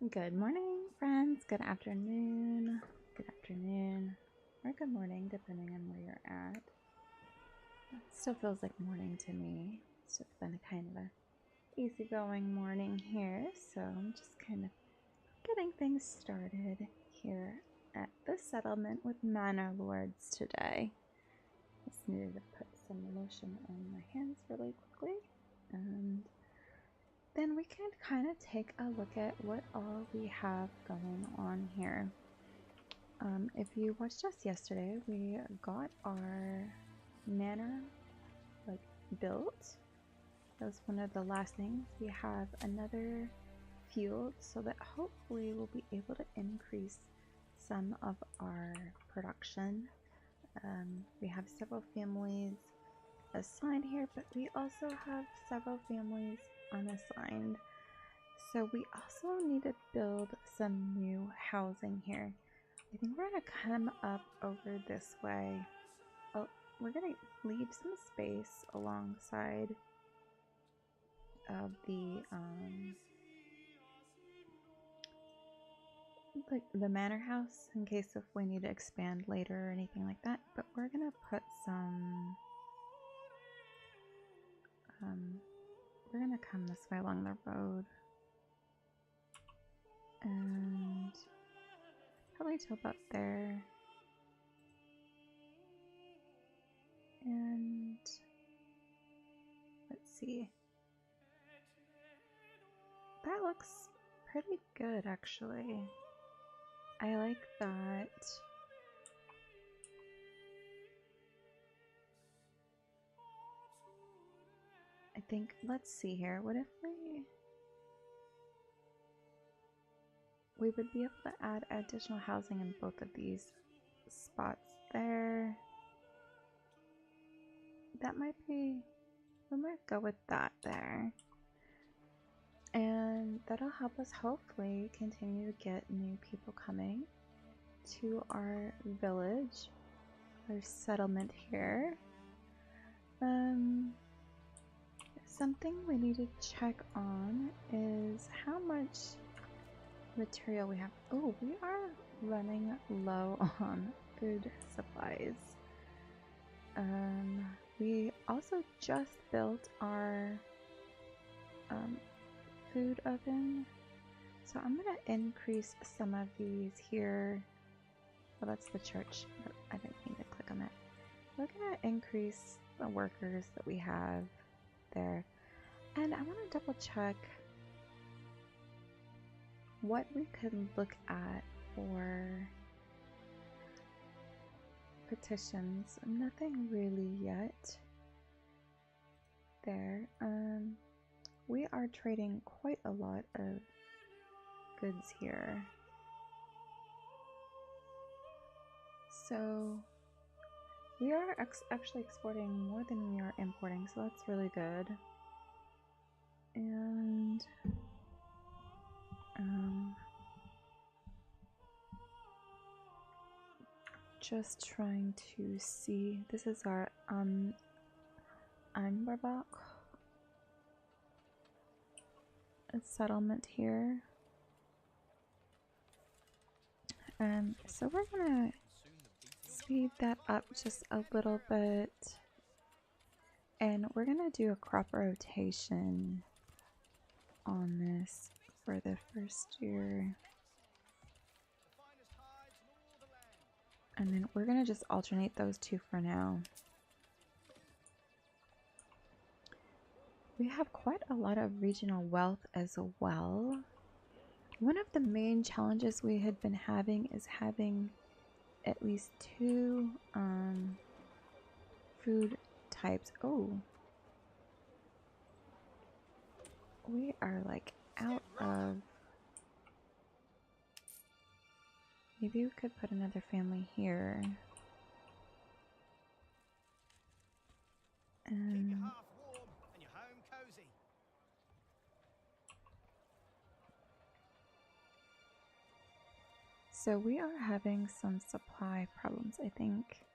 Good morning, friends. Good afternoon. Good afternoon. Or good morning, depending on where you're at. It still feels like morning to me. It's just been a kind of a easygoing morning here, so I'm just kind of getting things started here at the settlement with Manor Lords today. Just needed to put some lotion on my hands really quickly, and then we can kind of take a look at what all we have going on here. If you watched us yesterday, we got our manor built. That was one of the last things. We have another field so that hopefully we'll be able to increase some of our production. We have several families assigned here, but we also have several families unassigned. So we also need to build some new housing here. I think we're gonna come up over this way. Oh, we're gonna leave some space alongside of the like the manor house in case if we need to expand later or anything like that. But we're gonna put some we're gonna come this way along the road and probably till about there. And let's see. That looks pretty good, actually. I like that. I think, let's see here. What if we would be able to add additional housing in both of these spots there. That might be, we might go with that there. And that'll help us hopefully continue to get new people coming to our village, our settlement here. Something we need to check on is how much material we have. Oh, we are running low on food supplies. We also just built our food oven, so I'm gonna increase some of these here. Well, that's the church, but I didn't mean to click on that. We're gonna increase the workers that we have there, and I want to double check what we could look at for petitions. Nothing really yet there. We are trading quite a lot of goods here, so we are actually exporting more than we are importing, so that's really good. And just trying to see, this is our Einbarbach settlement here. So we're gonna speed that up just a little bit, and we're gonna do a crop rotation on this for the first year, and then we're gonna just alternate those two for now. We have quite a lot of regional wealth as well. One of the main challenges we had been having is having at least 2 food types. Oh, we are like out of. Maybe we could put another family here. So we are having some supply problems, I think.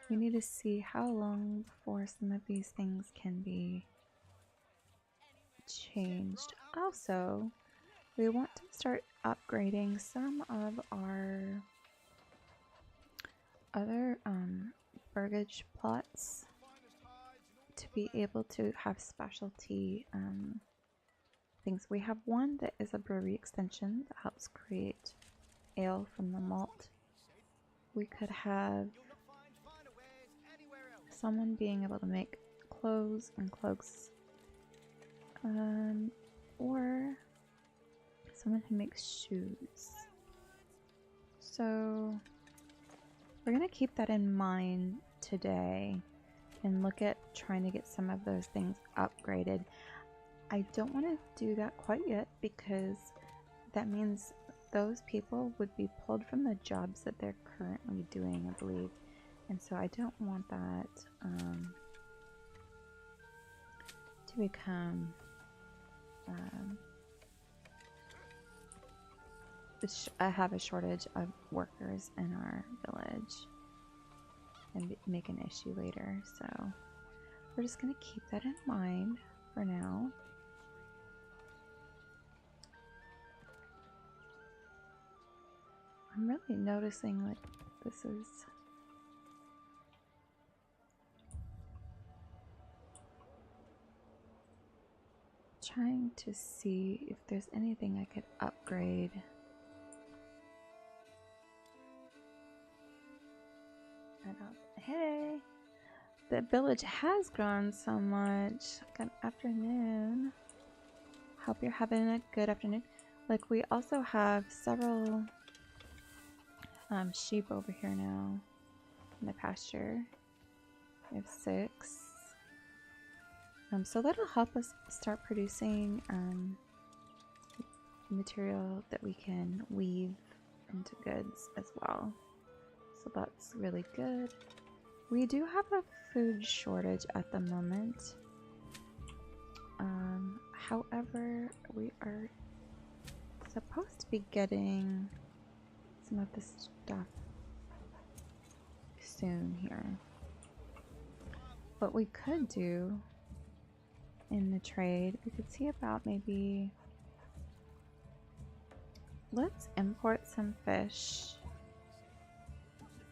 We need to see how long before some of these things can be changed. Also, we want to start upgrading some of our other burgage plots to be able to have specialty things. We have one that is a brewery extension that helps create ale from the malt. We could have someone being able to make clothes and cloaks, or someone who makes shoes. So we're gonna keep that in mind today and look at trying to get some of those things upgraded. I don't want to do that quite yet because that means those people would be pulled from the jobs that they're currently doing, I believe. And so I don't want that to become I have a shortage of workers in our village and make an issue later. So we're just going to keep that in mind for now. I'm really noticing like this is trying to see if there's anything I could upgrade. Hey, the village has grown so much. Good afternoon. Hope you're having a good afternoon. Like, we also have several sheep over here now in the pasture. We have 6. So that'll help us start producing material that we can weave into goods as well. So that's really good. We do have a food shortage at the moment. However, we are supposed to be getting some of this stuff soon here. What we could do in the trade, we could see about maybe let's import some fish.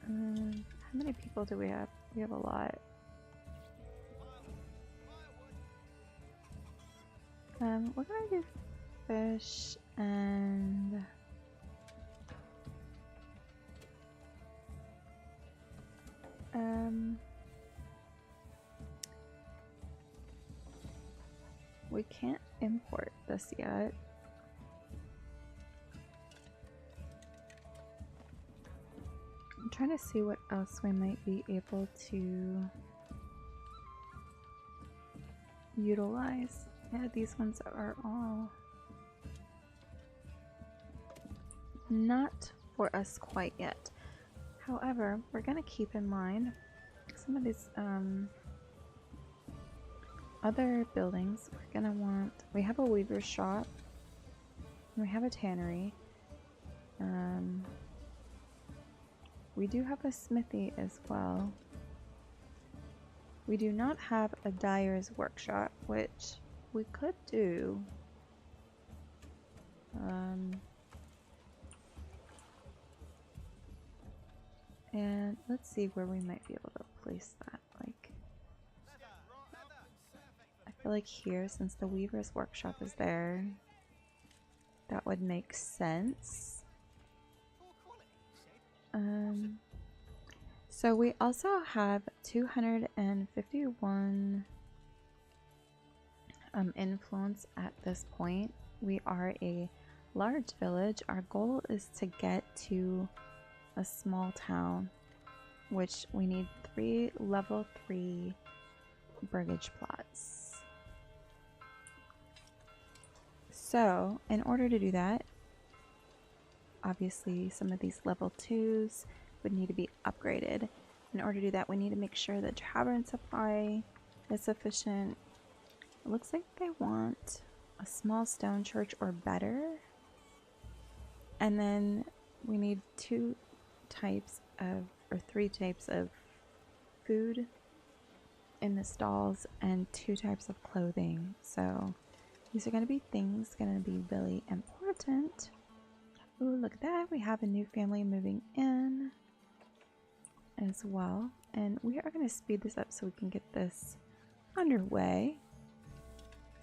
How many people do we have? We have a lot. We're gonna do fish and we can't import this yet. I'm trying to see what else we might be able to utilize. Yeah, these ones are all not for us quite yet. However, we're going to keep in mind some of these other buildings. We're going to want, we have a weaver's shop, and we have a tannery. We do have a smithy as well. We do not have a dyer's workshop, which we could do. And let's see where we might be able to place that. Like, I feel like here, since the weaver's workshop is there, that would make sense. So we also have 251 influence at this point. We are a large village. Our goal is to get to a small town, which we need 3 level 3 burgage plots. So in order to do that, obviously some of these level 2s would need to be upgraded. In order to do that, we need to make sure that tavern supply is sufficient. It looks like they want a small stone church or better. And then we need 2 types of, or 3 types of food in the stalls and 2 types of clothing. So These are going to be things going to be really important. Ooh, look at that. We have a new family moving in as well. And we are going to speed this up so we can get this underway.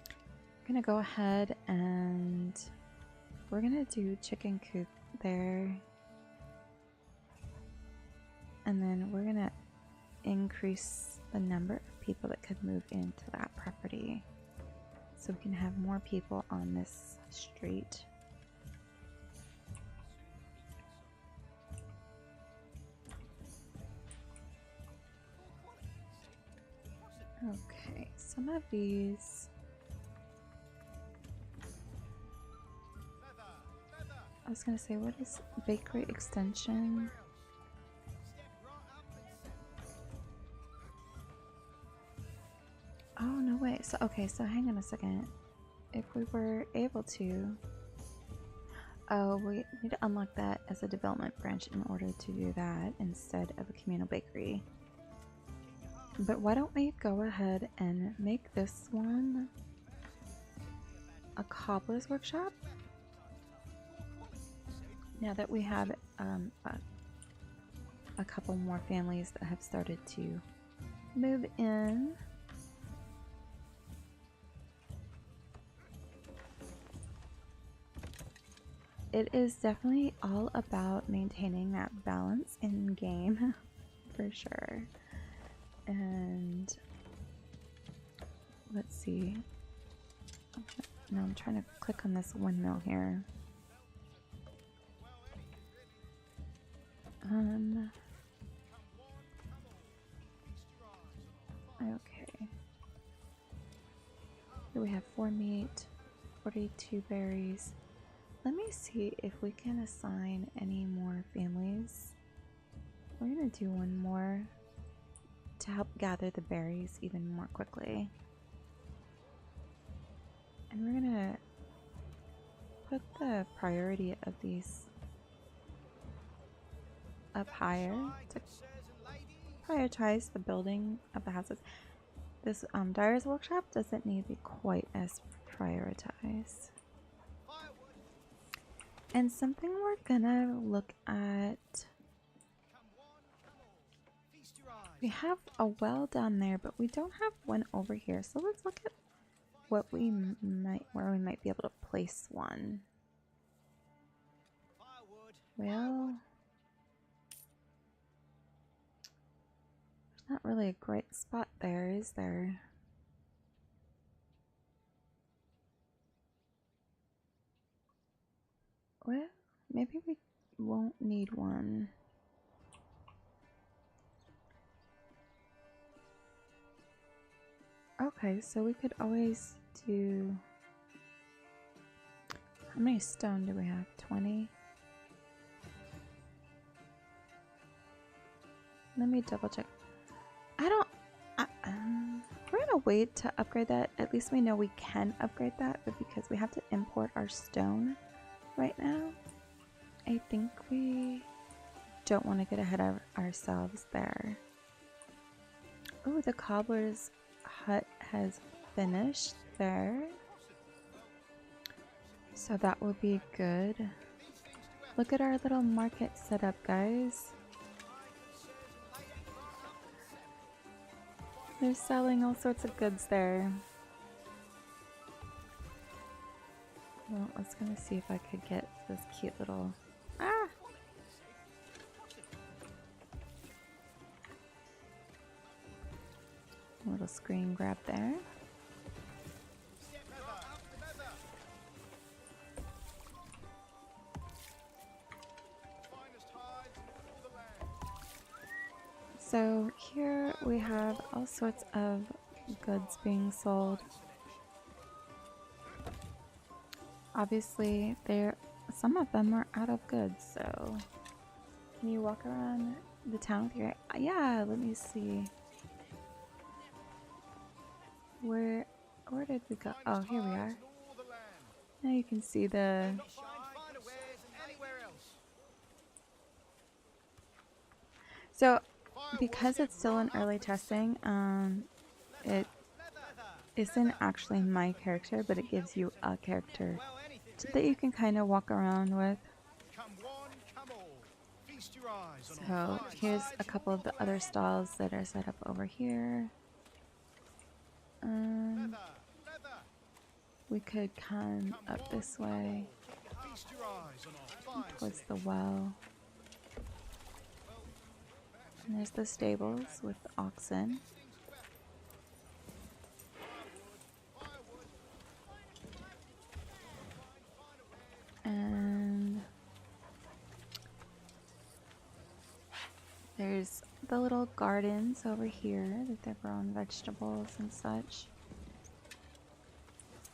We're going to go ahead and we're going to do chicken coop there. And then we're going to increase the number of people that could move into that property so we can have more people on this street. Okay, some of these I was gonna say, what is bakery extension? Oh, no way. So, okay, so hang on a second. If we were able to... Oh, we need to unlock that as a development branch in order to do that instead of a communal bakery. But why don't we go ahead and make this one a cobbler's workshop? Now that we have a couple more families that have started to move in. It is definitely all about maintaining that balance in game, for sure. And let's see. No, I'm trying to click on this windmill here. Okay. Here we have 4 meat, 42 berries. Let me see if we can assign any more families. We're gonna do one more to help gather the berries even more quickly. And we're gonna put the priority of these up higher to prioritize the building of the houses. This dyer's workshop doesn't need to be quite as prioritized. And something we're gonna look at, we have a well down there, but we don't have one over here. So let's look at what we might, where we might be able to place one. Well, there's not really a great spot there, is there? Well, maybe we won't need one. Okay, so we could always do... How many stone do we have? 20? Let me double check. I don't... we're gonna wait to upgrade that. At least we know we can upgrade that, but because we have to import our stone right now, I think we don't want to get ahead of ourselves there. Oh, the cobbler's hut has finished there, so that will be good. Look at our little market setup, guys. They're selling all sorts of goods there. Well, I was gonna see if I could get this cute little... Ah! A little screen grab there. So here we have all sorts of goods being sold. Obviously, some of them are out of goods, so can you walk around the town with your... Yeah, let me see. Where did we go? Oh, here we are. Now you can see the... So, because it's still in early testing, isn't actually my character, but it gives you a character that you can kind of walk around with. So here's a couple of the other stalls that are set up over here. We could come up this way towards the well. And there's the stables with the oxen. And there's the little gardens over here that they're growing vegetables and such.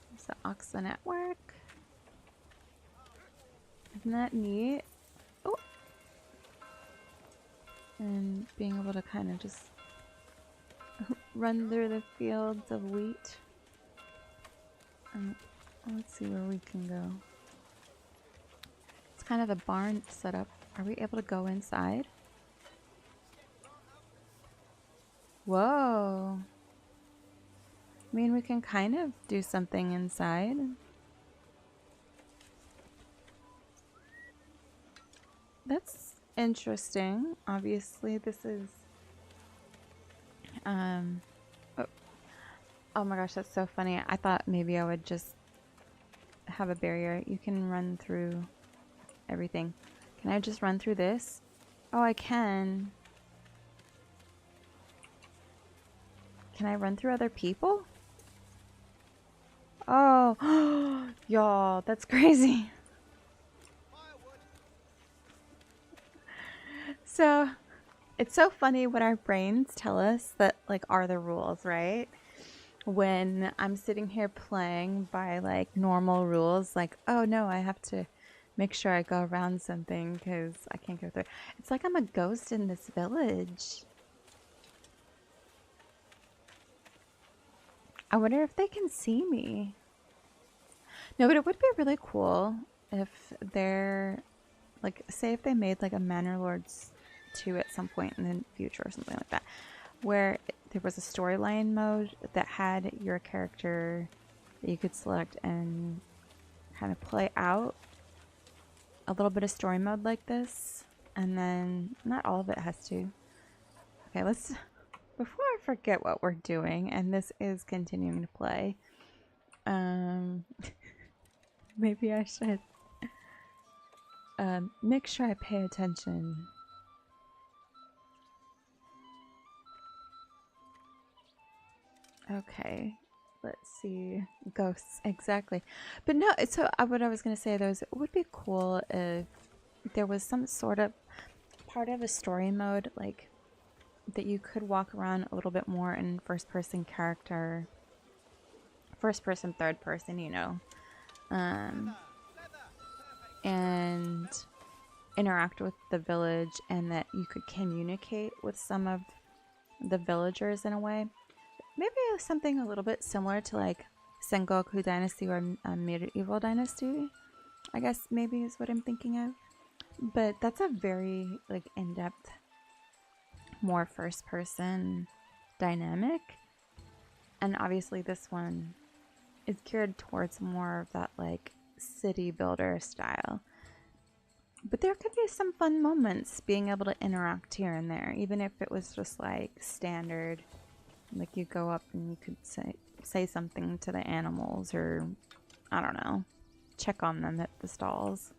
There's the oxen at work. Isn't that neat? Oh! And being able to kind of just run through the fields of wheat. And let's see where we can go. It's kind of a barn setup. Are we able to go inside? Whoa. I mean, we can kind of do something inside. That's interesting. Obviously, this is... Oh my gosh, that's so funny. I thought maybe I would just have a barrier. You can run through everything. Can I just run through this? Oh, I can. Can I run through other people? Oh, y'all, that's crazy. So, it's so funny what our brains tell us that, like, are the rules, right? When I'm sitting here playing by, like, normal rules, like, oh no, I have to make sure I go around something because I can't go through. It's like I'm a ghost in this village. I wonder if they can see me. No, but it would be really cool if they're, like, say if they made, like, a Manor Lords 2 at some point in the future or something like that, where there was a storyline mode that had your character that you could select and kind of play out a little bit of story mode like this, and then not all of it has to. Okay, let's, before I forget what we're doing, and this is continuing to play, maybe I should make sure I pay attention. Okay, let's see. Ghosts, exactly. But no, so what I was going to say, though, is it would be cool if there was some sort of part of a story mode, like, that you could walk around a little bit more in first-person character. First-person, third-person, you know. And interact with the village, and that you could communicate with some of the villagers in a way. Maybe something a little bit similar to like Sengoku Dynasty or Medieval Dynasty, I guess maybe is what I'm thinking of. But that's a very like in-depth, more first-person dynamic. And obviously this one is geared towards more of that like city builder style. But there could be some fun moments being able to interact here and there, even if it was just like standard. Like you go up and you could say something to the animals, or I don't know, check on them at the stalls.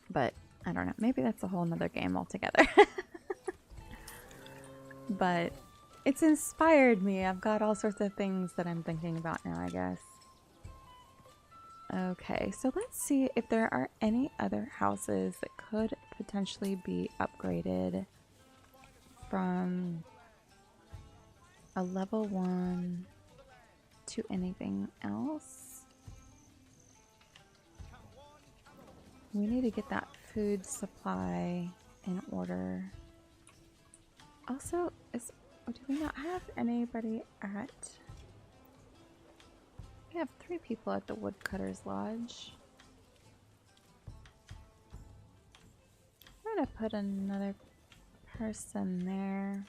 But I don't know, maybe that's a whole nother game altogether. But it's inspired me. I've got all sorts of things that I'm thinking about now, I guess. Okay, so let's see if there are any other houses that could potentially be upgraded from a level 1 to anything else. We need to get that food supply in order. Also, do we not have anybody at... We have 3 people at the Woodcutter's Lodge. I'm gonna put another person there.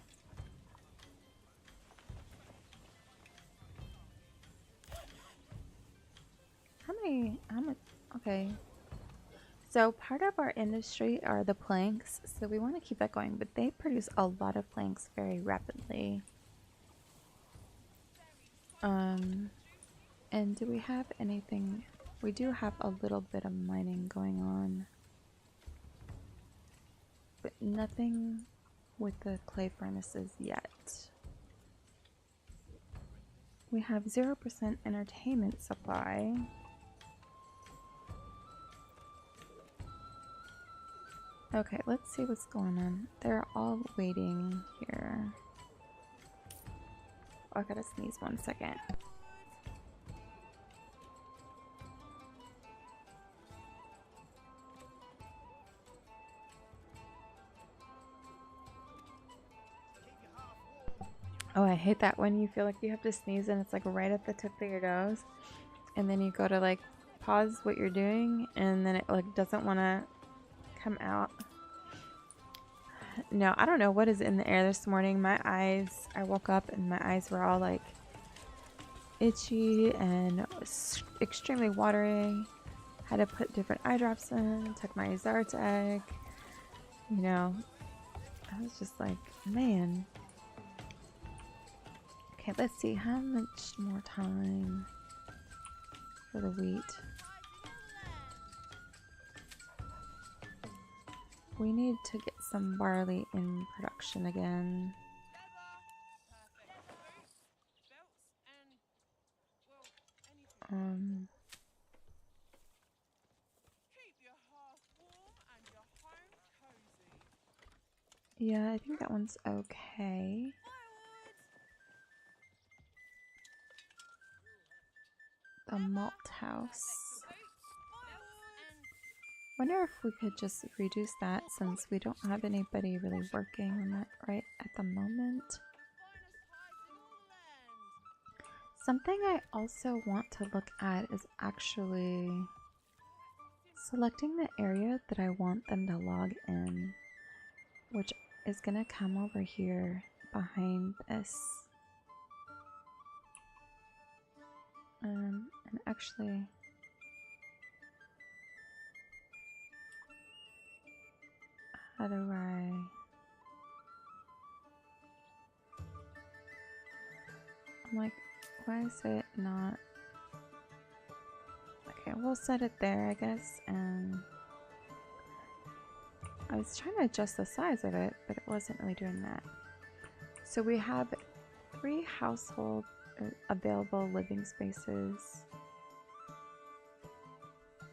how much, okay. So part of our industry are the planks, so we want to keep that going, but they produce a lot of planks very rapidly. And do we have anything? We do have a little bit of mining going on, but nothing with the clay furnaces yet. We have 0% entertainment supply. Okay, let's see what's going on. They're all waiting here. Oh, I gotta sneeze 1 second. Oh, I hate that when you feel like you have to sneeze and it's like right at the tip of your nose, and then you go to like pause what you're doing and then it like doesn't want to come out. No, I don't know what is in the air this morning. My eyes, I woke up and my eyes were all like itchy and extremely watery. Had to put different eye drops in, took my Zartec. You know, I was just like, man. Okay, let's see how much more time for the wheat. We need to get some barley in production again. Yeah, I think that one's okay. The malt house. Wonder if we could just reduce that since we don't have anybody really working on that right at the moment. Something I also want to look at is actually selecting the area that I want them to log in, which is gonna come over here behind this. And actually, how do I? I'm like, why is it not? Okay, we'll set it there, I guess. And I was trying to adjust the size of it, but it wasn't really doing that. So we have 3 household available living spaces,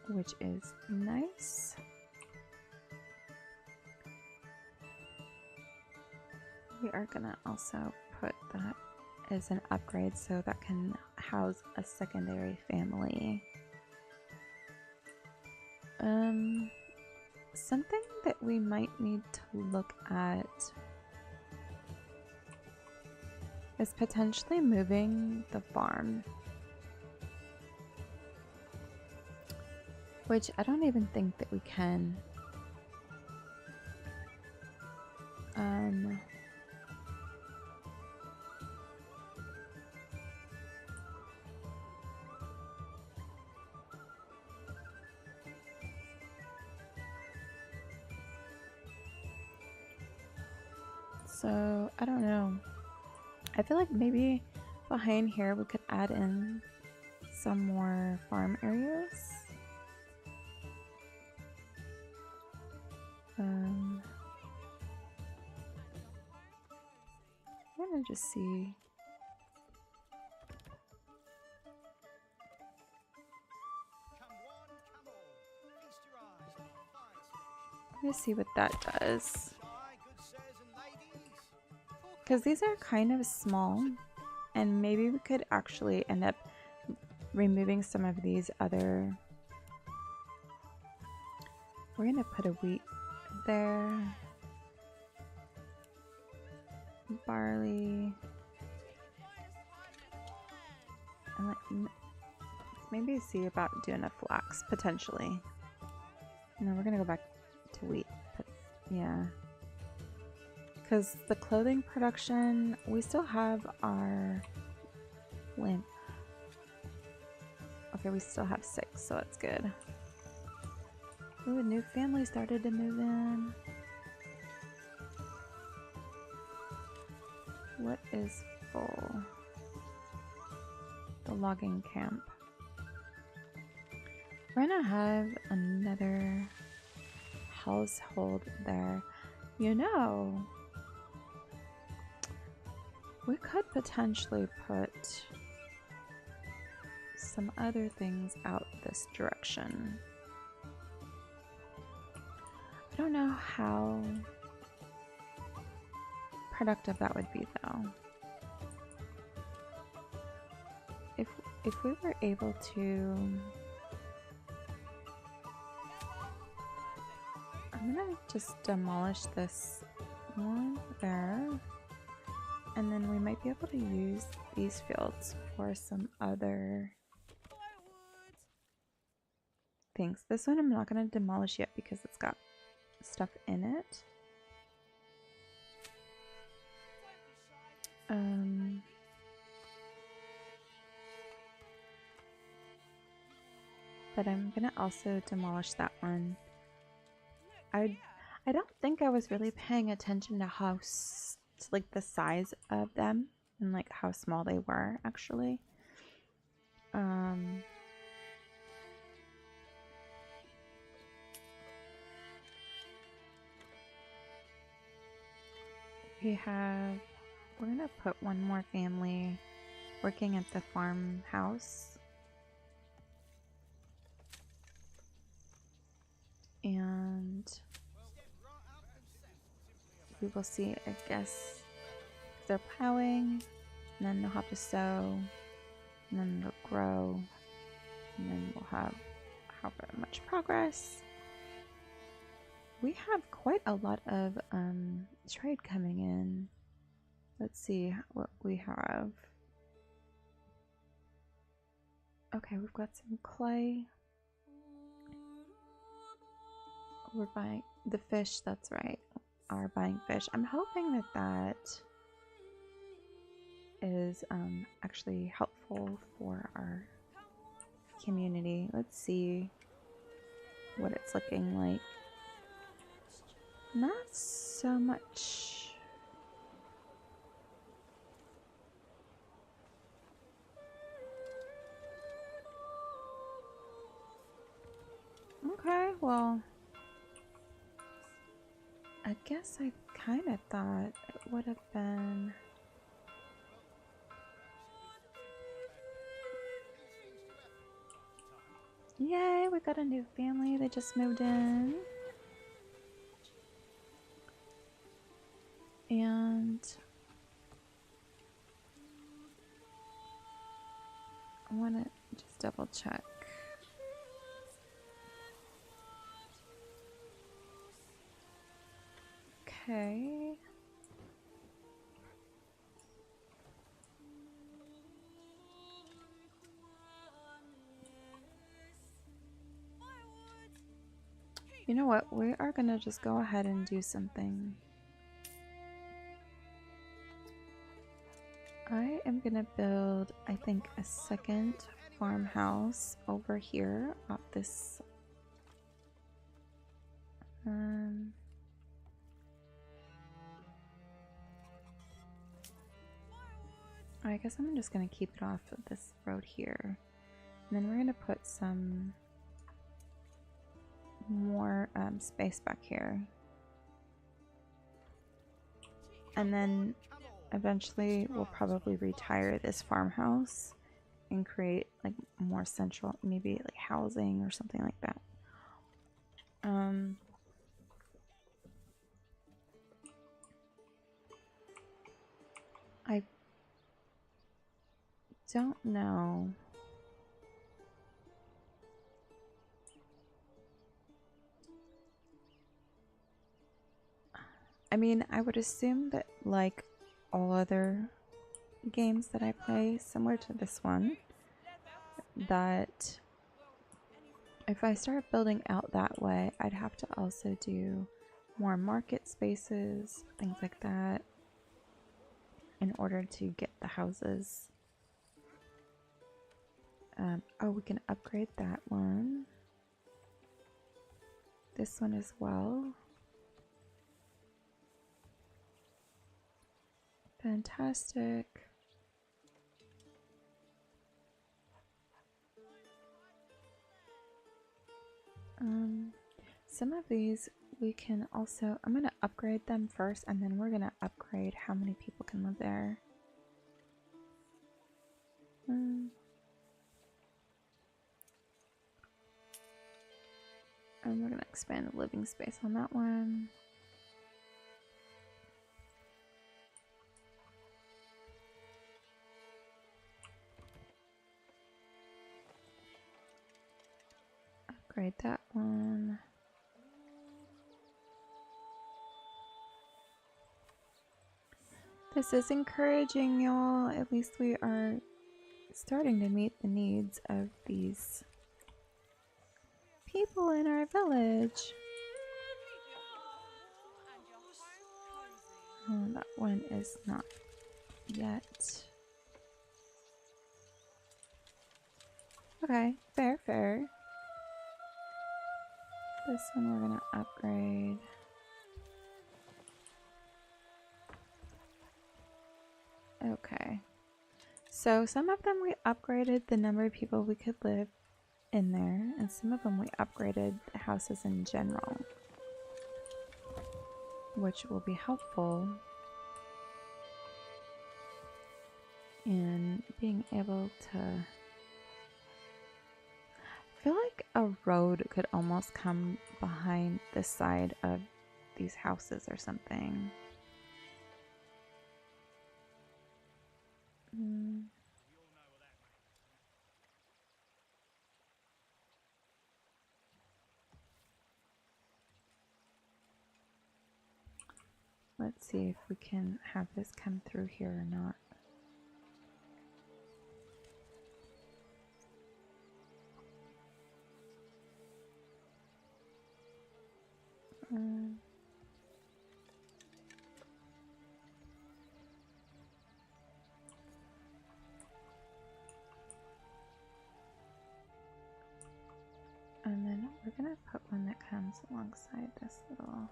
which is nice. We are gonna also put that as an upgrade so that can house a secondary family. Something that we might need to look at is potentially moving the farm, which I don't even think that we can. So I don't know. I feel like maybe behind here we could add in some more farm areas. I'm gonna just see. I'm gonna see what that does. Because these are kind of small, and maybe we could actually end up removing some of these other. We're gonna put a wheat there, barley, and maybe see about doing a flax potentially. No, we're gonna go back to wheat. But yeah. Because the clothing production, we still have our lamp of Okay, we still have 6, so that's good. Ooh, a new family started to move in. What is full? The logging camp. We're gonna have another household there. You know, we could potentially put some other things out this direction. I don't know how productive that would be though. If we were able to, I'm gonna just demolish this one there, and then we might be able to use these fields for some other things. This one I'm not gonna demolish yet because it's got stuff in it. But I'm gonna also demolish that one. I don't think I was really paying attention to how like the size of them and like how small they were actually. We're gonna put one more family working at the farmhouse. And we will see, I guess, if they're plowing, and then they'll have to sow, and then it'll grow, and then we'll have however much progress. We have quite a lot of trade coming in. Let's see what we have. Okay, we've got some clay. We're buying the fish, that's right. Are buying fish. I'm hoping that that is actually helpful for our community. Let's see what it's looking like. Not so much. Okay, well, I guess I kind of thought it would have been. Yay, we got a new family. They just moved in. And I want to just double check. Okay. You know what? We are gonna just go ahead and do something. I am gonna build, I think, a second farmhouse over here off this. I guess I'm just gonna keep it off of this road here. And then we're gonna put some more space back here. And then eventually we'll probably retire this farmhouse and create like more central, maybe like housing or something like that. I don't know. I mean, I would assume that like all other games that I play, similar to this one, that if I start building out that way, I'd have to also do more market spaces, things like that, in order to get the houses. Oh, we can upgrade that one. This one as well. Fantastic. Some of these we can also, I'm going to upgrade them first, and then we're going to upgrade how many people can live there. And we're going to expand the living space on that one. Upgrade that one. This is encouraging, y'all. At least we are starting to meet the needs of these people in our village. Oh, that one is not yet. Okay, fair, fair. This one we're gonna upgrade. Okay. So some of them we upgraded the number of people we could live in there, and some of them we upgraded the houses in general, which will be helpful in being able to... I feel like a road could almost come behind the side of these houses or something. Let's see if we can have this come through here or not. And then we're gonna put one that comes alongside this little,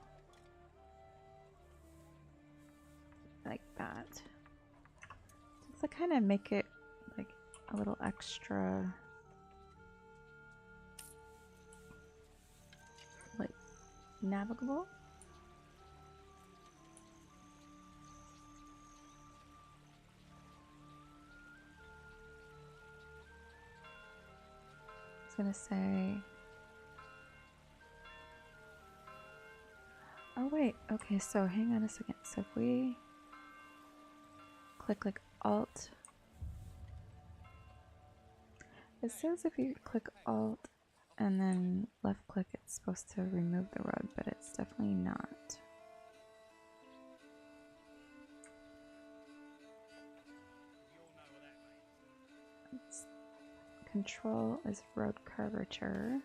like that. Just to kind of make it like a little extra, like, navigable. I was gonna say, oh wait, okay, so hang on a second. So if we click like Alt, it says if you click Alt and then left click, it's supposed to remove the road, but it's definitely not. Control is road curvature.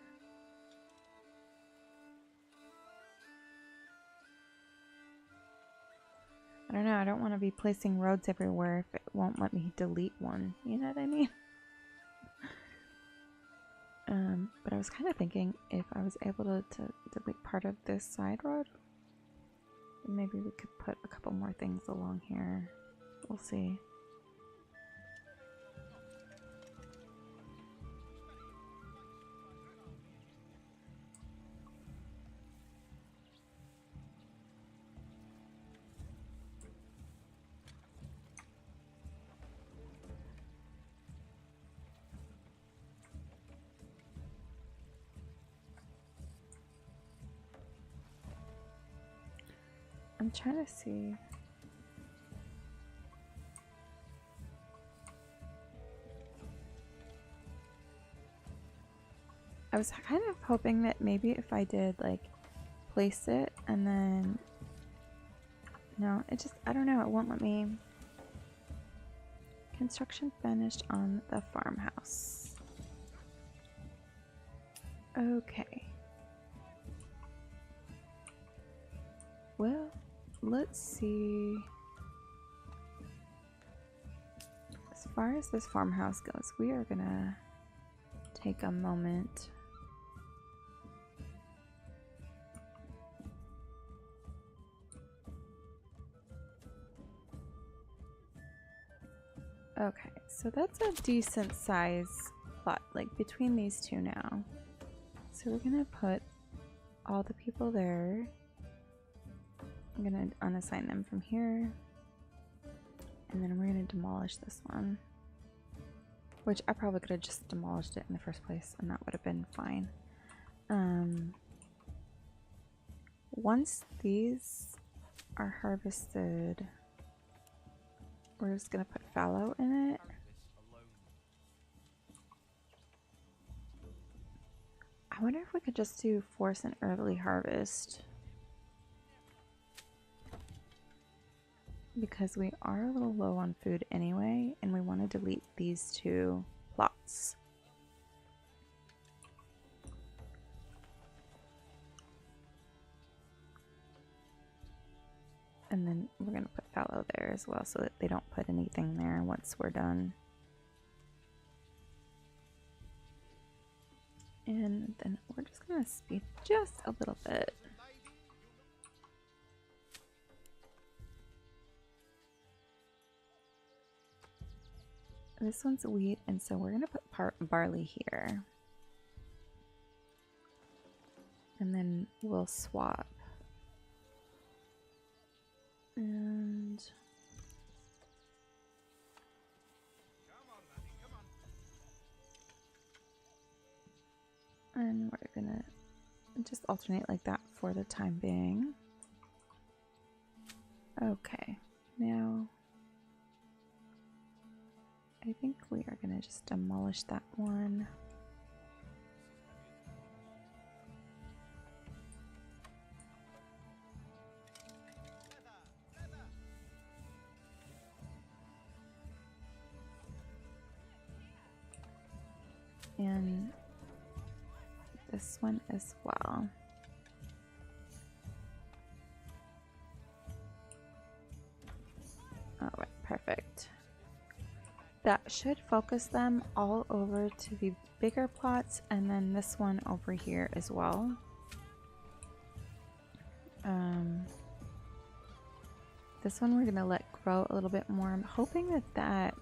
I don't know, I don't want to be placing roads everywhere if it won't let me delete one. You know what I mean? But I was kind of thinking if I was able to delete part of this side road, maybe we could put a couple more things along here. We'll see. I'm trying to see. I was kind of hoping that maybe if I did like place it and then, no, it just, I don't know, it won't let me. Construction finished on the farmhouse. Okay. Well, let's see. As far as this farmhouse goes, we are gonna take a moment. Okay, so that's a decent size plot, like between these two now. So we're gonna put all the people there. I'm gonna unassign them from here. And then we're gonna demolish this one. Which I probably could have just demolished it in the first place and that would have been fine. Once these are harvested, we're just gonna put fallow in it. I wonder if we could just do force an early harvest. Because we are a little low on food anyway, and we want to delete these two plots. And then we're going to put fallow there as well so that they don't put anything there once we're done. And then we're just going to speed just a little bit. This one's wheat, and so we're going to put barley here. And then we'll swap. And we're gonna just alternate like that for the time being. Okay, now I think we are gonna just demolish that one. And this one as well. Alright, perfect. That should focus them all over to the bigger plots, and then this one over here as well. This one we're going to let grow a little bit more. I'm hoping that that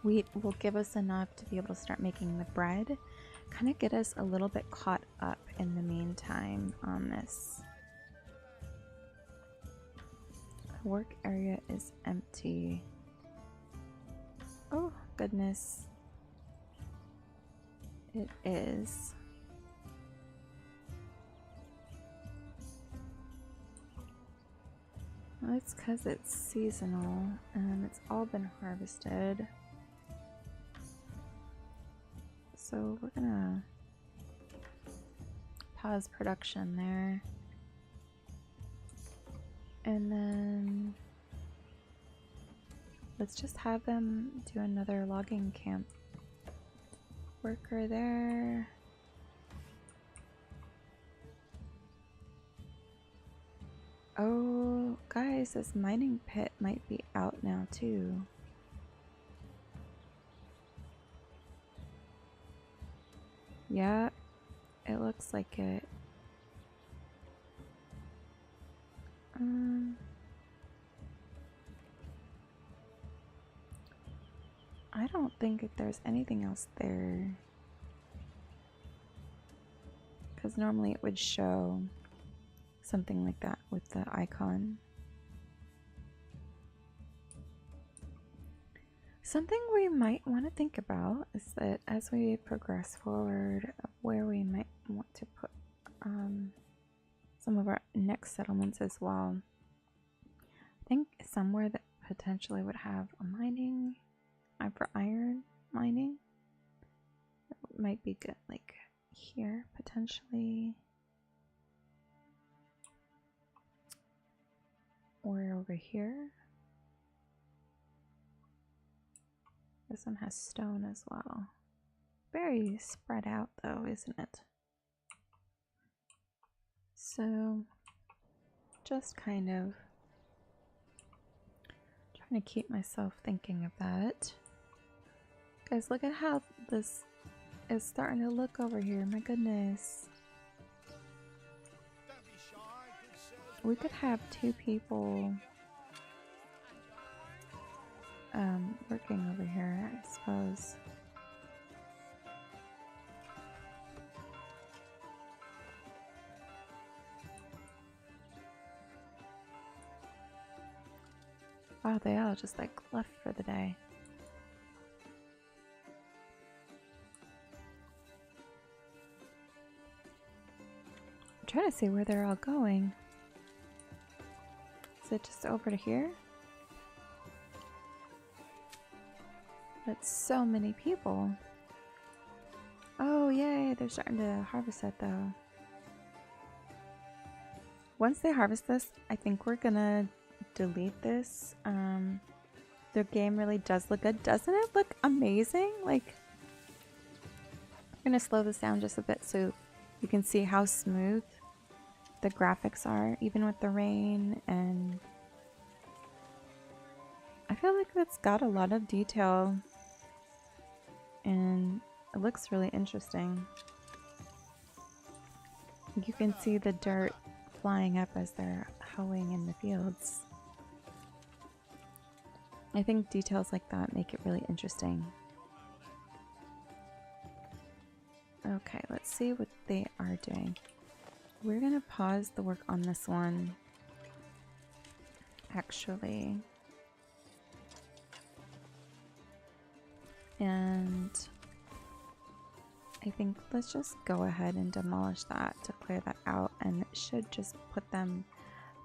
wheat will give us enough to be able to start making the bread. Kind of get us a little bit caught up in the meantime on this. The work area is empty. Oh, goodness. It is. Well, it's because it's seasonal and it's all been harvested. So we're gonna pause production there. And then let's just have them do another logging camp. Worker there. Oh, guys, this mining pit might be out now too. Yeah, it looks like it. I don't think that there's anything else there. Because normally it would show something like that with the icon. Something we might want to think about is that as we progress forward, where we might want to put some of our next settlements as well. I think somewhere that potentially would have a mining, for iron mining, that might be good, like here potentially. Or over here. This one has stone as well. Very spread out though, isn't it? So, just kind of trying to keep myself thinking of that. Guys, look at how this is starting to look over here. My goodness. We could have 2 people working over here, I suppose. Wow, they all just like left for the day. I'm trying to see where they're all going. Is it just over to here? That's so many people. Oh, yay, they're starting to harvest that though. Once they harvest this, I think we're gonna delete this. Their game really does look good. Doesn't it look amazing? Like, I'm gonna slow this down just a bit so you can see how smooth the graphics are, even with the rain, and I feel like it's got a lot of detail and it looks really interesting. You can see the dirt flying up as they're hoeing in the fields. I think details like that make it really interesting. Okay, let's see what they are doing. We're gonna pause the work on this one. Actually. And I think let's just go ahead and demolish that to clear that out, and it should just put them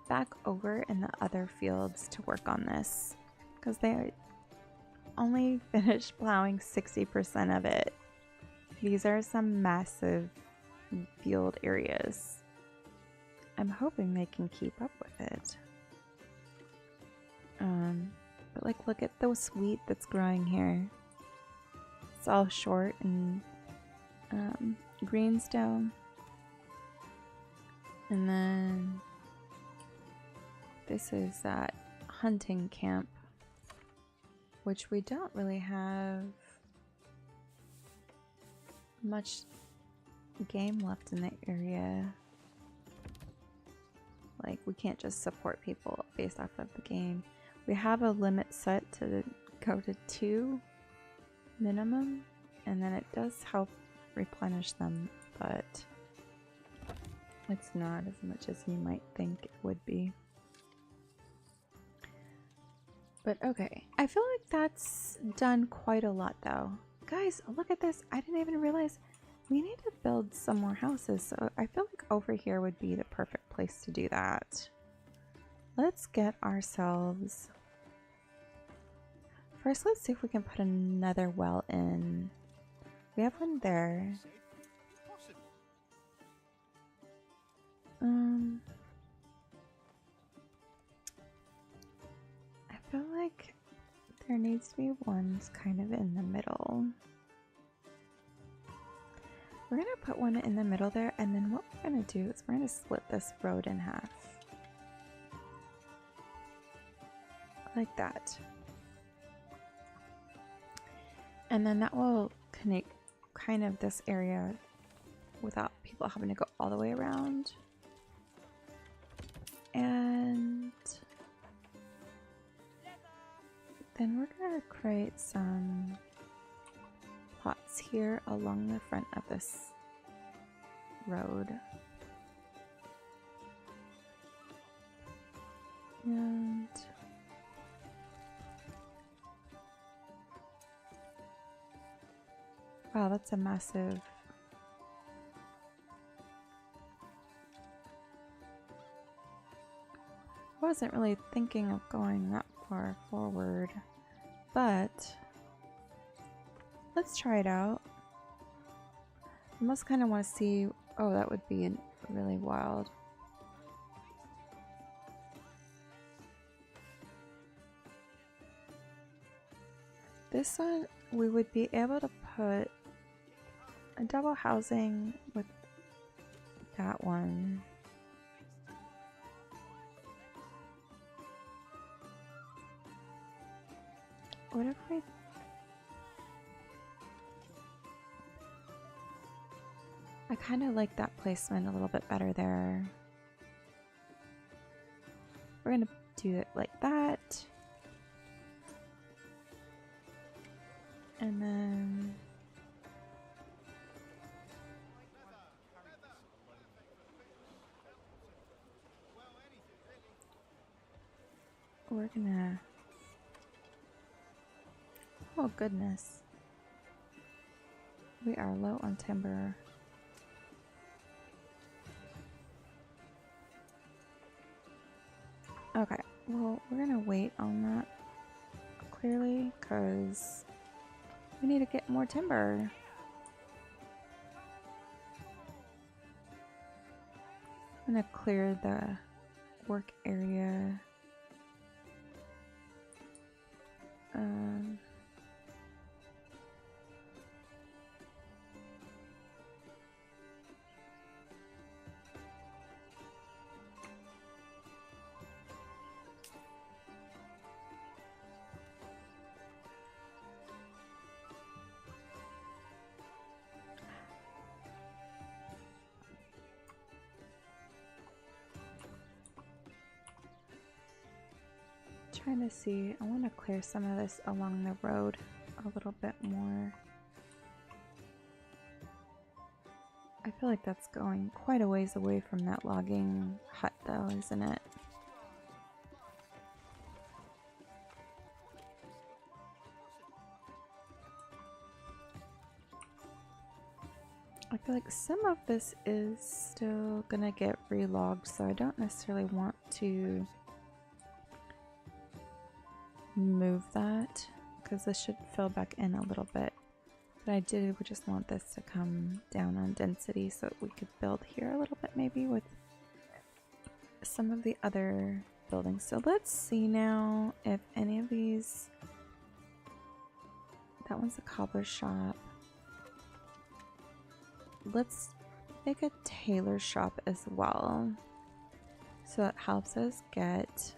back over in the other fields to work on this, because they only finished plowing 60% of it. These are some massive field areas. I'm hoping they can keep up with it. But like, look at the wheat that's growing here. It's all short and greenstone. And then this is that hunting camp, which we don't really have much game left in the area. Like, we can't just support people based off of the game. We have a limit set to go to 2 minimum, and then it does help replenish them, but it's not as much as you might think it would be. But okay, I feel like that's done quite a lot though. Guys, look at this. I didn't even realize we need to build some more houses, so I feel like over here would be the perfect place to do that. Let's get ourselves... First, let's see if we can put another well in. We have one there. I feel like there needs to be one kind of in the middle. We're gonna put one in the middle there, and then what we're gonna do is we're gonna split this road in half. Like that. And then that will connect kind of this area without people having to go all the way around. And then we're gonna create some plots here along the front of this road. And wow, that's a massive... I wasn't really thinking of going that far forward, but let's try it out. I must kind of want to see... Oh, that would be really wild. This one, we would be able to put a double housing with that one. What if we... I kind of like that placement a little bit better there. We're going to do it like that. And then we're gonna, oh goodness, we are low on timber. Okay, well, we're gonna wait on that clearly because we need to get more timber. I'm gonna clear the work area. Trying to see, I want to clear some of this along the road a little bit more. I feel like that's going quite a ways away from that logging hut though, isn't it? I feel like some of this is still gonna get relogged, so I don't necessarily want to move that because this should fill back in a little bit. But I did just want this to come down on density so we could build here a little bit maybe with some of the other buildings. So let's see now if any of these, that one's a cobbler shop. Let's make a tailor shop as well. So it helps us get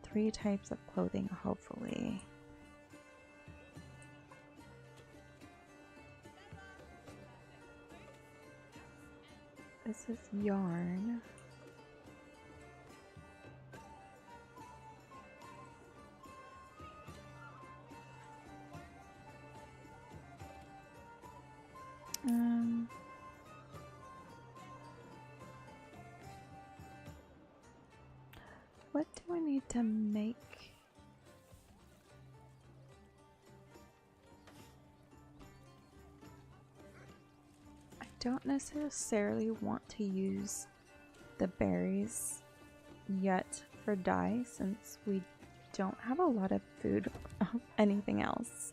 3 types of clothing, hopefully. This is yarn. What do I need to make? I don't necessarily want to use the berries yet for dye since we don't have a lot of food of anything else.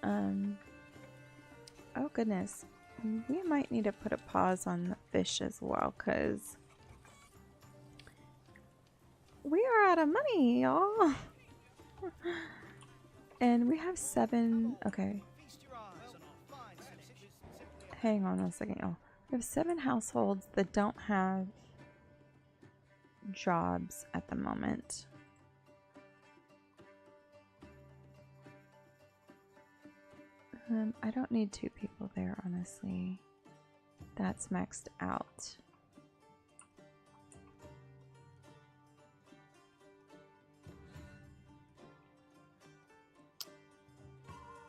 Oh goodness, we might need to put a pause on the fish as well because we are out of money, y'all. And we have 7. Okay. Hang on a second, y'all. We have 7 households that don't have jobs at the moment. I don't need 2 people there, honestly. That's maxed out.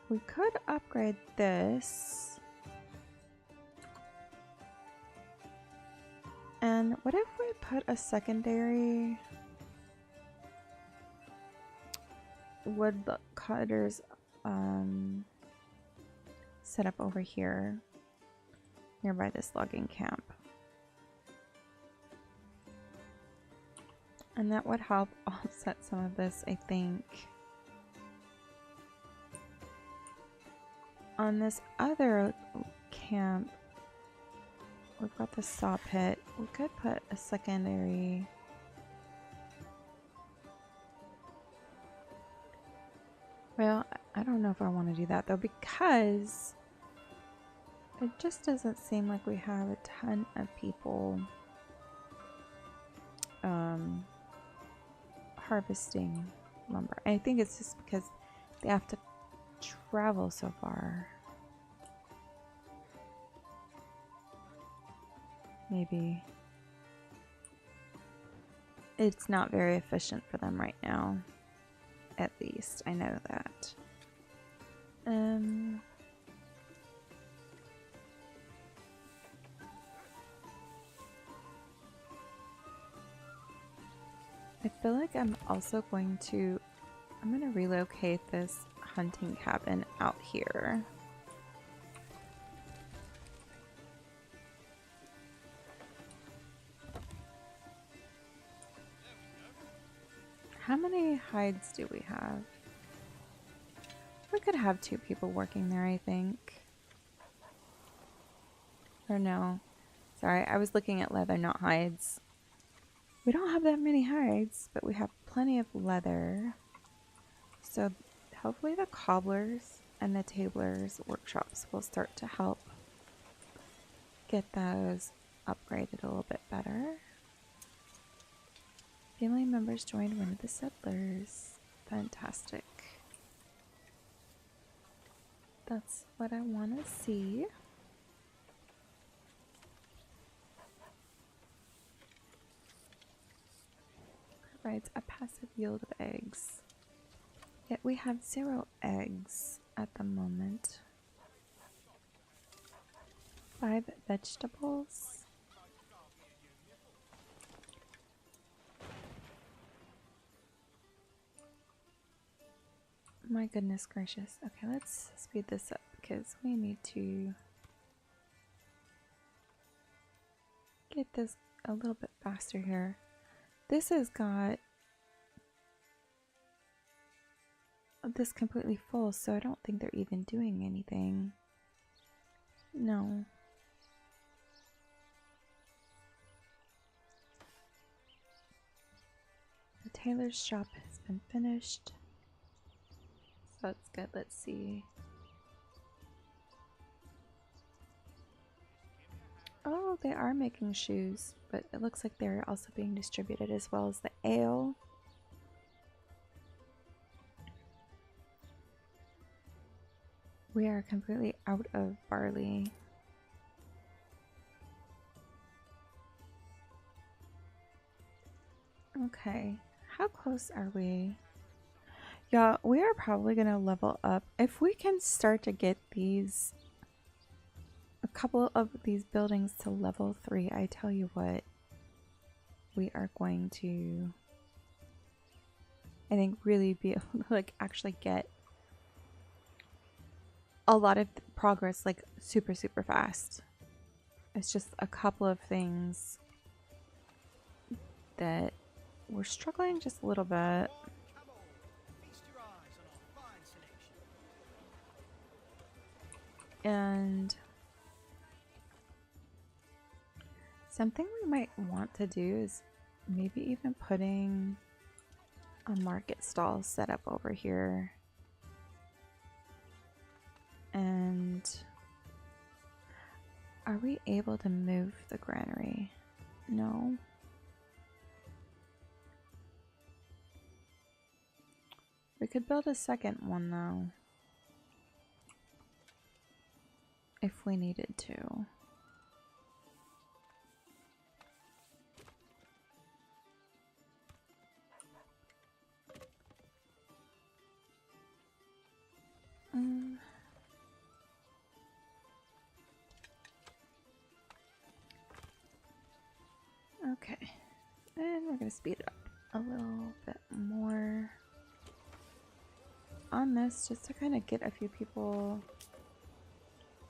We could upgrade this. And what if we put a secondary wood cutters set up over here nearby this logging camp? And that would help offset some of this, I think. On this other camp, we've got the saw pit. We could put a secondary. Well, I don't know if I want to do that though because it just doesn't seem like we have a ton of people harvesting lumber. I think it's just because they have to travel so far. maybe it's not very efficient for them right now. At least I know that. I feel like I'm going to relocate this hunting cabin out here. How many hides do we have? We could have 2 people working there, I think. Or no. Sorry, I was looking at leather, not hides. We don't have that many hides, but we have plenty of leather. So hopefully the cobblers and the tailors workshops will start to help get those upgraded a little bit better. Family members joined one of the settlers. Fantastic. That's what I want to see. Provides a passive yield of eggs. Yet we have 0 eggs at the moment. 5 vegetables. My goodness gracious. Okay, let's speed this up because we need to get this a little bit faster here. This has got this completely full, so I don't think they're even doing anything. No. The tailor's shop has been finished. So that's good. Let's see. Oh, they are making shoes, but it looks like they're also being distributed as well as the ale. We are completely out of barley. Okay, how close are we? Yeah, we are probably going to level up. If we can start to get these, a couple of these buildings to level 3, I tell you what, we are going to, I think, really be able to like actually get a lot of progress like super fast. It's just a couple of things that we're struggling just a little bit. And something we might want to do is maybe even putting a market stall set up over here. And are we able to move the granary? No. We could build a second one though, if we needed to. Okay, and we're gonna speed it up a little bit more on this just to kind of get a few people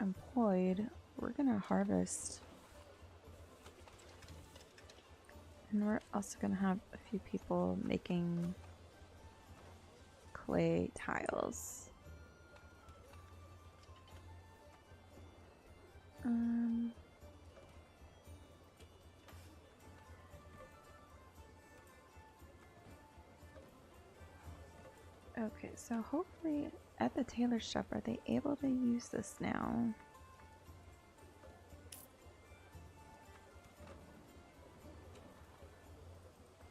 employed. We're gonna harvest, and we're also gonna have a few people making clay tiles. Okay, so hopefully at the tailor shop, are they able to use this now?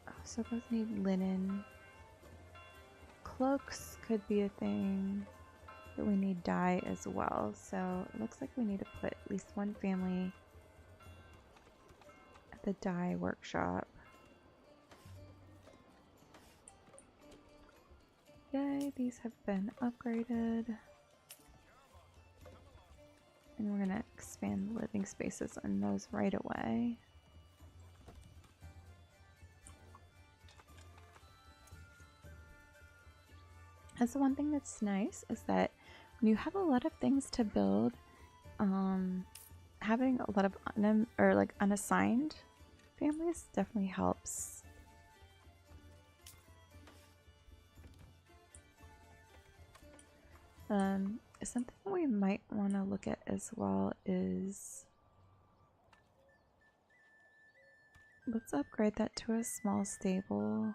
Oh, so both need linen. Cloaks could be a thing, but we need dye as well. So it looks like we need to put at least one family the dye workshop. Yay, these have been upgraded. And we're gonna expand the living spaces on those right away. That's the one thing that's nice is that when you have a lot of things to build, having a lot of unassigned families definitely helps. Something we might want to look at as well is let's upgrade that to a small stable.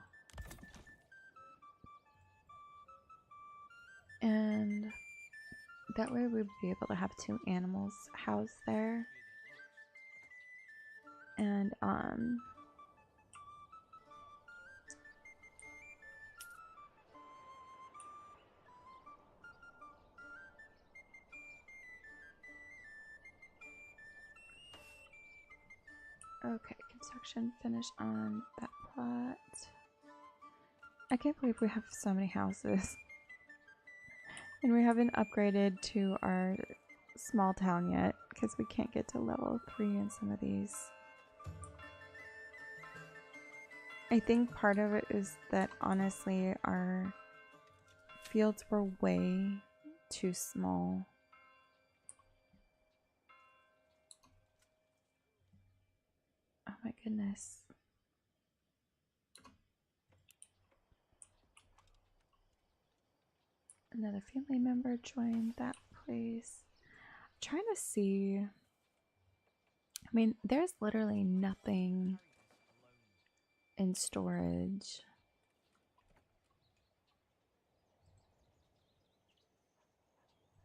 And that way we'd be able to have 2 animals housed there. And okay, construction finished on that plot. I can't believe we have so many houses. And we haven't upgraded to our small town yet because we can't get to level 3 in some of these. I think part of it is that honestly our fields were way too small. Oh my goodness. Another family member joined that place. I'm trying to see. I mean, there's literally nothing in storage.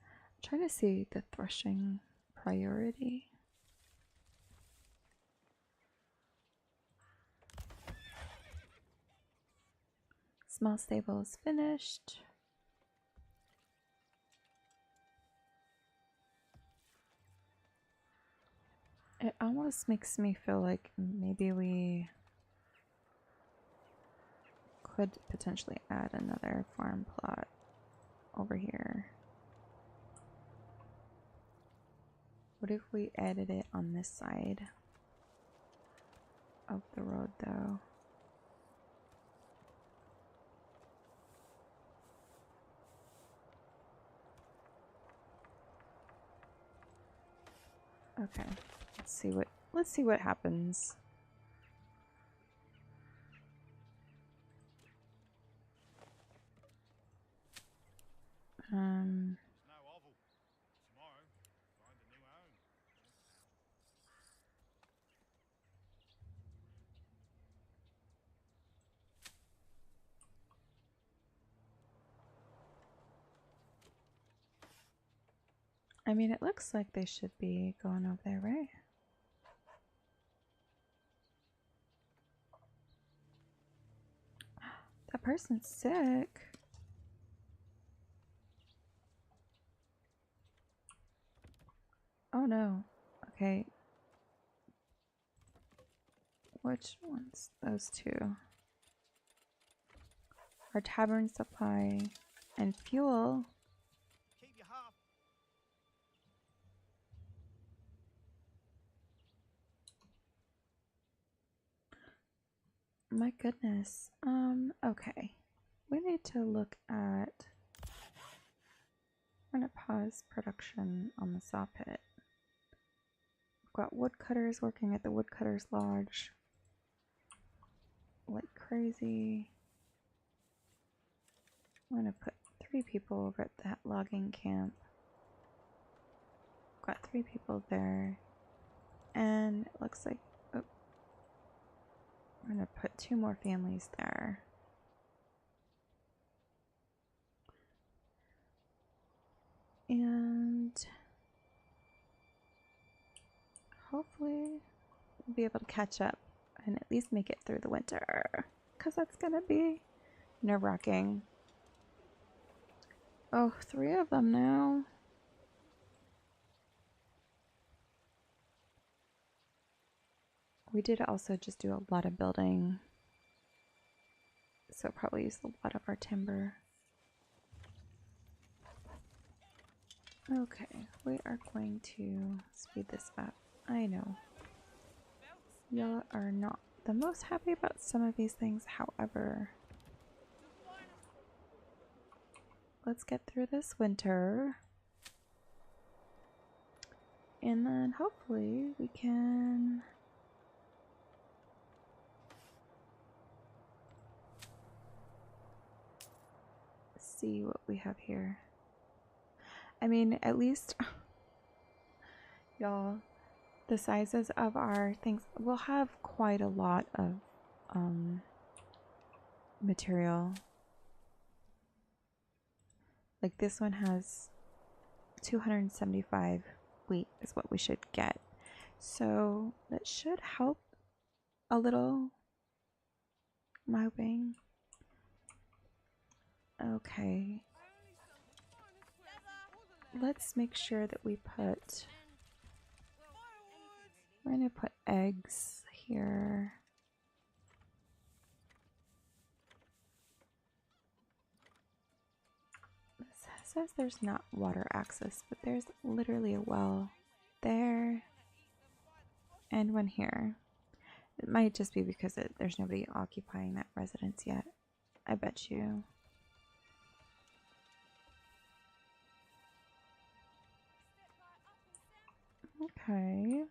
I'm trying to see the threshing priority. Small stable is finished. It almost makes me feel like maybe we could potentially add another farm plot over here. What if we added it on this side of the road though? Okay. Let's see what happens. I mean, it looks like they should be going over there, right? That person's sick. Oh no. Okay. Which ones? Those 2. Our tavern supply and fuel. Keep your half. My goodness. Okay. We need to look at. I'm gonna pause production on the saw pit. We've got woodcutters working at the woodcutters lodge like crazy. I'm gonna put 3 people over at that logging camp. Got 3 people there. And it looks like I'm gonna put 2 more families there. And hopefully we'll be able to catch up and at least make it through the winter. Because that's gonna be nerve-wracking. Oh, 3 of them now. We did also just do a lot of building, so probably used a lot of our timber. Okay, we are going to speed this up. I know y'all are not the most happy about some of these things, however, let's get through this winter. And then hopefully we can see what we have here. I mean, at least, y'all, the sizes of our things will have quite a lot of material. Like this one has 275 wheat is what we should get. So that should help a little. I'm hoping. Okay. Let's make sure that we put, we're going to put eggs here. This says there's not water access, but there's literally a well there and one here. It might just be because there's nobody occupying that residence yet. I bet you. Okay.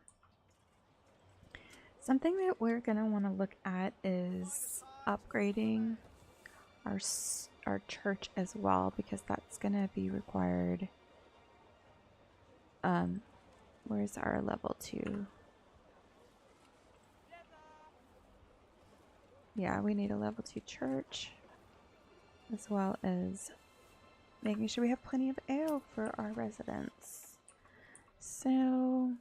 Something that we're going to want to look at is upgrading our church as well, because that's going to be required. Where's our level 2? Yeah, we need a level 2 church, as well as making sure we have plenty of ale for our residents. So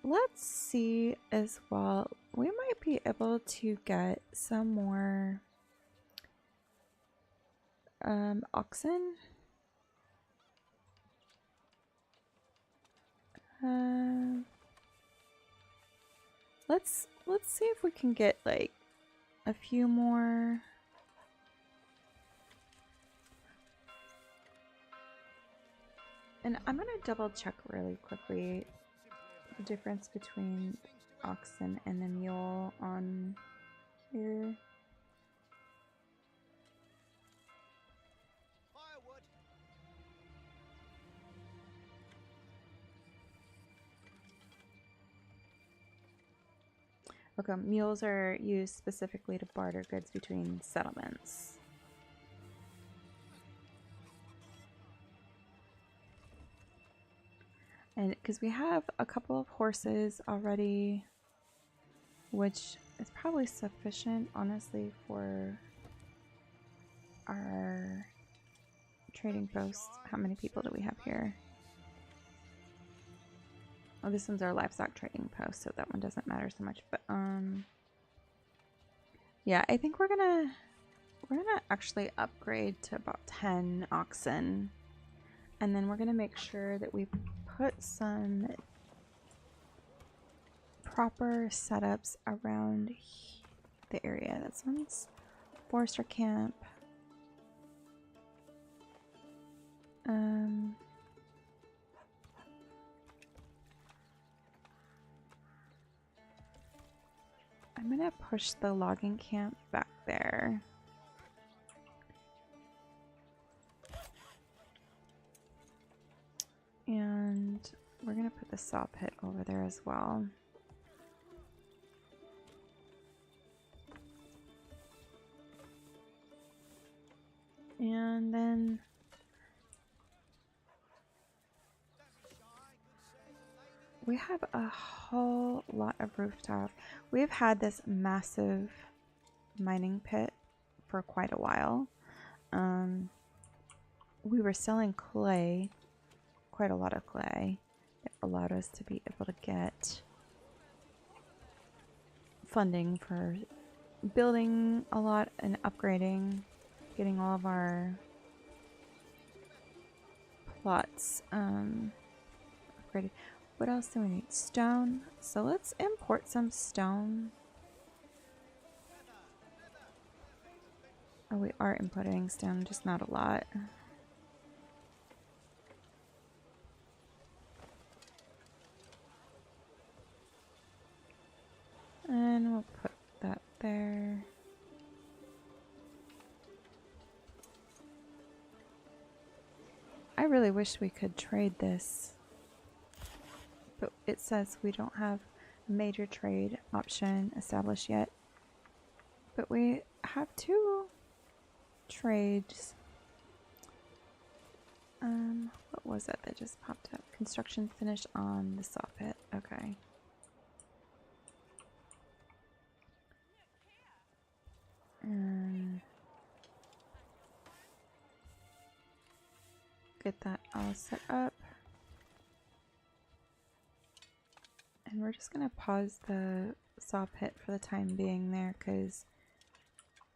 let's see as well. We might be able to get some more oxen. Let's see if we can get like a few more. And I'm gonna double check really quickly the difference between oxen and the mule on here. Okay, mules are used specifically to barter goods between settlements. And because we have a couple of horses already, which is probably sufficient, honestly, for our trading post. How many people do we have here? Oh, this one's our livestock trading post, so that one doesn't matter so much. But yeah, I think we're gonna actually upgrade to about 10 oxen, and then we're gonna make sure that we put some proper setups around the area. This one's forester camp. I'm gonna push the logging camp back there. And we're gonna put the saw pit over there as well. And then we have a whole lot of rooftop. We've had this massive mining pit for quite a while. We were selling clay, quite a lot of clay. It allowed us to be able to get funding for building a lot and upgrading, getting all of our plots upgraded. What else do we need? Stone. So let's import some stone. Oh, we are importing stone, just not a lot. And we'll put that there. I really wish we could trade this, but it says we don't have a major trade option established yet. But we have 2 trades. What was it that just popped up? Construction finished on the saw pit. Okay. And get that all set up. And we're just gonna pause the saw pit for the time being there because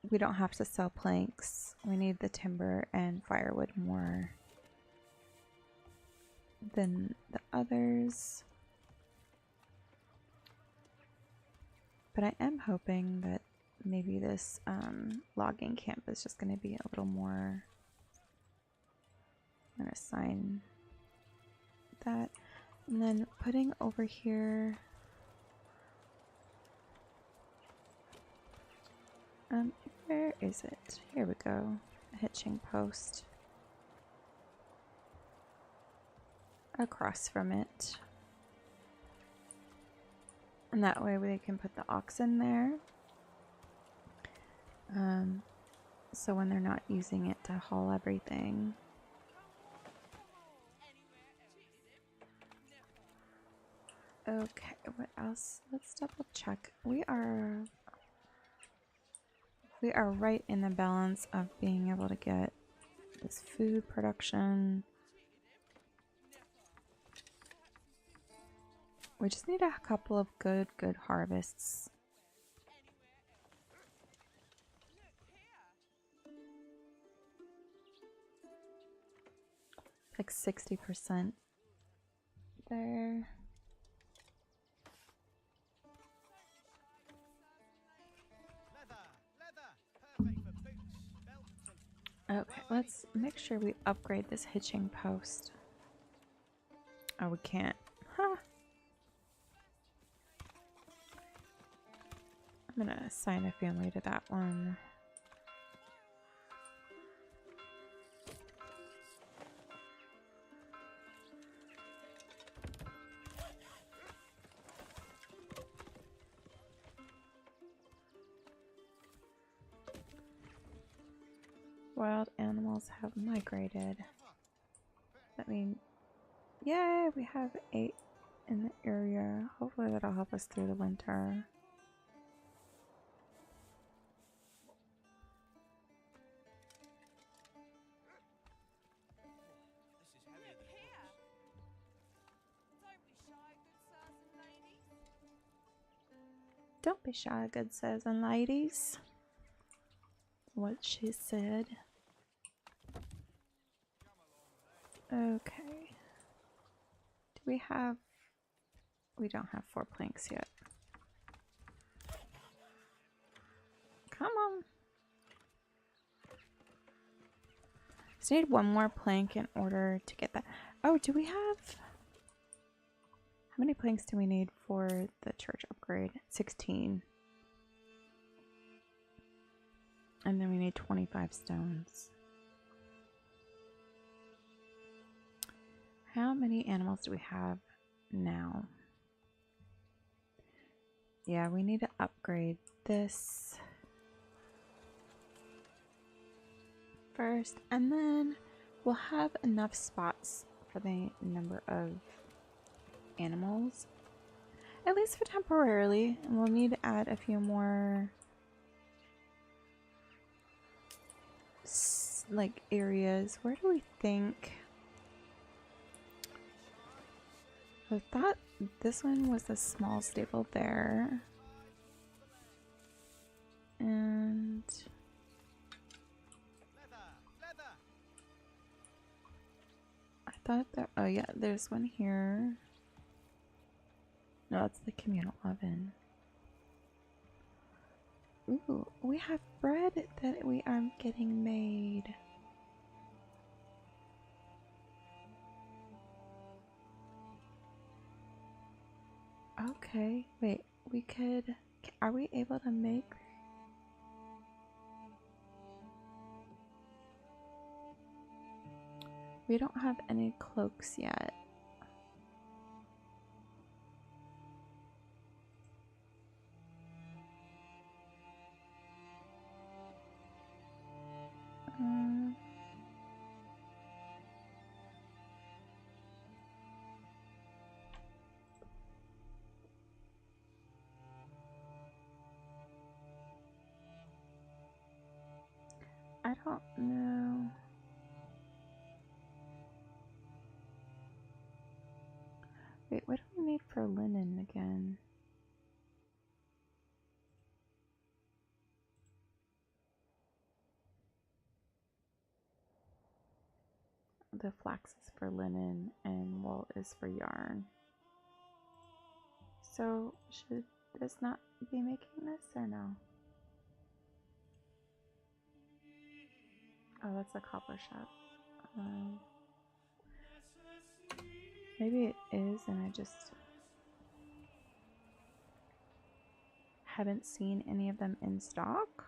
we don't have to sell planks. We need the timber and firewood more than the others. But I am hoping that maybe this logging camp is just going to be a little more. I'm going to assign that. And then putting over here. Where is it? Here we go. A hitching post. Across from it. And that way we can put the oxen there. So when they're not using it to haul everything. Okay, what else? Let's double check. We are right in the balance of being able to get this food production. We just need a couple of good harvests. Like 60% there. Okay, let's make sure we upgrade this hitching post. Oh, we can't. Huh. I'm gonna assign a family to that one. Wild animals have migrated. That means, yay, we have 8 in the area. Hopefully that'll help us through the winter. Don't be shy, good sirs and ladies. What she said. Okay. Do we have... We don't have 4 planks yet. Come on. Just need 1 more plank in order to get that. Oh, do we have... How many planks do we need for the church upgrade? 16. And then we need 25 stones. How many animals do we have now? Yeah, we need to upgrade this first, and then we'll have enough spots for the number of animals, at least for temporarily, and we'll need to add a few more like areas. Where do we think? I thought this one was a small stable there. And I thought that, oh yeah, there's one here. No, it's the communal oven. Ooh, we have bread that we are getting made. Okay, wait, we could... Are we able to make... We don't have any cloaks yet. I don't know. Wait, what do we need for linen again? The flax is for linen and wool is for yarn. So, should this not be making this or no? Oh, that's a copper shop. Maybe it is and I just haven't seen any of them in stock.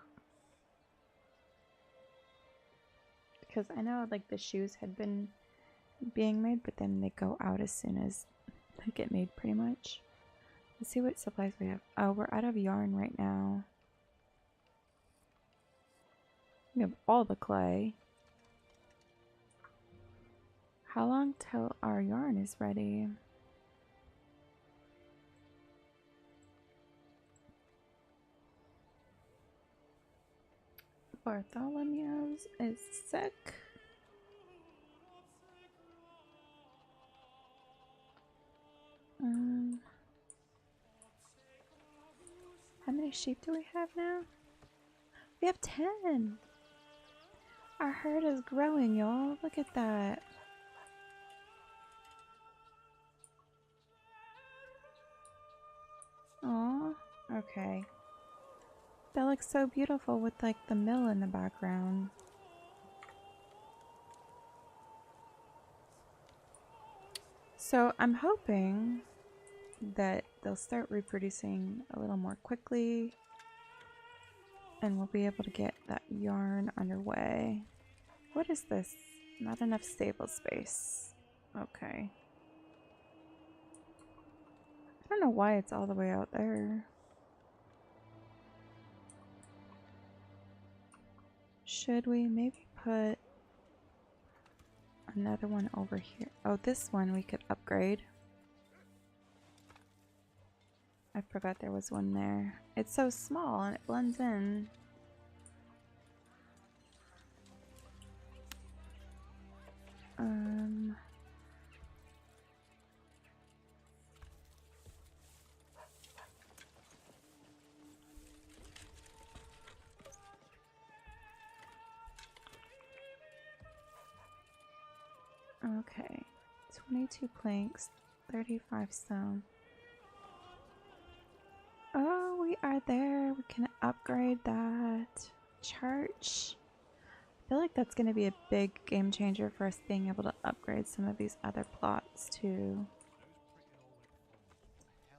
Because I know like the shoes had been being made, but then they go out as soon as they get made pretty much. Let's see what supplies we have. Oh, we're out of yarn right now. We have all the clay. How long till our yarn is ready? Bartholomew's is sick. How many sheep do we have now? We have 10. Our herd is growing, y'all. Look at that. Aw, okay. That looks so beautiful with like the mill in the background. So I'm hoping that they'll start reproducing a little more quickly and we'll be able to get that yarn underway. What is this? Not enough stable space. Okay. I don't know why it's all the way out there. Should we maybe put another one over here? Oh, this one we could upgrade. I forgot there was one there. It's so small and it blends in. Okay. 22 planks, 35 stone. Oh, we are there. We can upgrade that. Church. I feel like that's going to be a big game changer for us being able to upgrade some of these other plots too.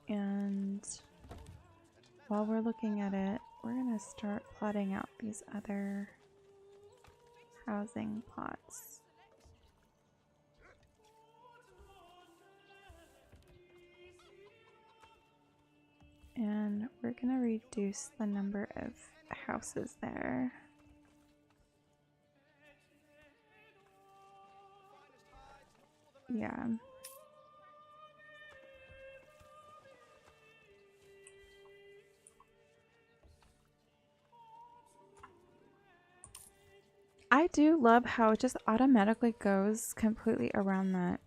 And while we're looking at it, we're going to start plotting out these other housing plots. And we're going to reduce the number of houses there. Yeah. I do love how it just automatically goes completely around that.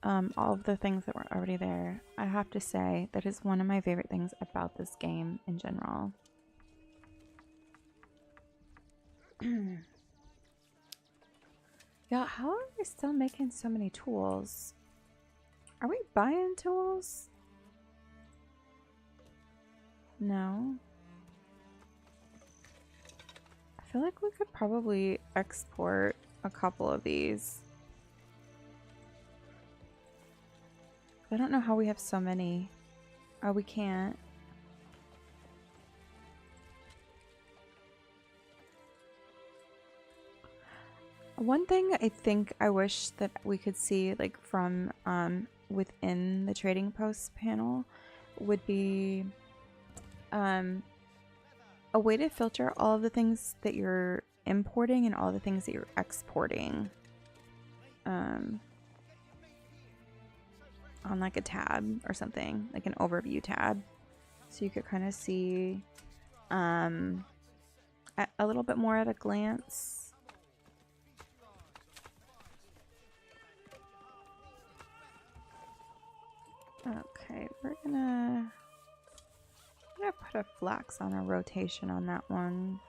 All of the things that were already there. I have to say that is one of my favorite things about this game in general. Yeah, how are we still making so many tools? Are we buying tools? No. I feel like we could probably export a couple of these. I don't know how we have so many. Oh, we can't. One thing I think I wish that we could see, like, from within the trading posts panel would be a way to filter all of the things that you're importing and all the things that you're exporting on like a tab or something, like an overview tab, so you could kind of see a little bit more at a glance. Okay, we're gonna put a flax on a rotation on that one.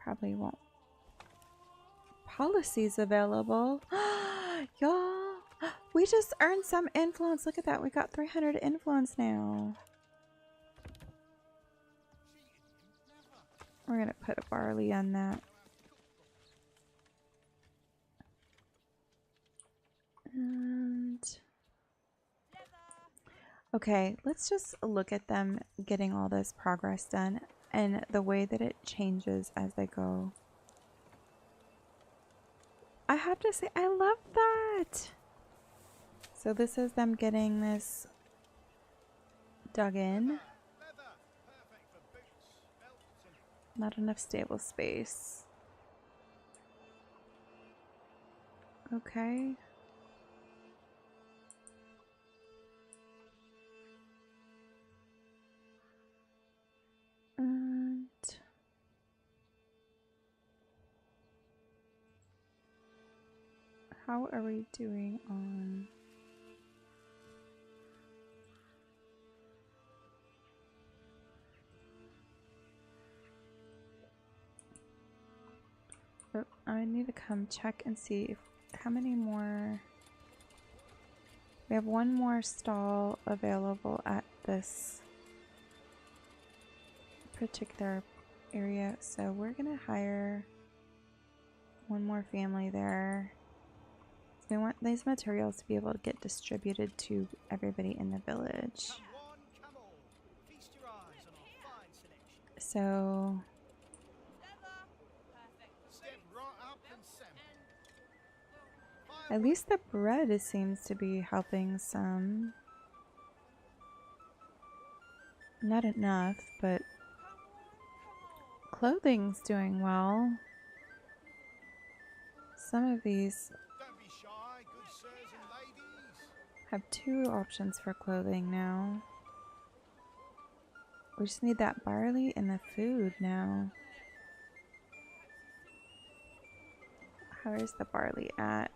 Probably won't. Policies available. Y'all, we just earned some influence. Look at that. We got 300 influence now. We're gonna put a barley on that. And okay, let's just look at them getting all this progress done and the way that it changes as they go. I have to say, I love that. So this is them getting this dug in. Not enough stable space. Okay. And how are we doing on... Oh, I need to come check and see if how many more... We have one more stall available at this particular area, so we're gonna hire one more family there. So we want these materials to be able to get distributed to everybody in the village. So at least the bread seems to be helping some. Not enough, but clothing's doing well. Some of these have 2 options for clothing now. We just need that barley and the food now. How is the barley at?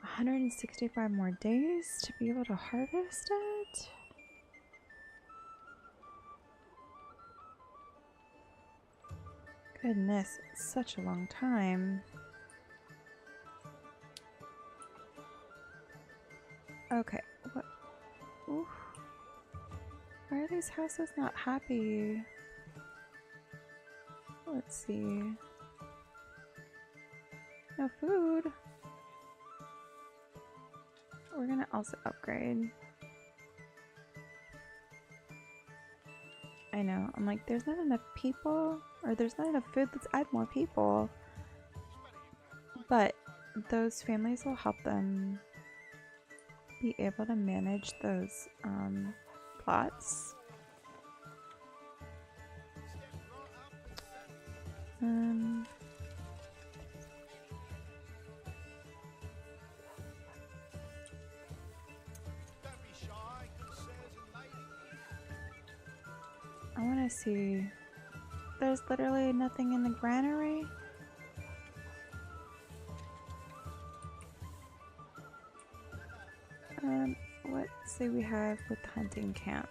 165 more days to be able to harvest it? Goodness, it's such a long time. Okay, what? Oof. Why are these houses not happy? Let's see. No food. We're gonna also upgrade. I know, I'm like, there's not enough people, or there's not enough food, let's add more people. But those families will help them be able to manage those plots. I want to see. There's literally nothing in the granary. Let's see we have with the hunting camp.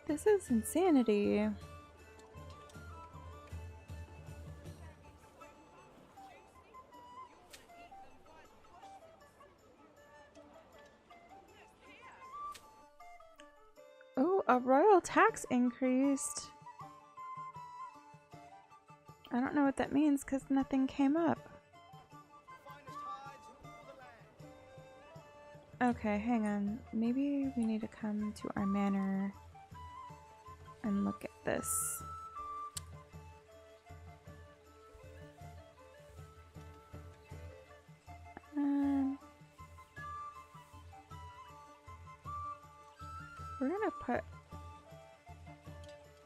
This is insanity. Oh, a royal tax increased. I don't know what that means because nothing came up. Okay, hang on. Maybe we need to come to our manor and look at this. We're gonna put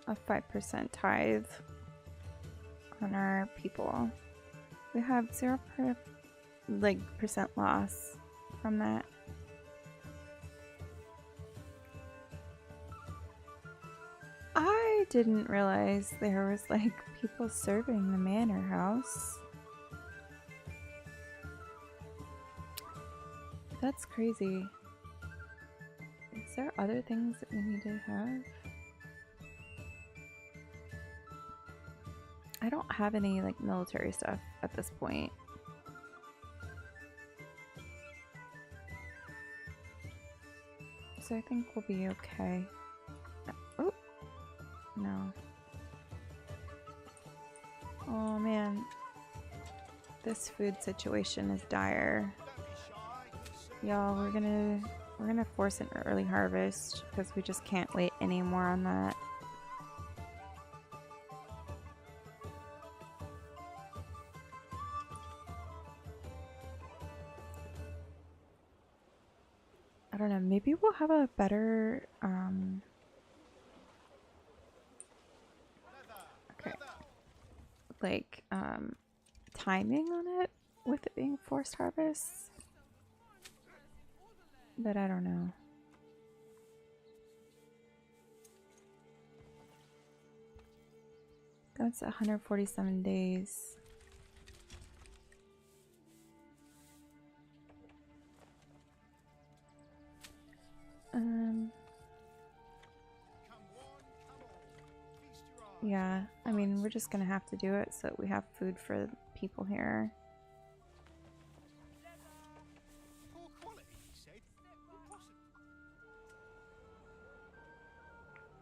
a 5% tithe on our people. We have 0% loss from that. I didn't realize there was like people serving the manor house. That's crazy. Is there other things that we need to have? I don't have any like military stuff at this point. So I think we'll be okay. Oh, no. Oh man. This food situation is dire. Y'all, we're gonna force an early harvest because we just can't wait anymore on that. I don't know, maybe we'll have a better timing on it with it being forced harvests. But I don't know. That's 147 days. Yeah, I mean, we're just gonna have to do it so that we have food for people here.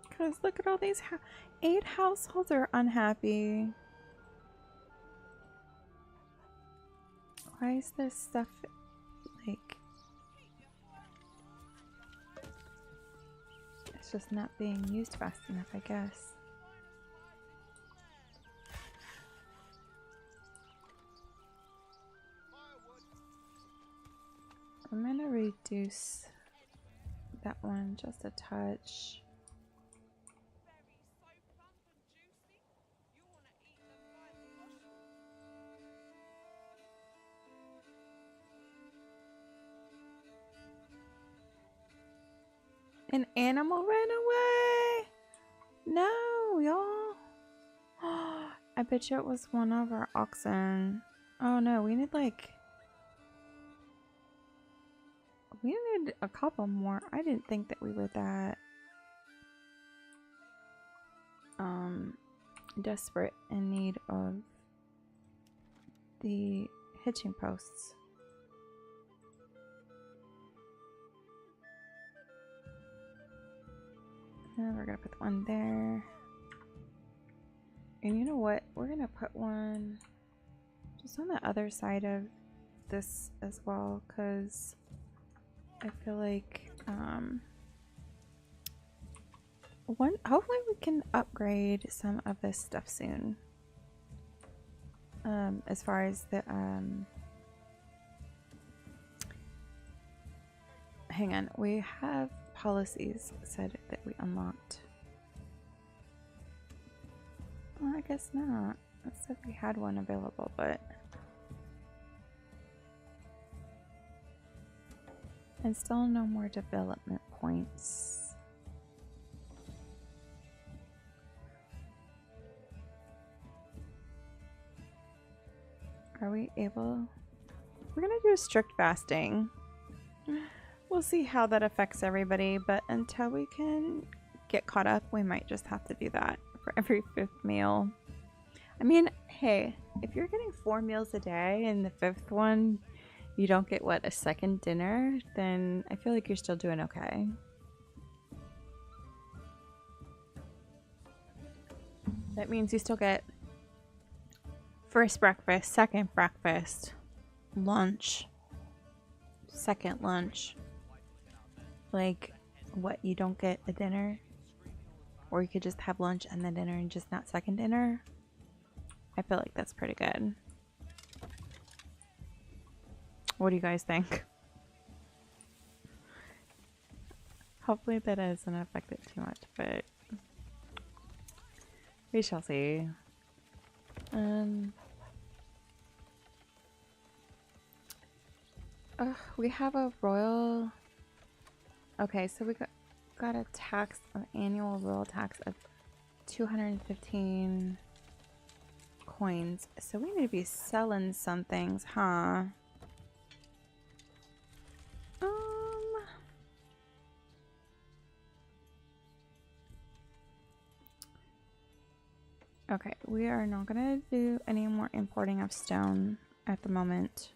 Because look at all these 8 households are unhappy. Why is this stuff like it's just not being used fast enough, I guess. I'm gonna reduce that one just a touch. An animal ran away! No, y'all! I bet you it was one of our oxen. Oh no, we need a couple more. I didn't think that we were that desperate in need of the hitching posts. And we're gonna put one there. And you know what? We're gonna put one just on the other side of this as well, because I feel like hopefully we can upgrade some of this stuff soon. As far as the hang on, we have policies said that we unlocked. Well, I guess not. It said we had one available, but and still no more development points. Are we able? We're gonna do a strict fasting. We'll see how that affects everybody, but until we can get caught up, we might just have to do that for every 5th meal. I mean, hey, if you're getting 4 meals a day and the 5th one you don't get, what, a second dinner, then I feel like you're still doing okay. That means you still get first breakfast, second breakfast, lunch, second lunch. Like, what, you don't get a dinner? Or you could just have lunch and then dinner and just not second dinner? I feel like that's pretty good. What do you guys think? Hopefully that doesn't affect it too much, but we shall see. We have a royal. Okay, so we got a tax, an annual royal tax of 215 coins. So we need to be selling some things, huh? Okay, we are not gonna do any more importing of stone at the moment.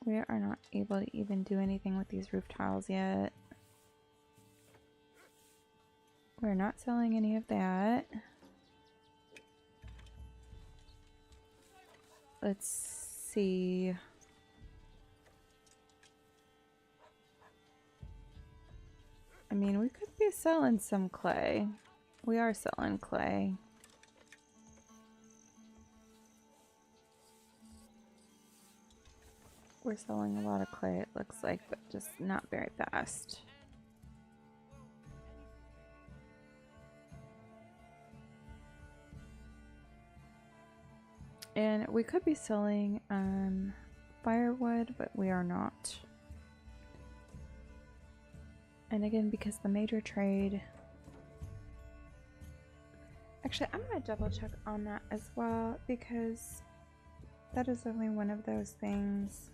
We are not able to even do anything with these roof tiles yet. We're not selling any of that. Let's see. I mean, we could be selling some clay. We are selling clay. We're selling a lot of clay, it looks like, but just not very fast. And we could be selling firewood, but we are not. And again, because the major trade... Actually, I'm going to double check on that as well, because that is only one of those things.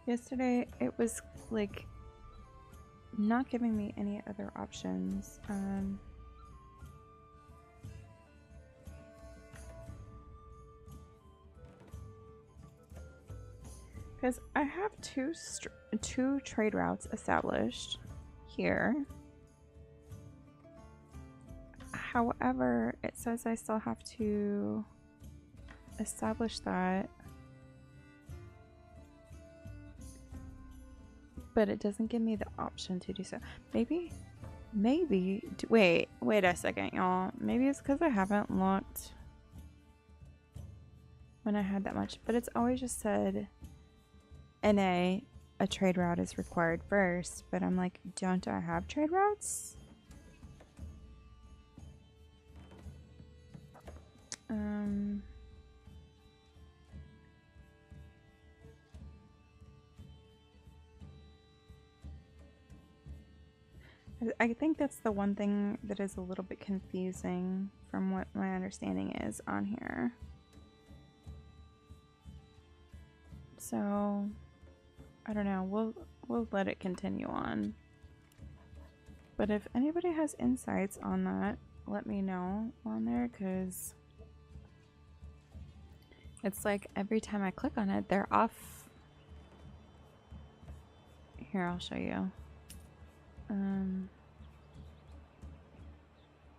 Yesterday, it was like not giving me any other options. Because I have two trade routes established here. However, it says I still have to establish that. But it doesn't give me the option to do so. Maybe, wait a second, y'all. Maybe it's because I haven't looked when I had that much. But it's always just said NA, a trade route is required first. But I'm like, don't I have trade routes? I think that's the one thing that is a little bit confusing from what my understanding is on here. So, I don't know. We'll let it continue on. But if anybody has insights on that, let me know on there, because it's like every time I click on it, they're off. Here, I'll show you.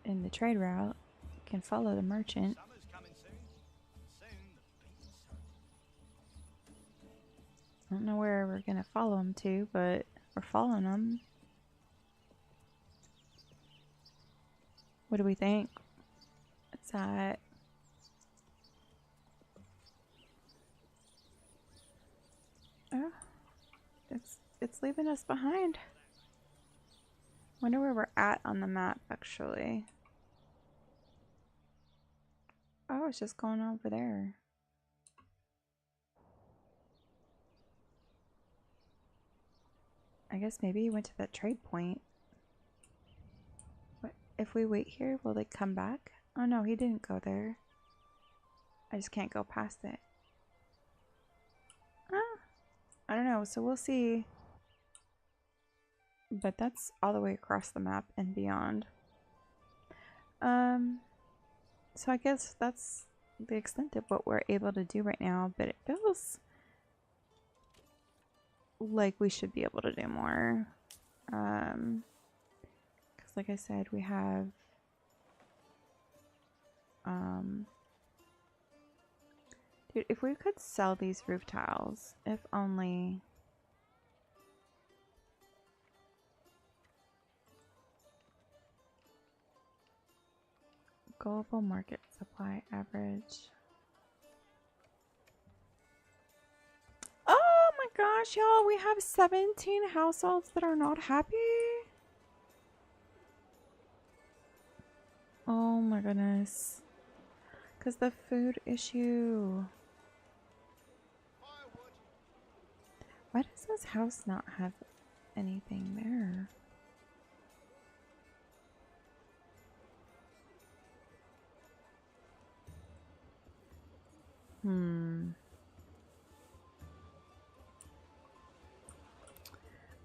In the trade route, you can follow the merchant. I don't know where we're gonna follow him to, but we're following him. What do we think? It's at... Oh, it's leaving us behind. Wonder where we're at on the map, actually. Oh, it's just going over there. I guess maybe he went to that trade point. What if we wait here? Will they come back? Oh no, he didn't go there. I just can't go past it. I don't know, so we'll see. But that's all the way across the map and beyond. So I guess that's the extent of what we're able to do right now, but it feels like we should be able to do more. Because like I said, we have dude, if we could sell these roof tiles, if only. Global market supply average. Oh my gosh, y'all, we have 17 households that are not happy. Oh my goodness. Because the food issue. Why does this house not have anything there?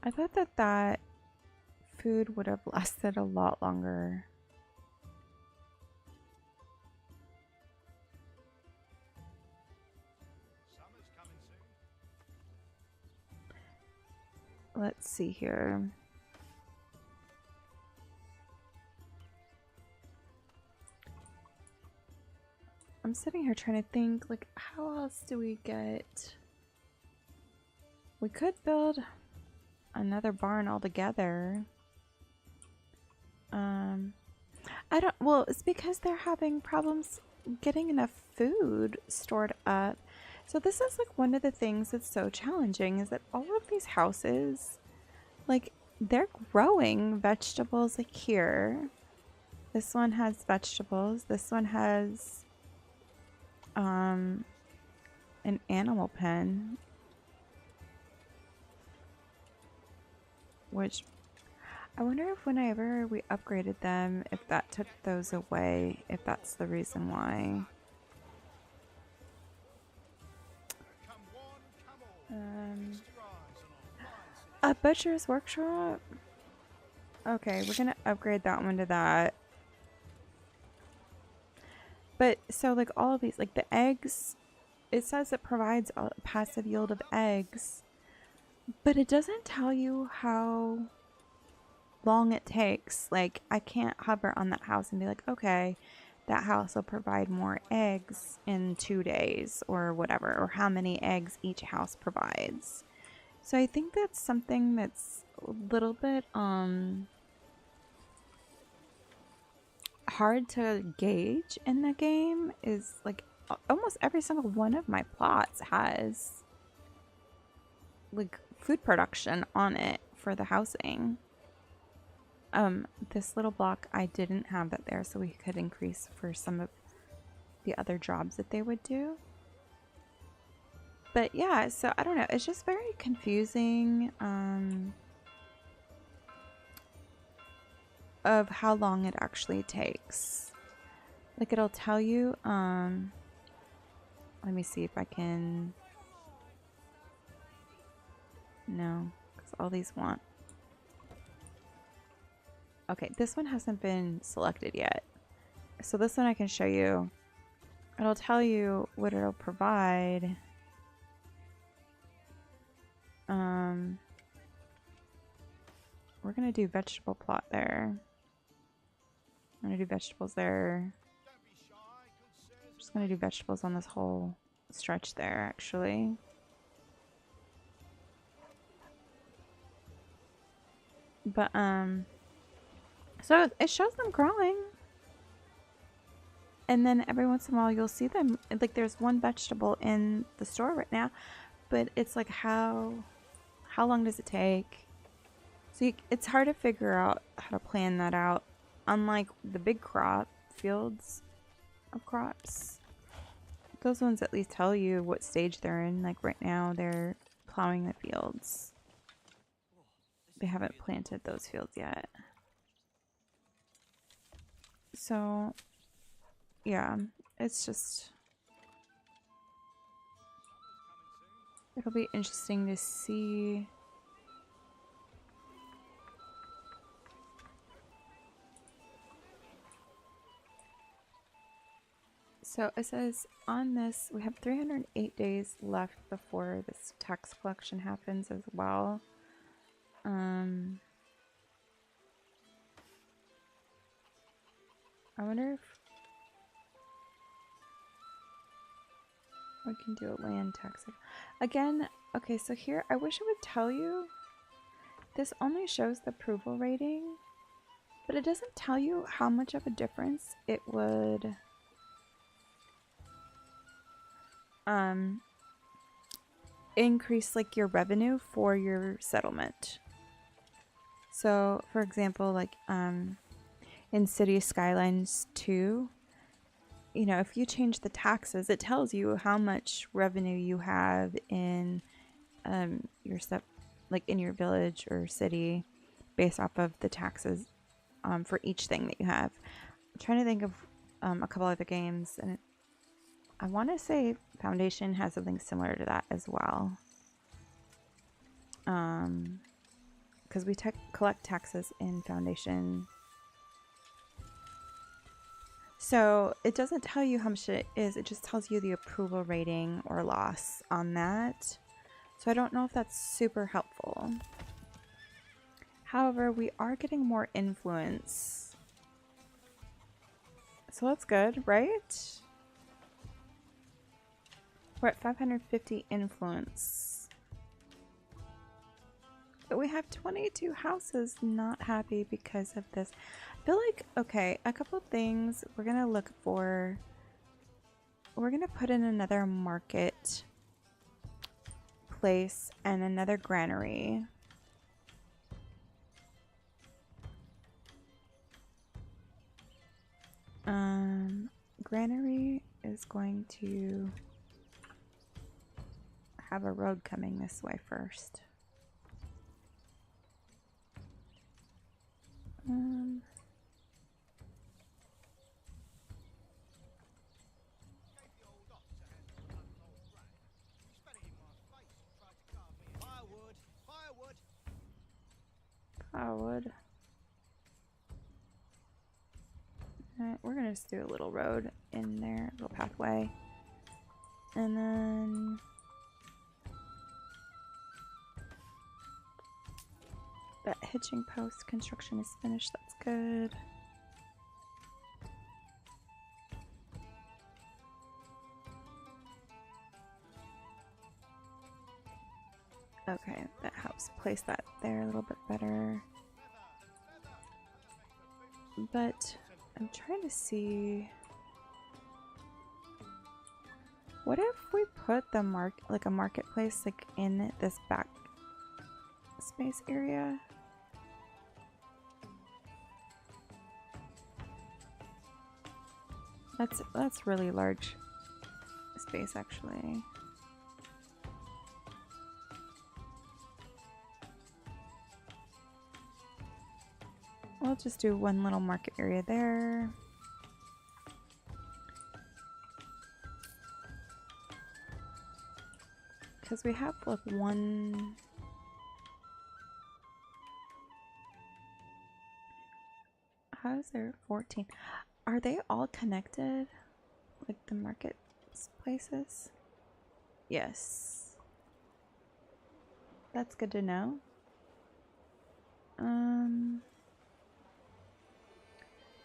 I thought that food would have lasted a lot longer. Summer's coming soon. Let's see here. I'm sitting here trying to think, like, how else do we get... We could build another barn altogether. I don't... Well, it's because they're having problems getting enough food stored up. So this is, like, one of the things that's so challenging is that all of these houses, like, they're growing vegetables, like, here. This one has vegetables. This one has... an animal pen, which I wonder if whenever we upgraded them, if that took those away, if that's the reason why. A butcher's workshop. Okay, we're gonna upgrade that one to that. But so like all of these, like the eggs, it says it provides a passive yield of eggs, but it doesn't tell you how long it takes. Like I can't hover on that house and be like, okay, that house will provide more eggs in 2 days or whatever, or how many eggs each house provides. So I think that's something that's a little bit hard to gauge in the game. Is like almost every single one of my plots has like food production on it for the housing. This little block, I didn't have that there, so we could increase for some of the other jobs that they would do. But yeah, so I don't know, it's just very confusing of how long it actually takes. Like it'll tell you, let me see if I can, no, because all these want. Okay, this one hasn't been selected yet. So this one I can show you. It'll tell you what it'll provide. We're gonna do vegetable plot there. I'm gonna do vegetables there. I'm just gonna do vegetables on this whole stretch there, actually. But so it shows them growing, and then every once in a while you'll see them. Like there's one vegetable in the store right now, but it's like how long does it take? So it's hard to figure out how to plan that out. Unlike the big crop fields of crops, those ones at least tell you what stage they're in. Like right now they're plowing the fields. They haven't planted those fields yet. So yeah, it's just It'll be interesting to see. So it says on this, we have 308 days left before this tax collection happens as well. I wonder if we can do a land tax. Again, okay, so here, I wish it would tell you. This only shows the approval rating, but it doesn't tell you how much of a difference it would increase like your revenue for your settlement. So for example, like in City Skylines 2, you know, if you change the taxes, it tells you how much revenue you have in your like in your village or city based off of the taxes for each thing that you have. I'm trying to think of a couple other games, and I want to say Foundation has something similar to that as well. Because we collect taxes in Foundation. So it doesn't tell you how much it is, it just tells you the approval rating or loss on that. So I don't know if that's super helpful. However, we are getting more influence. So that's good, right? We're at 550 influence. But we have 22 houses not happy because of this. I feel like, okay, a couple of things we're going to look for. We're going to put in another market place and another granary. Granary is going to have a road coming this way first. Firewood. Alright, we're gonna just do a little road in there, a little pathway. And then that hitching post construction is finished, that's good. Okay, that helps place that there a little bit better. But I'm trying to see, what if we put the a marketplace like in this back space area? That's really large space actually. We'll just do one little market area there. Because we have like one... How is there 14? Are they all connected? Like the market places? Yes. That's good to know.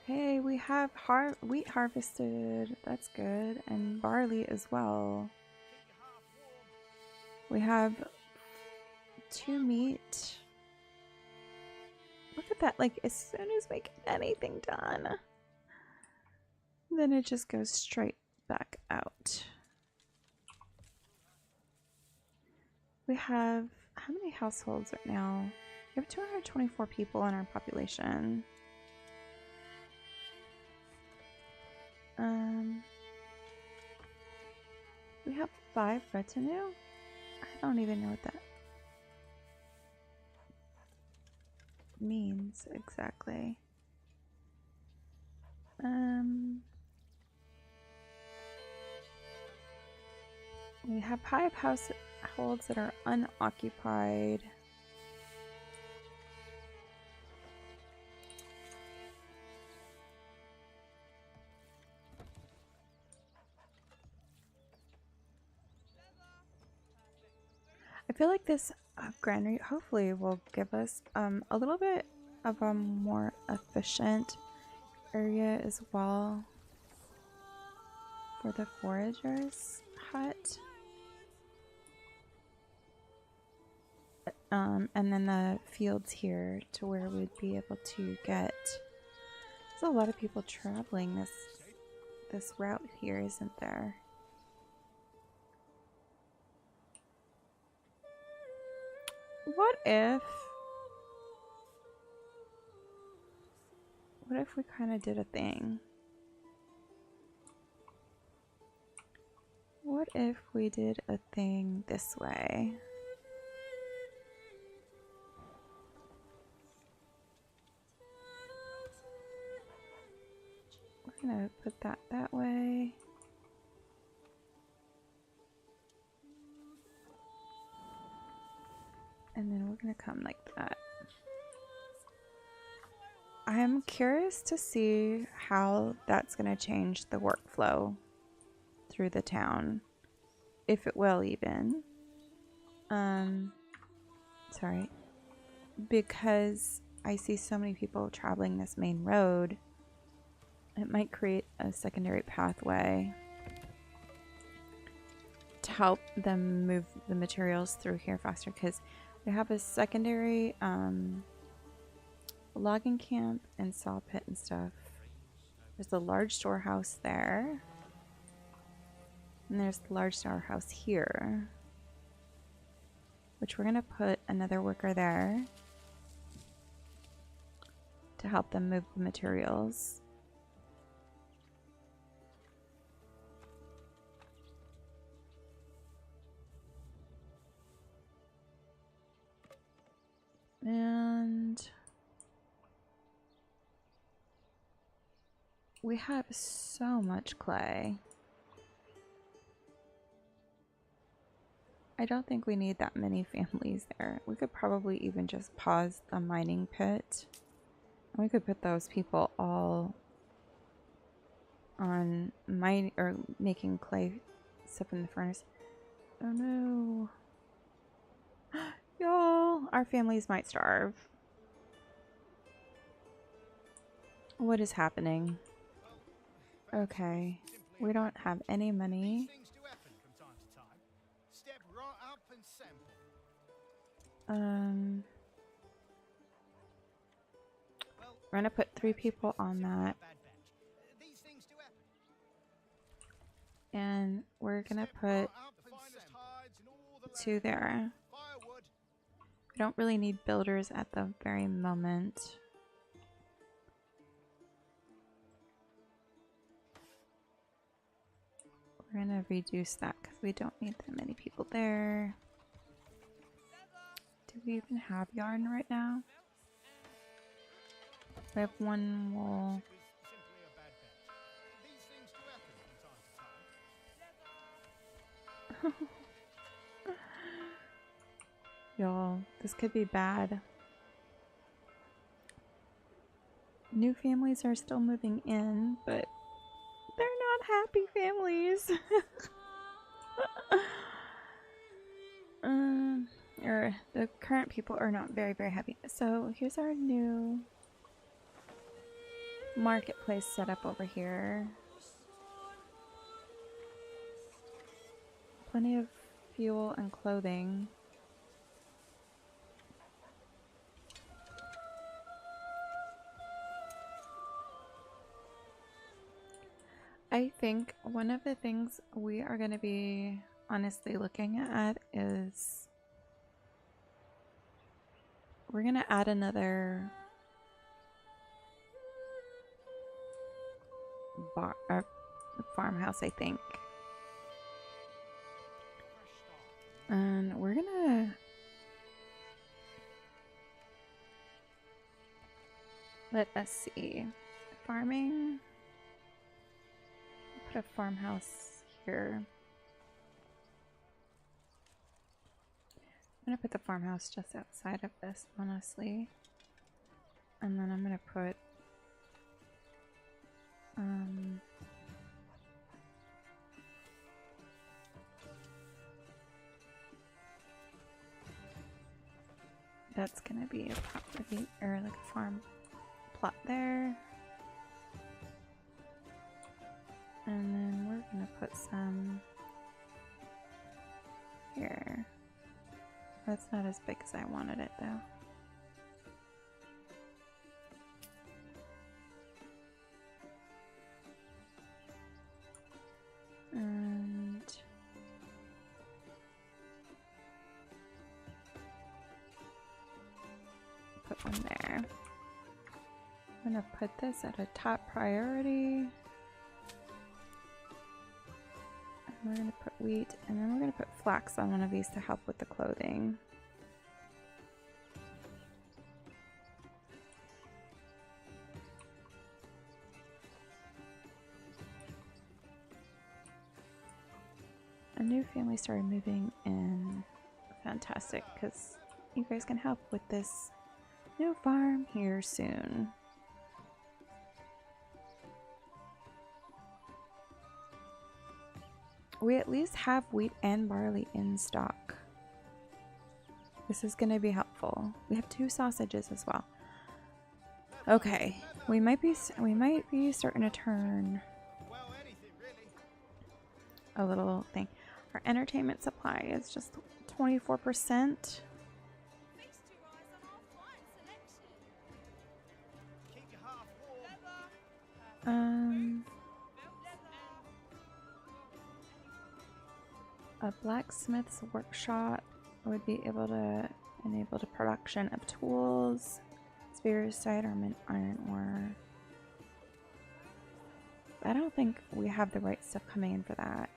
Hey, we have wheat harvested. That's good. And barley as well. We have 2 meat. Look at that. Like, as soon as we get anything done, then it just goes straight back out. We have, how many households right now? We have 224 people in our population. We have 5 retinue? I don't even know what that means exactly. We have 5 strongholds that are unoccupied. I feel like this granary hopefully will give us a little bit of a more efficient area as well for the foragers hut. And then the fields here to where we'd be able to get. There's a lot of people traveling this route here, isn't there? What if we kind of did a thing? What if we did a thing this way? We're gonna put that way. And then we're gonna come like that. I'm curious to see how that's gonna change the workflow through the town. If it will even. Sorry. Because I see so many people traveling this main road, it might create a secondary pathway to help them move the materials through here faster, because we have a secondary logging camp and saw pit and stuff. There's a large storehouse there, and there's the large storehouse here, which we're gonna put another worker there to help them move the materials. And we have so much clay. I don't think we need that many families there. We could probably even just pause the mining pit. And we could put those people all on mining or making clay stuff in the furnace. Oh no. Y'all, our families might starve. What is happening? Okay, we don't have any money. We're gonna put 3 people on that. And we're gonna put 2 there. We don't really need builders at the very moment. We're gonna reduce that because we don't need that many people there. Do we even have yarn right now? We have 1 wool. Y'all, this could be bad. New families are still moving in, but they're not happy families. Or the current people are not very, very happy. So here's our new marketplace set up over here. Plenty of fuel and clothing. I think one of the things we are going to be honestly looking at is we're going to add another farmhouse, I think. And we're going to let us see. Farming. Put a farmhouse here. I'm gonna put the farmhouse just outside of this, honestly. And then I'm gonna put that's gonna be a property or like a farm plot there. And then we're gonna put some here. That's not as big as I wanted it though. And put one there. I'm gonna put this at a top priority. And we're gonna put wheat, and then we're gonna put flax on one of these to help with the clothing. A new family started moving in. Fantastic, because you guys can help with this new farm here soon. We at least have wheat and barley in stock. This is going to be helpful. We have 2 sausages as well. Okay, we might be starting to turn a little thing. Our entertainment supply is just 24%. A blacksmith's workshop would be able to enable the production of tools, spears, sidearm, iron ore. I don't think we have the right stuff coming in for that.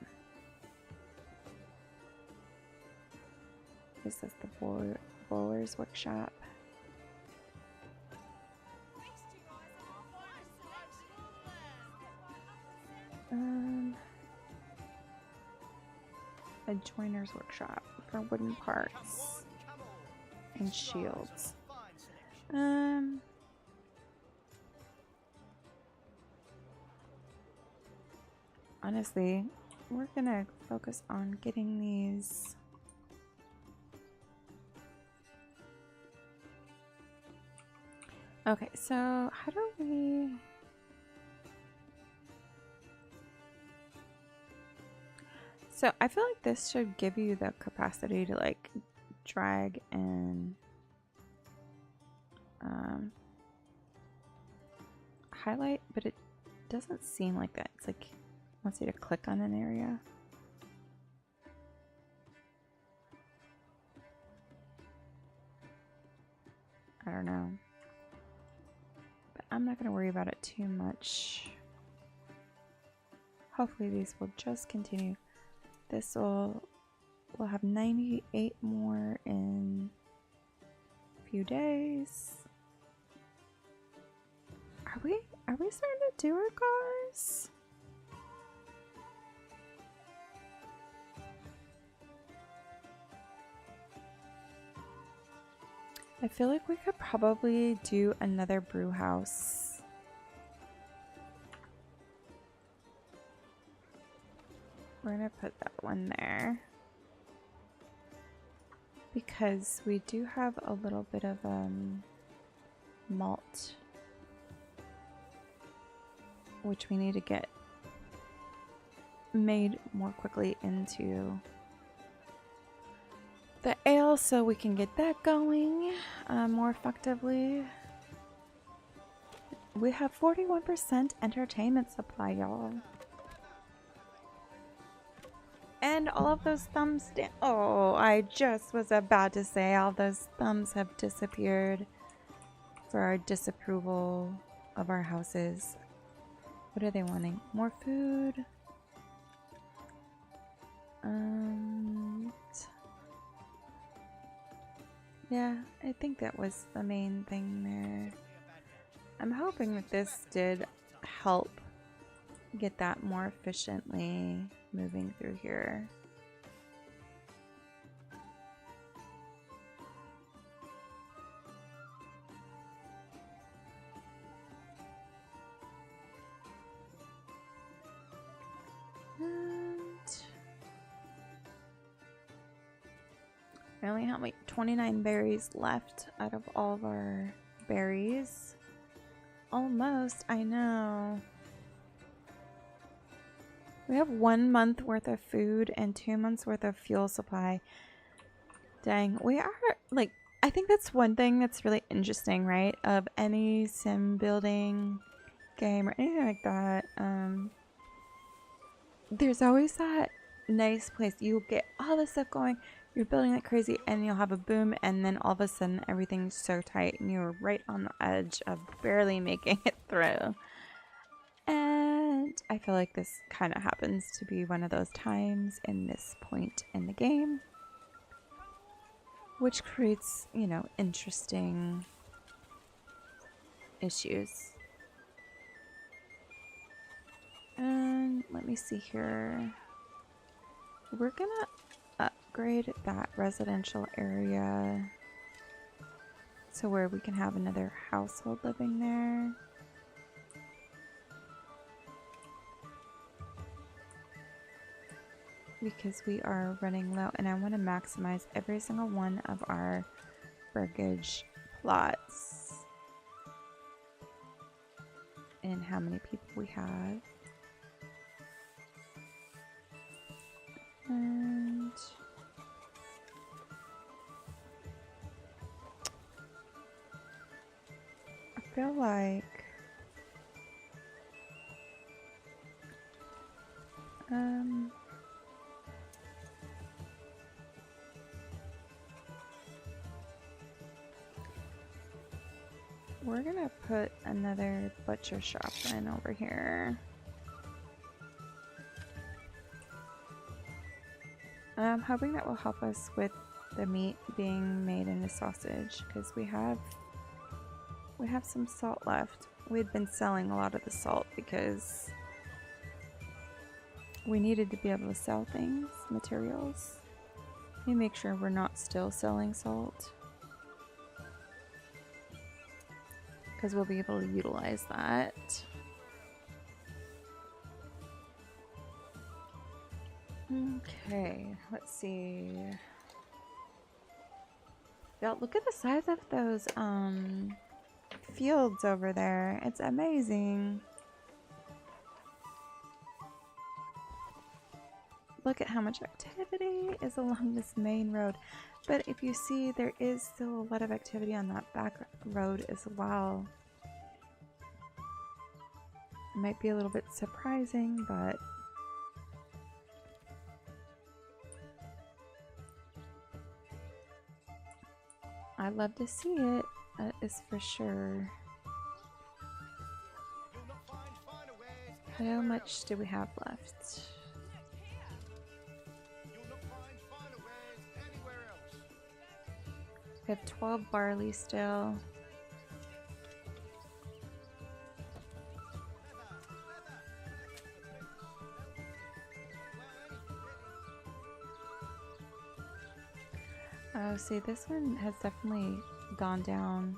This is the bowler's workshop. A joiner's workshop for wooden parts and shields. Honestly, we're gonna focus on getting these. Okay, so how do we... So I feel like this should give you the capacity to like drag and highlight, but it doesn't seem like that. It's like it wants you to click on an area. I don't know. But I'm not going to worry about it too much. Hopefully these will just continue. This will we'll have 98 more in a few days. Are we starting to do our cars? I feel like we could probably do another brew house. We're gonna put that one there because we do have a little bit of malt, which we need to get made more quickly into the ale so we can get that going more effectively. We have 41% entertainment supply, y'all. And all of those thumbs down. Oh, I just was about to say all those thumbs have disappeared for our disapproval of our houses. What are they wanting? More food? Yeah, I think that was the main thing there. I'm hoping that this did help get that more efficiently moving through here. I only have like 29 berries left out of all of our berries. Almost, I know. We have 1 month worth of food and 2 months worth of fuel supply. Dang, we are like, I think that's one thing that's really interesting, right? Of any sim building game or anything like that. There's always that nice place. You get all this stuff going, you're building like crazy, and you'll have a boom, and then all of a sudden everything's so tight, and you're right on the edge of barely making it through. And I feel like this kind of happens to be one of those times in this point in the game, which creates, you know, interesting issues. And let me see here. We're gonna upgrade that residential area to where we can have another household living there. Because we are running low, and I want to maximize every single one of our burgage plots and how many people we have. And I feel like we're gonna put another butcher shop in over here. I'm hoping that will help us with the meat being made into sausage, because we have some salt left. We'd been selling a lot of the salt because we needed to be able to sell things, materials. Let me make sure we're not still selling salt, because we'll be able to utilize that. Okay, let's see. Y'all, look at the size of those fields over there. It's amazing. Look at how much activity is along this main road. But if you see, there is still a lot of activity on that back road as well. It might be a little bit surprising, but I love to see it, is for sure. How much do we have left? We have 12 barley still. Oh, see, this one has definitely gone down.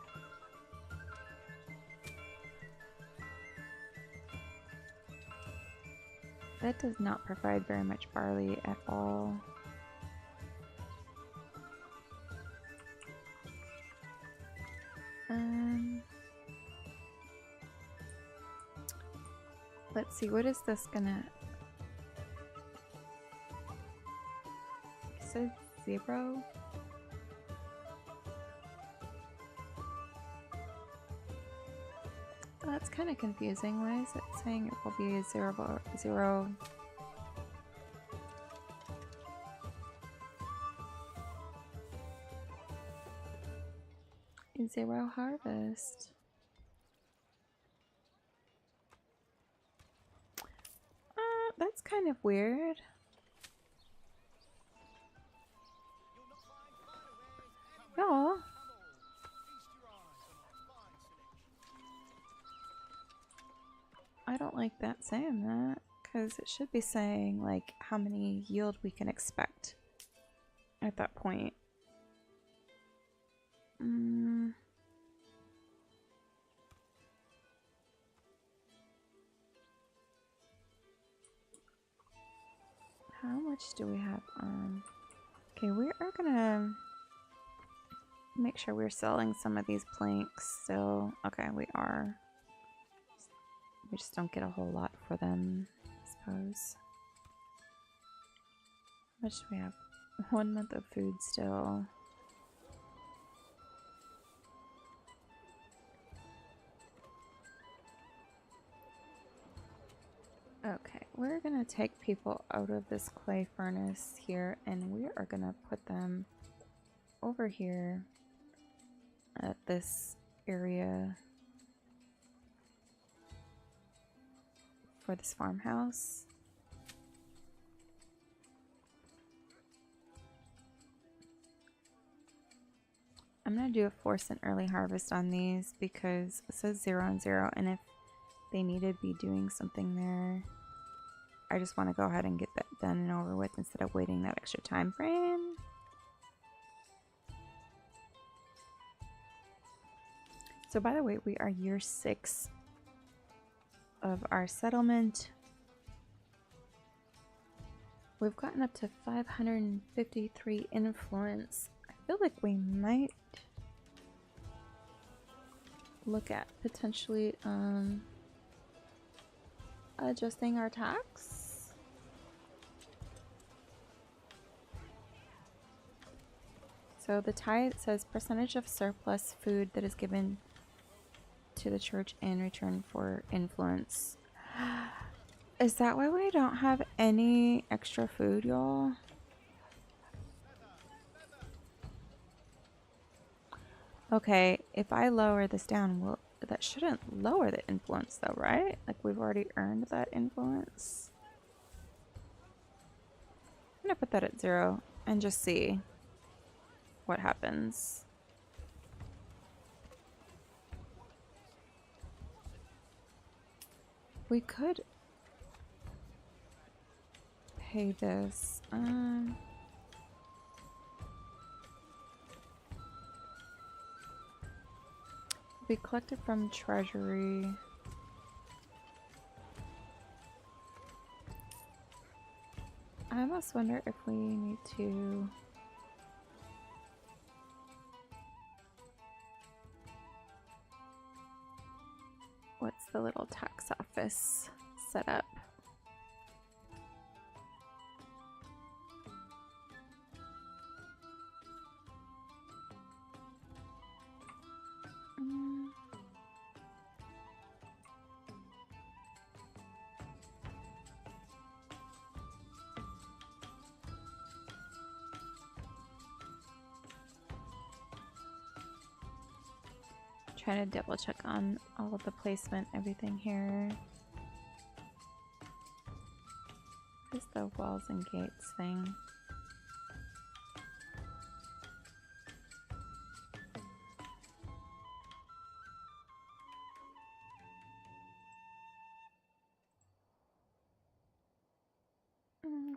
That does not provide very much barley at all. Let's see, what is this gonna... It says 0. Oh, that's kind of confusing. Why is it saying it will be a 0? Zero harvest. That's kind of weird. No. I don't like that saying that, because it should be saying like how many yield we can expect at that point. How much do we have on? Okay, we are gonna make sure we're selling some of these planks still. Okay, we are. We just don't get a whole lot for them, I suppose. How much do we have? 1 month of food still. Okay, we're gonna take people out of this clay furnace here and we are gonna put them over here at this area for this farmhouse. I'm gonna do a force and early harvest on these because it says 0 and 0, and if they need to be doing something there, I just want to go ahead and get that done and over with instead of waiting that extra time frame. So by the way, we are year 6 of our settlement. We've gotten up to 553 influence. I feel like we might look at potentially adjusting our tax. So the tithe says percentage of surplus food that is given to the church in return for influence. Is that why we don't have any extra food, y'all? Okay, if I lower this down, well, that shouldn't lower the influence though, right? Like we've already earned that influence. I'm gonna put that at 0 and just see what happens. We could pay this. We collected from treasury. I almost wonder if we need to what's the little tax office set up? Trying to double check on all of the placement, everything here. What is the walls and gates thing?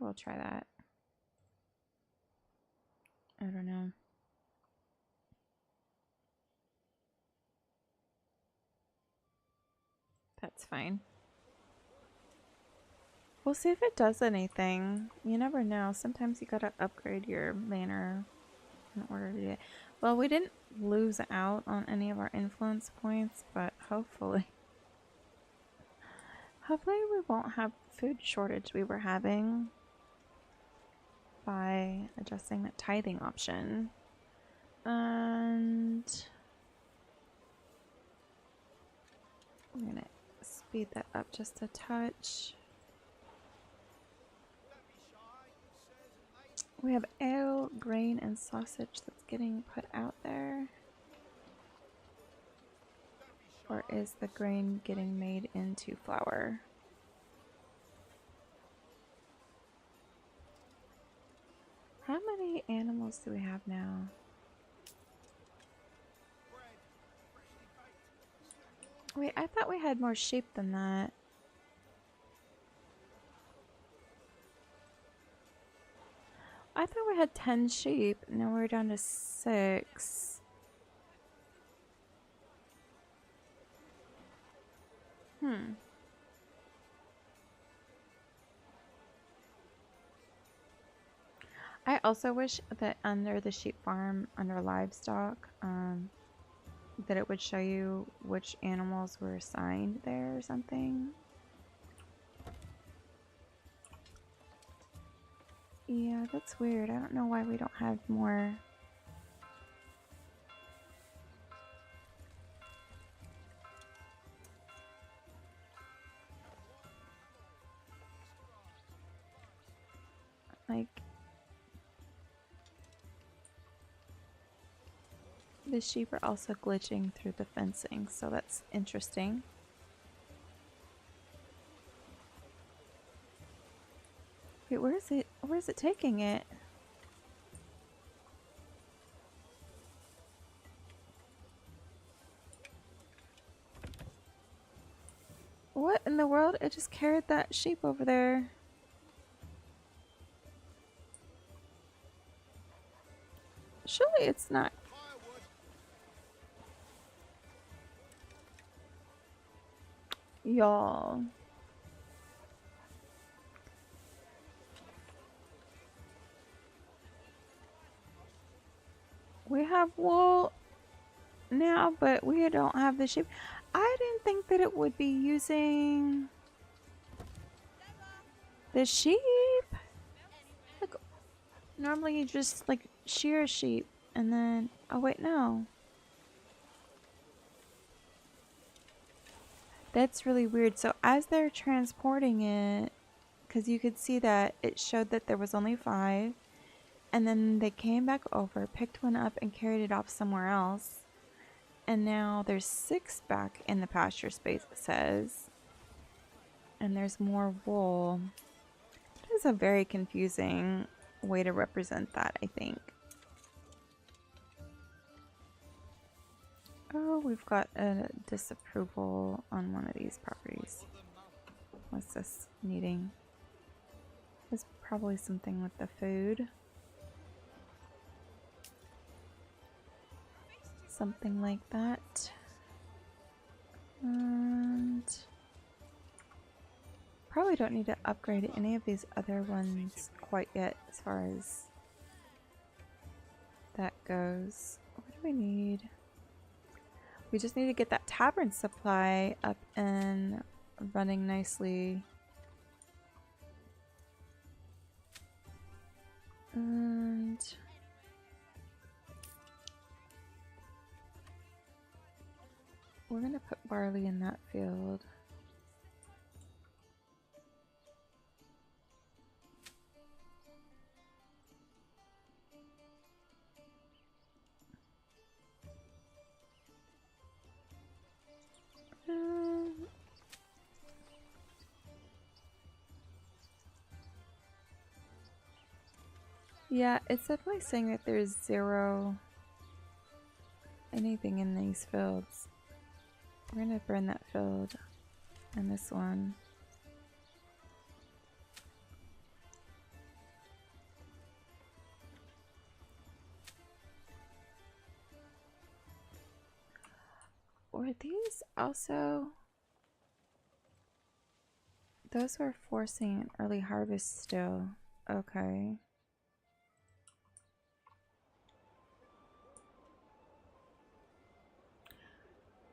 We'll try that. I don't know. That's fine. We'll see if it does anything. You never know. Sometimes you gotta upgrade your manor in order to do it. Well, we didn't lose out on any of our influence points, but hopefully we won't have food shortage we were having by adjusting that tithing option. And I'm gonna speed that up just a touch. We have ale, grain, and sausage that's getting put out there. Or is the grain getting made into flour? How many animals do we have now? Wait, I thought we had more sheep than that. I thought we had 10 sheep. Now we're down to 6. I also wish that under the sheep farm, under livestock, that it would show you which animals were assigned there or something. Yeah, that's weird. I don't know why we don't have more. Like, the sheep are also glitching through the fencing, so that's interesting. Wait, where is it? Where is it taking it? What in the world? It just carried that sheep over there. Surely it's not. Firewood. Y'all. We have wool now, but we don't have the sheep. I didn't think that it would be using the sheep. Like, normally you just like shear a sheep and then, oh wait, no. That's really weird. So as they're transporting it, because you could see that it showed that there was only 5, and then they came back over, picked one up and carried it off somewhere else. And now there's 6 back in the pasture space, it says. And there's more wool. It is a very confusing way to represent that, I think. Oh, we've got a disapproval on one of these properties. What's this needing? There's probably something with the food. Something like that. And probably don't need to upgrade any of these other ones quite yet as far as that goes. What do we need? We just need to get that tavern supply up and running nicely. And we're going to put barley in that field. Yeah, it's definitely saying that there's 0 anything in these fields. We're gonna burn that field and this one. Were these also... Those were forcing an early harvest still. Okay.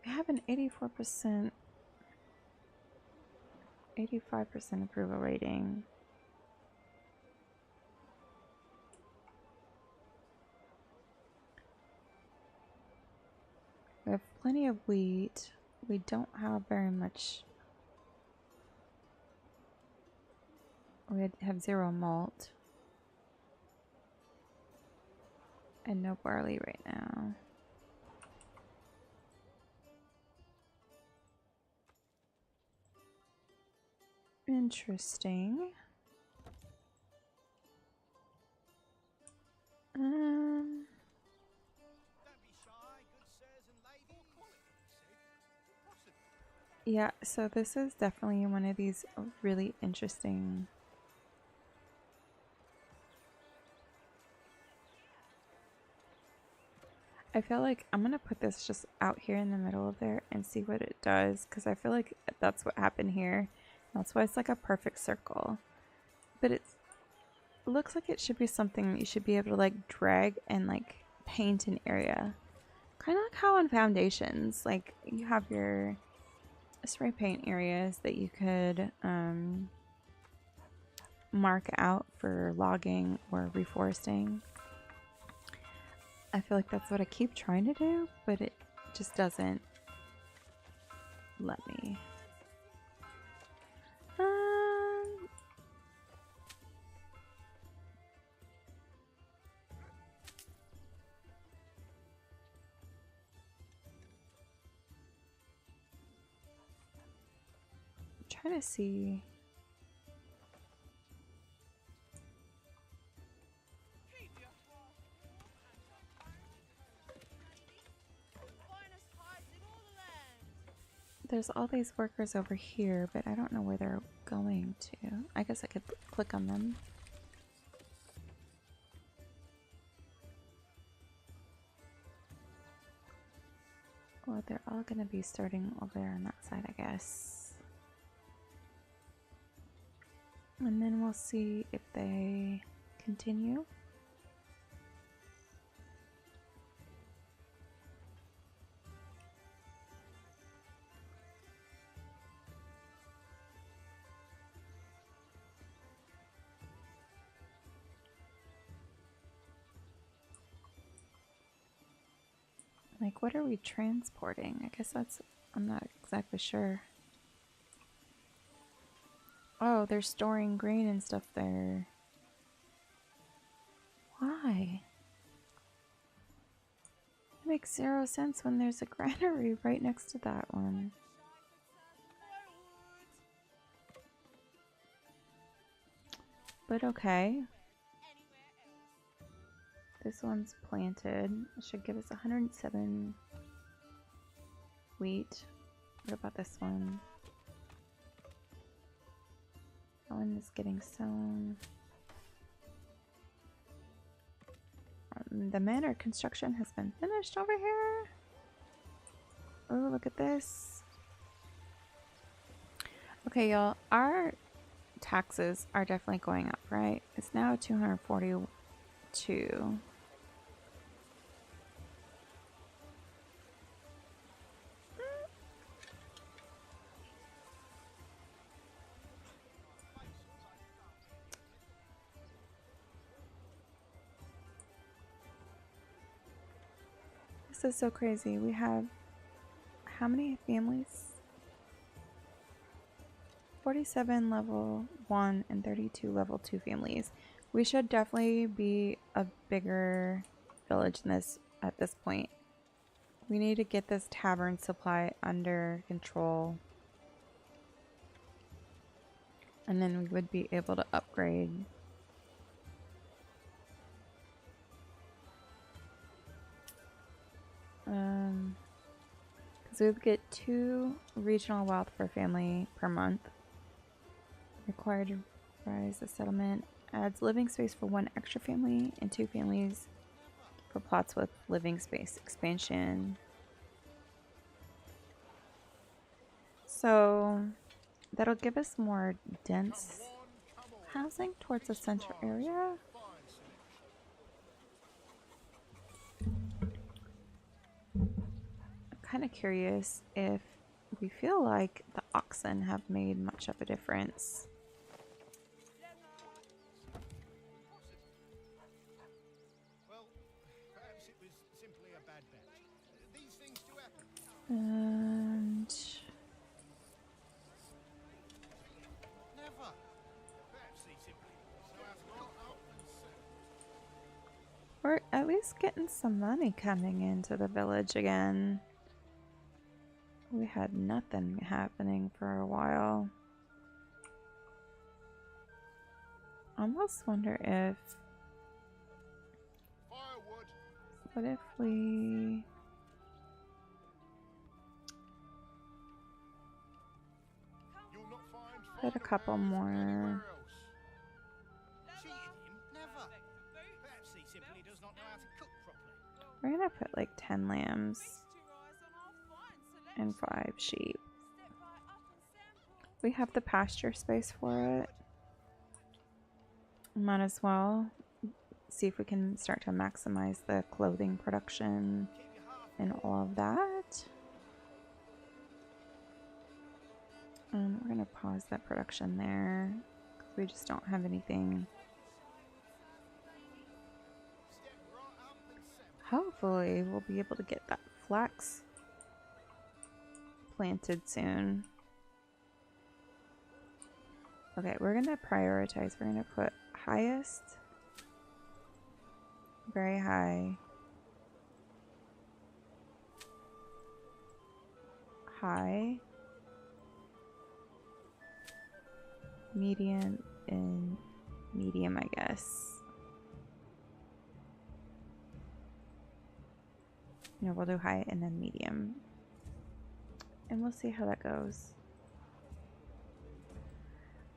We have an 84%, 85% approval rating. We have plenty of wheat. We don't have very much. We have 0 malt. And no barley right now. Interesting. Yeah, so this is definitely one of these really interesting. I feel like I'm gonna put this just out here in the middle of there and see what it does, because I feel like that's what happened here. That's why it's like a perfect circle. But it's looks like it should be something you should be able to like drag and like paint an area. Kind of like how on foundations, like you have your spray paint areas that you could mark out for logging or reforesting. I feel like that's what I keep trying to do, but it just doesn't let me. Trying to see. There's all these workers over here, but I don't know where they're going to. I guess I could click on them. Well, they're all going to be starting over there on that side, I guess. And then we'll see if they continue. Like, what are we transporting? I guess that's, I'm not exactly sure. Oh, they're storing grain and stuff there. Why? It makes 0 sense when there's a granary right next to that one. But okay. This one's planted. It should give us 107 wheat. What about this one? That one is getting sown. The manor construction has been finished over here. Oh, look at this. Okay, y'all. Our taxes are definitely going up, right? It's now 242. This is so crazy. We have how many families? 47 level 1 and 32 level 2 families. We should definitely be a bigger village than this at this point. We need to get this tavern supply under control. And then we would be able to upgrade. Because we would get 2 regional wealth per family per month. Required to rise the settlement. Adds living space for 1 extra family and 2 families for plots with living space expansion. So that'll give us more dense housing towards the central area. I'm kind of curious if we feel like the oxen have made much of a difference. Well, perhaps it was simply a bad bet. These things do happen. And Never. Perhaps he simply so as got up and said. we're at least getting some money coming into the village again. We had nothing happening for a while. I almost wonder if... Firewood. What if we... You'll not find put a couple more... anywhere else. Cheated him? Never. Perhaps he simply does not know how to cook properly. We're gonna put like 10 lambs and 5 sheep. We have the pasture space for it. Might as well see if we can start to maximize the clothing production and all of that. We're going to pause that production there because we just don't have anything. Hopefully we'll be able to get that flax planted soon. Okay, we're going to prioritize. We're going to put highest, very high, high, medium, and medium, I guess. No, we'll do high and then medium. And we'll see how that goes.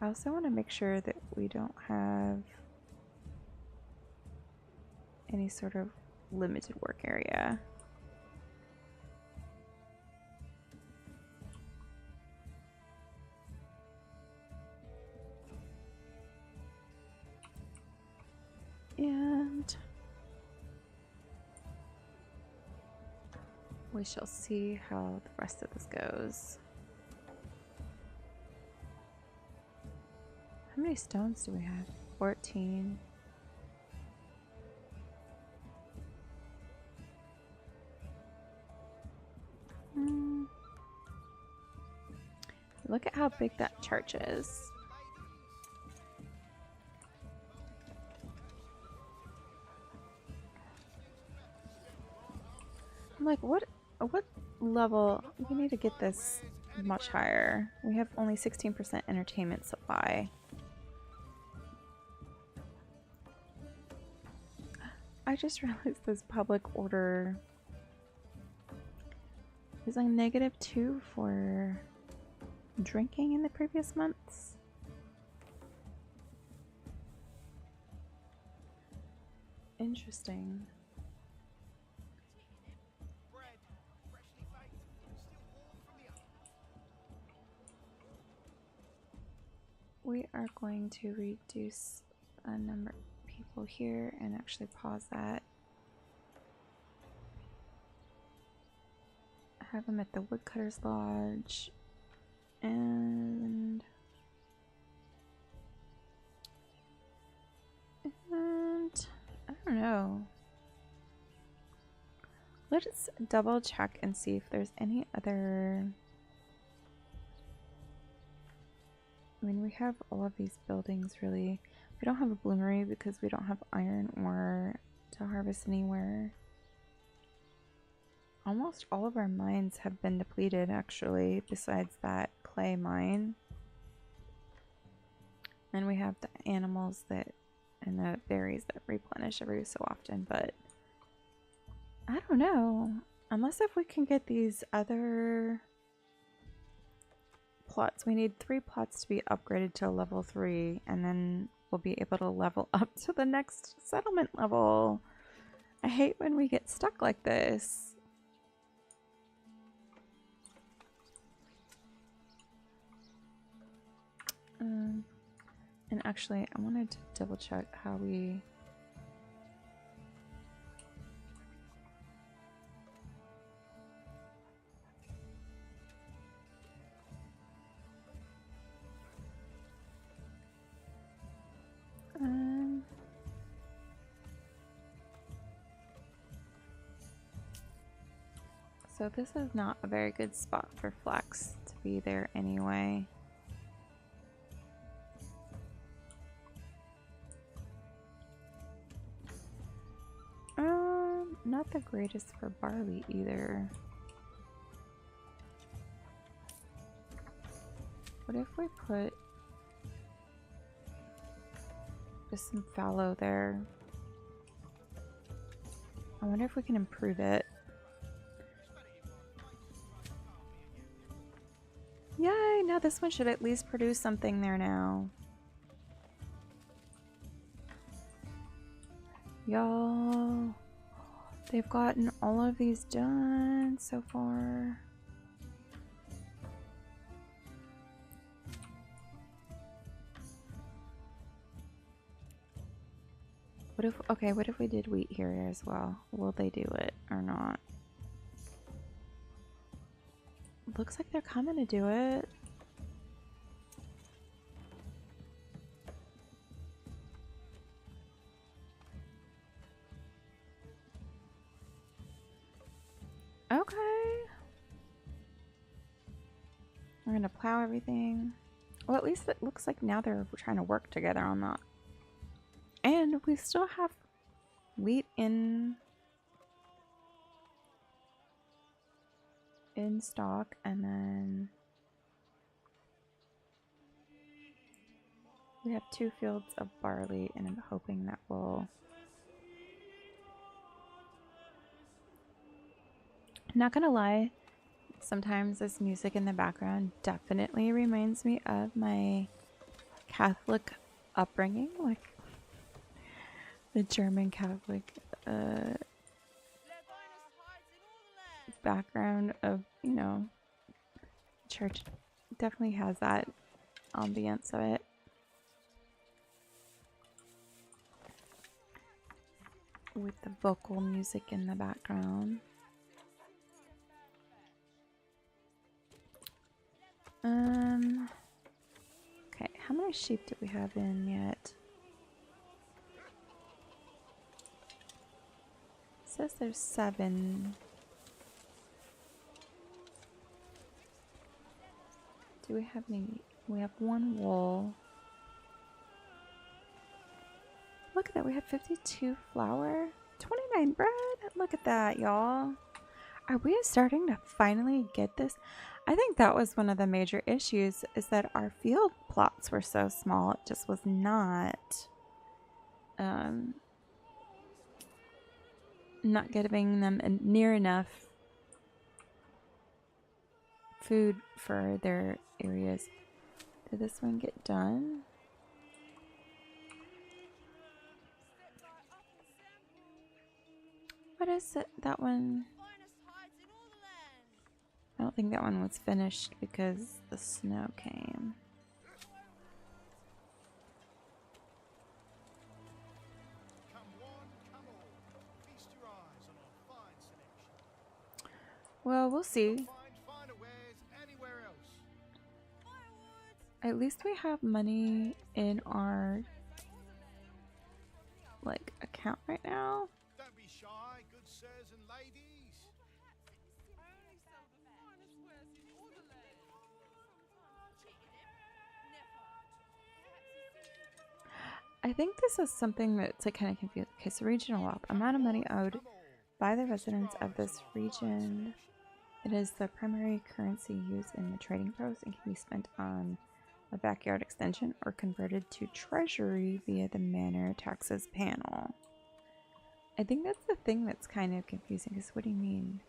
I also want to make sure that we don't have any sort of limited work area. And we shall see how the rest of this goes. How many stones do we have? 14. Look at how big that church is. I'm like, what level? We need to get this much higher. We have only 16% entertainment supply. I just realized this public order is like -2 for drinking in the previous months. Interesting. We are going to reduce a number of people here and actually pause that. Have them at the Woodcutter's Lodge. And I don't know. Let's double check and see if there's any other. I mean, we have all of these buildings really. We don't have a bloomery because we don't have iron ore to harvest anywhere. Almost all of our mines have been depleted actually, besides that clay mine. And we have the animals that and the berries that replenish every so often, but I don't know. Unless if we can get these other plots. We need 3 plots to be upgraded to level 3, and then we'll be able to level up to the next settlement level. I hate when we get stuck like this. And actually, I wanted to double check how we... So this is not a very good spot for flax to be there anyway. Not the greatest for barley either. What if we put just some fallow there? I wonder if we can improve it. Yay! Now this one should at least produce something there now. Y'all, they've gotten all of these done so far. what if we did wheat here as well? Will they do it or not? Looks like they're coming to do it. Okay. We're gonna plow everything. Well, at least it looks like now they're trying to work together on that. And we still have wheat in stock, and then we have 2 fields of barley, and I'm hoping that will... Not gonna lie, sometimes this music in the background definitely reminds me of my Catholic upbringing, like the German Catholic background of, you know, church. Definitely has that ambience of it. With the vocal music in the background. Okay, how many sheep do we have in yet? It says there's 7. Do we have any? We have 1 wool. Look at that, we have 52 flour, 29 bread. Look at that, y'all. Are we starting to finally get this? I think that was one of the major issues, is that our field plots were so small. It just was not not giving them near enough food for their areas. Did this one get done? What is it? That one? I don't think that one was finished because the snow came. Well, we'll see. At least we have money in our account right now. Don't be shy, good sirs and ladies. I think this is something that's kind of confusing. Okay, so regional wealth. Amount of money owed by the residents of this region. It is the primary currency used in the trading post and can be spent on a backyard extension or converted to treasury via the manor taxes panel. I think that's the thing that's kind of confusing, because what do you mean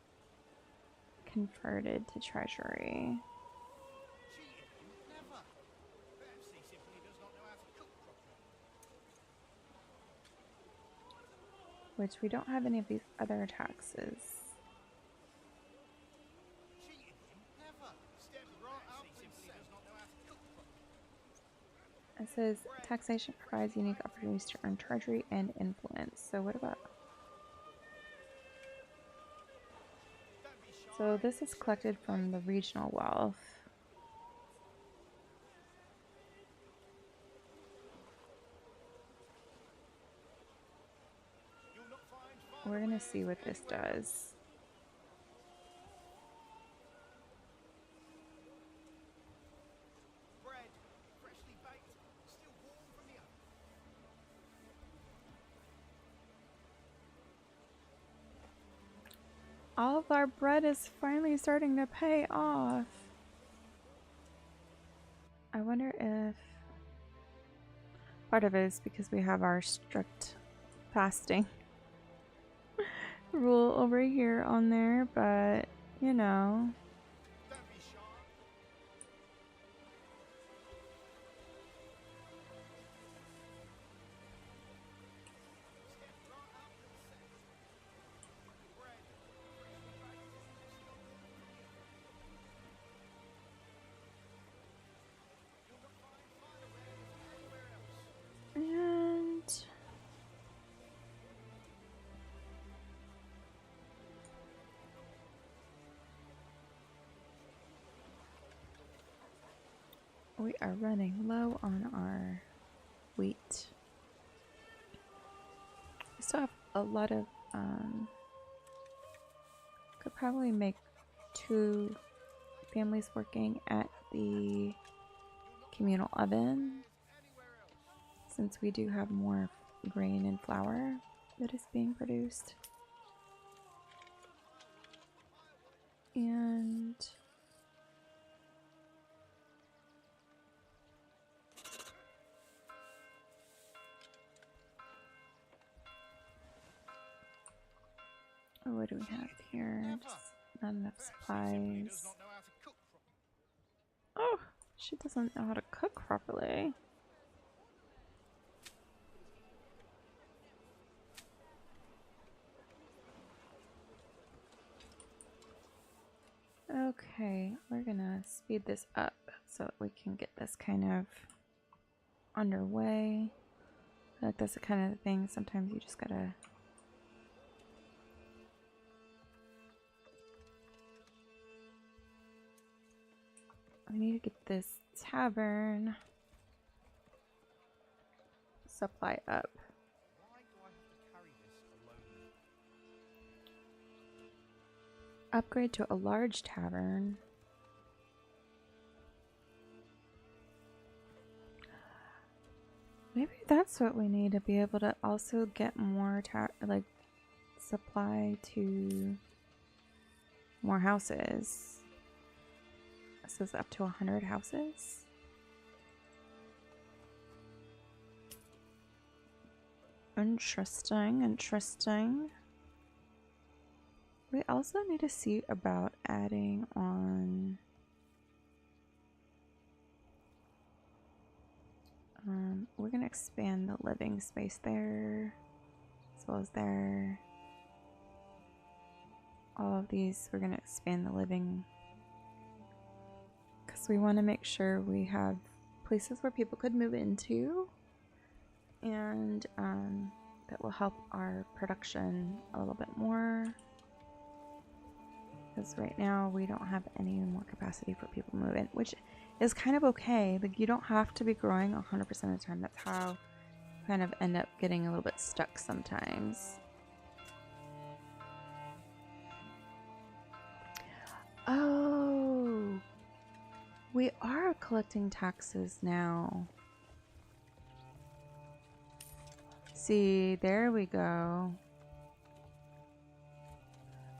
converted to treasury? Which we don't have any of these other taxes. It says taxation provides unique opportunities to earn treasury and influence. So what about? So this is collected from the regional wealth. We're gonna see what this does. All of our bread is finally starting to pay off. I wonder if part of it is because we have our strict fasting rule over here on there, but you know. And We are running low on our wheat. We still have a lot of, could probably make 2 families working at the communal oven, since we do have more grain and flour that is being produced. And what do we have here? Just not enough supplies. Oh, she doesn't know how to cook properly. Okay, we're gonna speed this up so that we can get this kind of underway. I feel like that's the kind of thing sometimes you just gotta I need to get this tavern supply up. Why do I have to carry this alone? Upgrade to a large tavern. Maybe that's what we need to be able to also get more like supply to more houses. This is up to 100 houses. Interesting, interesting. We also need to see about adding on we're gonna expand the living space there, as well as there. All of these, we're gonna expand the living because we want to make sure we have places where people could move into, and that will help our production a little bit more. Because right now we don't have any more capacity for people to move in, which is kind of okay. Like, you don't have to be growing 100% of the time. That's how you kind of end up getting a little bit stuck sometimes. Oh, we are collecting taxes now. See, there we go.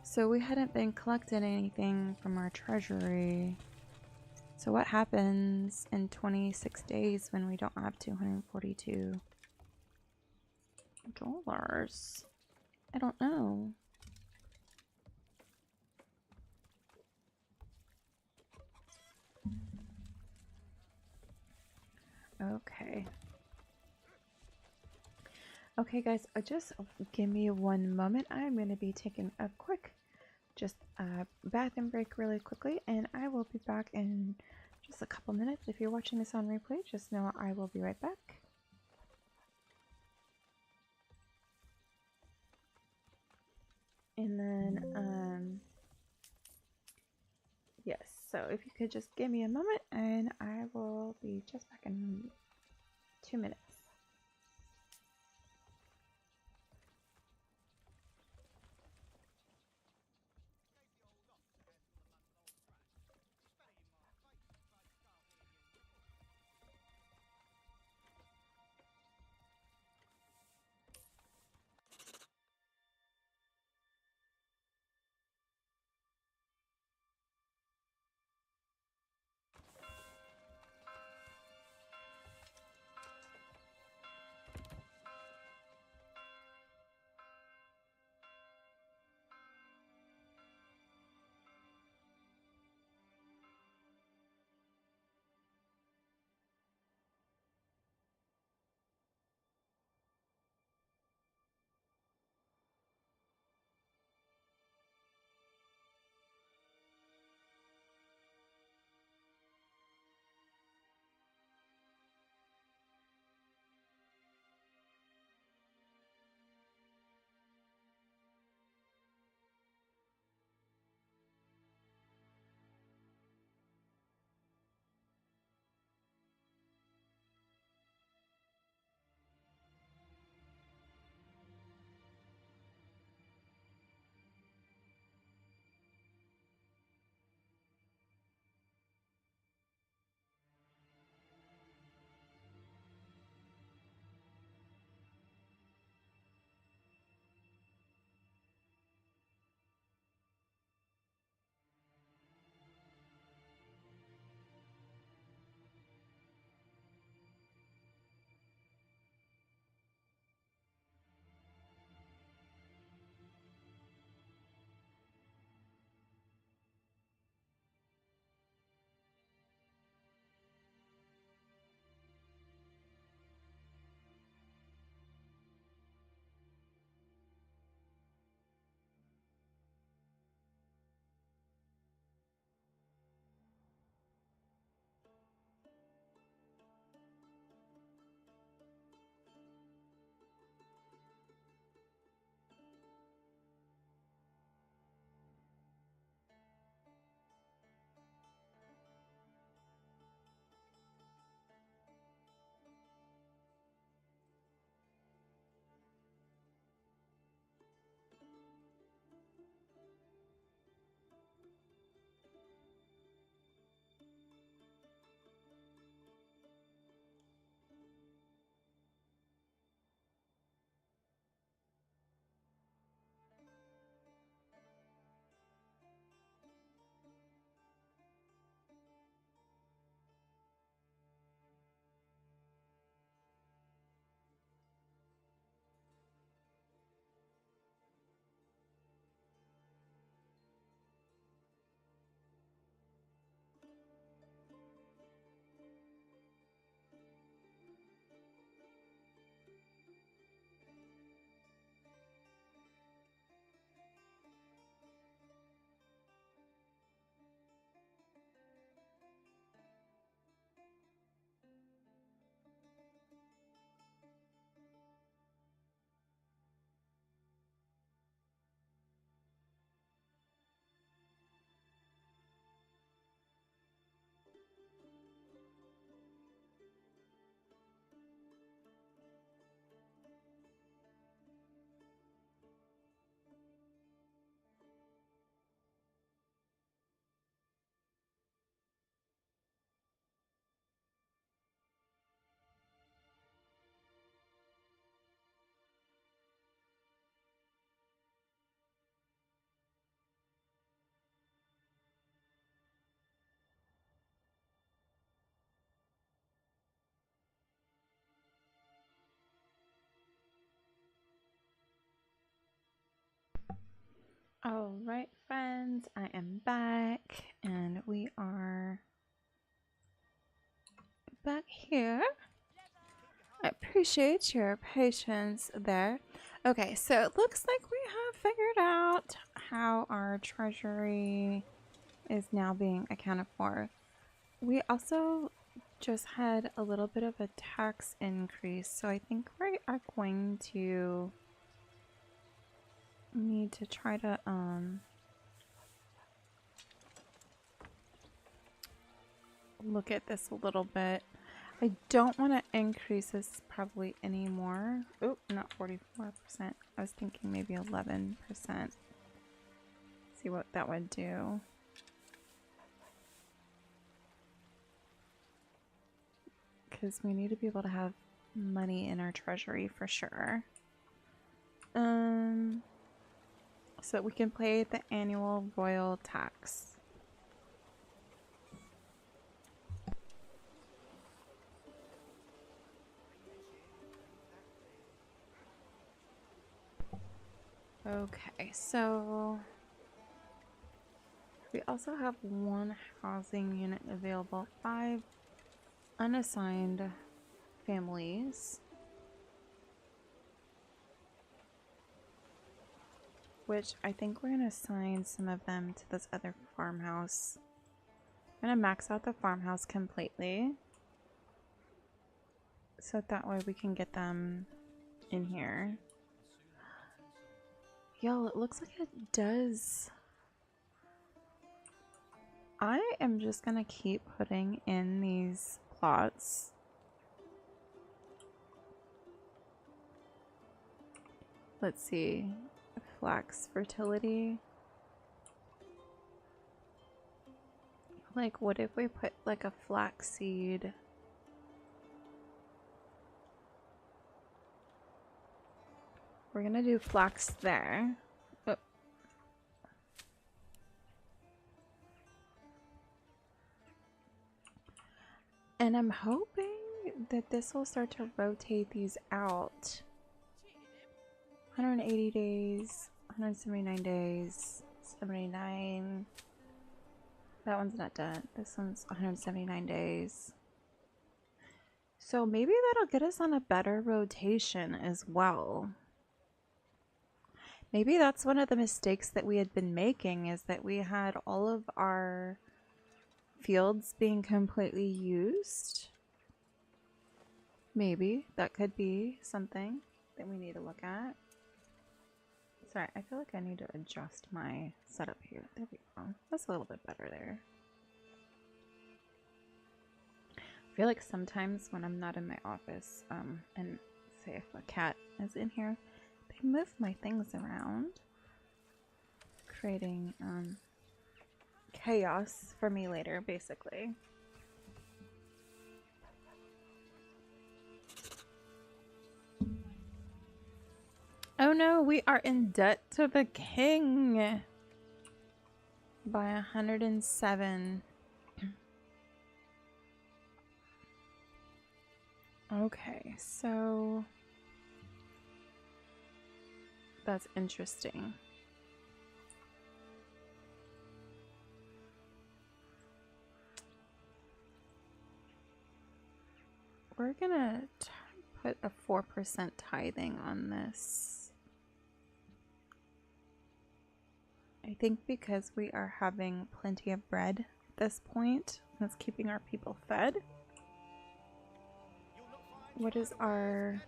So we hadn't been collecting anything from our treasury. So what happens in 26 days when we don't have $242? I don't know. Okay. Okay, guys, just give me 1 moment. I'm going to be taking a quick bathroom break really quickly, and I will be back in just a couple minutes. If you're watching this on replay, just know I will be right back. And then, yes, so if you could just give me a moment, and I will be just back in 2 minutes. Alright, friends, I am back, and we are back here. I appreciate your patience there. Okay, so it looks like we have figured out how our treasury is now being accounted for. We also just had a little bit of a tax increase, so I think we are going to need to try to look at this a little bit. I don't want to increase this probably anymore. Oh, not 44%. I was thinking maybe 11%. See what that would do. Because we need to be able to have money in our treasury for sure. So we can pay the annual royal tax. Okay, so we also have one housing unit available, 5 unassigned families, which I think we're going to assign some of them to this other farmhouse. I'm going to max out the farmhouse completely, so that way we can get them in here. Yo, it looks like it does. I am just going to keep putting in these plots. Let's see. Flax fertility. Like, what if we put like a flax seed? We're gonna do flax there. Oh. And I'm hoping that this will start to rotate these out. 180 days, 179 days, 79. That one's not done. This one's 179 days. So maybe that'll get us on a better rotation as well. Maybe that's one of the mistakes that we had been making, is that we had all of our fields being completely used. Maybe that could be something that we need to look at. Sorry, I feel like I need to adjust my setup here. There we go. That's a little bit better there. I feel like sometimes when I'm not in my office, and say if a cat is in here, they move my things around, creating chaos for me later, basically. Oh no, we are in debt to the king by 107. Okay, so that's interesting. We're gonna put a 4% tithing on this. I think because we are having plenty of bread at this point, that's keeping our people fed. What is our...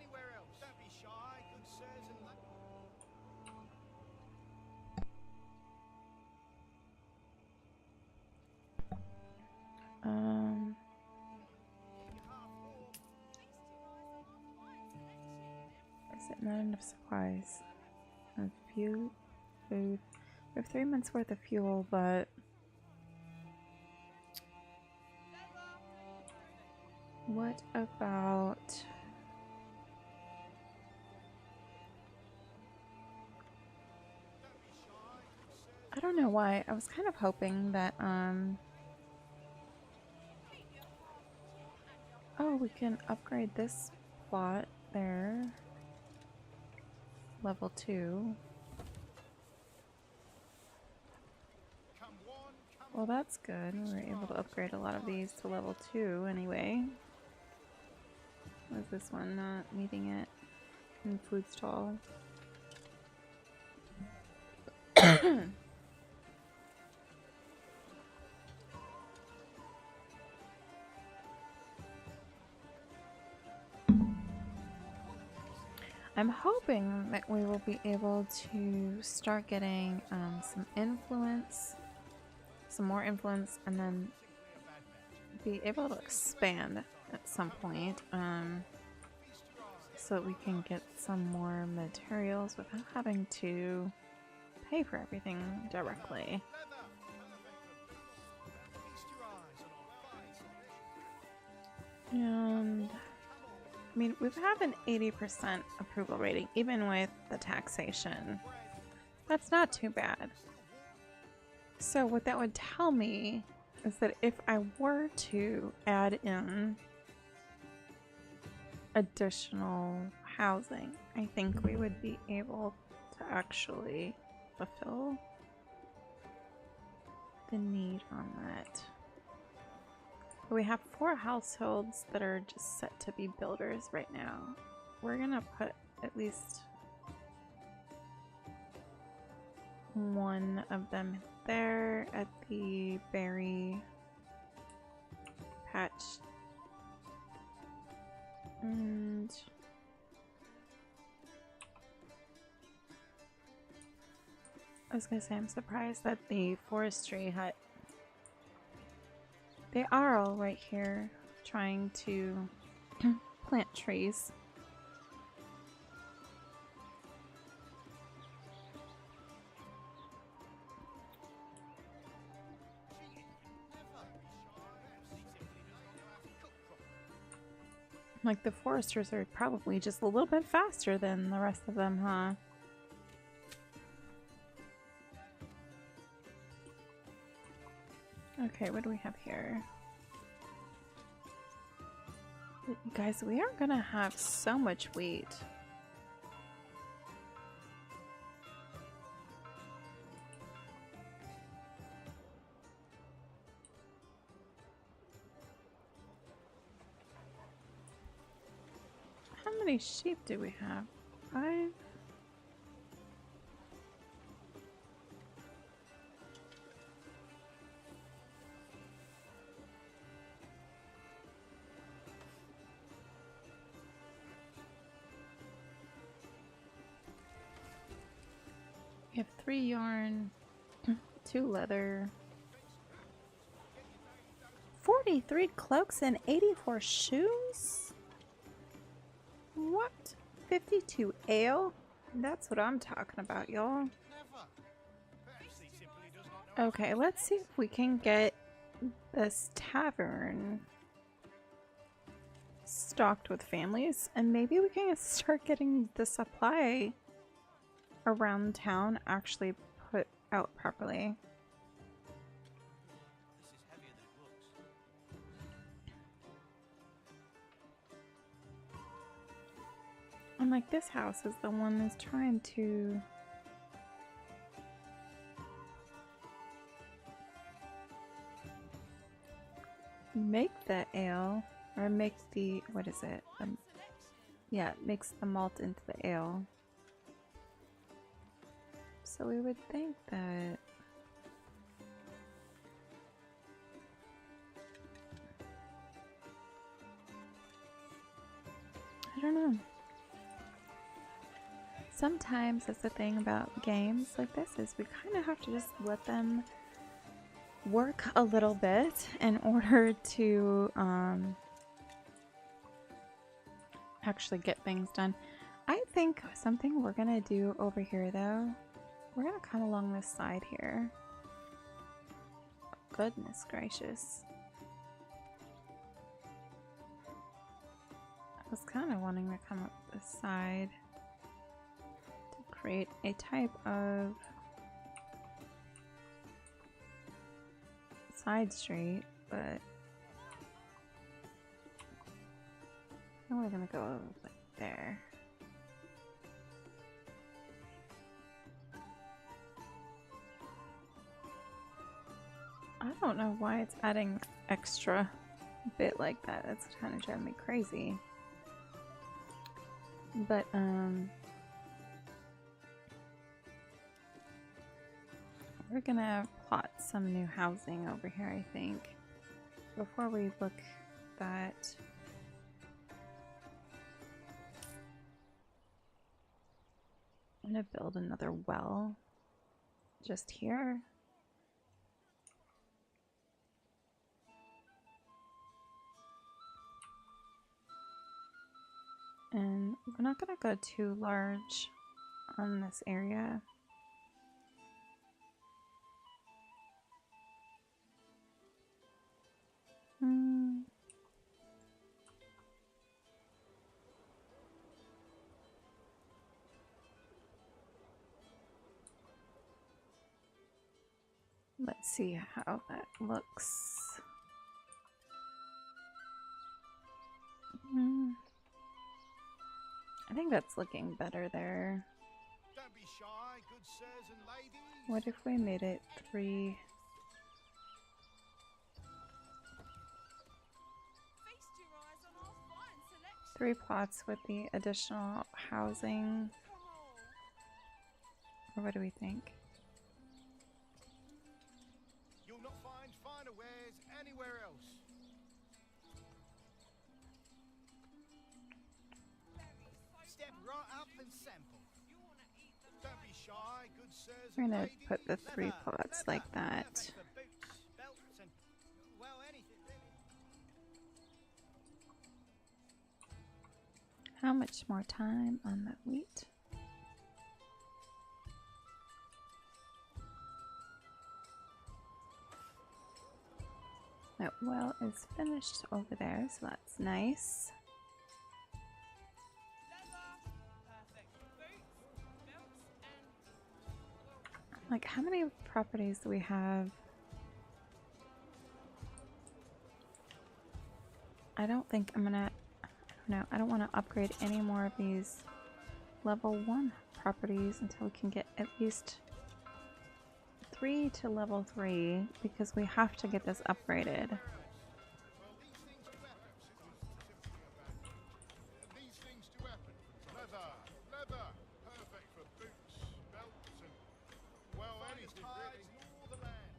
is it not enough supplies? A few food. We have 3 months worth of fuel, but what about... I don't know why. I was kind of hoping that, oh, we can upgrade this plot there. Level 2. Well, that's good. We were able to upgrade a lot of these to level 2 anyway. Was this one not meeting it in food stall? I'm hoping that we will be able to start getting some influence, some more influence, and then be able to expand at some point so that we can get some more materials without having to pay for everything directly. And I mean, we have an 80% approval rating, even with the taxation. That's not too bad. So what that would tell me is that if I were to add in additional housing, I think we would be able to actually fulfill the need on that. But we have 4 households that are just set to be builders right now. We're gonna put at least one of them there at the berry patch. And I was gonna say, I'm surprised that the forestry hut, they are all right here trying to plant trees. Like, the foresters are probably just a little bit faster than the rest of them, huh? Okay, what do we have here? Guys, we are gonna have so much wheat. How many sheep do we have? 5? We have 3 yarn, 2 leather, 43 cloaks and 84 shoes? What? 52 ale? That's what I'm talking about, y'all. Okay, let's see if we can get this tavern stocked with families, and maybe we can start getting the supply around town actually put out properly. And like, this house is the one that's trying to make the ale, or make the, what is it? Yeah, it makes the malt into the ale. So we would think that I don't know. Sometimes that's the thing about games like this, is we kind of have to just let them work a little bit in order to actually get things done. I think something we're gonna do over here, though, we're gonna come along this side here. Goodness gracious. I was kind of wanting to come up this side to create a type of side street, but now we're gonna go like there. I don't know why it's adding extra bit like that. That's kind of driving me crazy. But, we're gonna plot some new housing over here, I think. Before we look at that, I'm gonna build another well just here. And we're not gonna go too large on this area. Let's see how that looks. I think that's looking better there. Don't be shy, good sirs and ladies. What if we made it 3? Three plots with the additional housing. Or what do we think? You'll not find finer wares anywhere else. Step right up and sample. Don't be shy, good sirs We're and gonna ladies. put the 3 plots like that. Perfect for boots, belts, and well, anything really. How much more time on that wheat? That well is finished over there, so that's nice. Like, how many properties do we have? I don't think I'm gonna, no, I don't want to upgrade any more of these level 1 properties until we can get at least 3 to level 3, because we have to get this upgraded. These things do happen. Leather, perfect for boots, belts, and well, anything really. Ignore the land.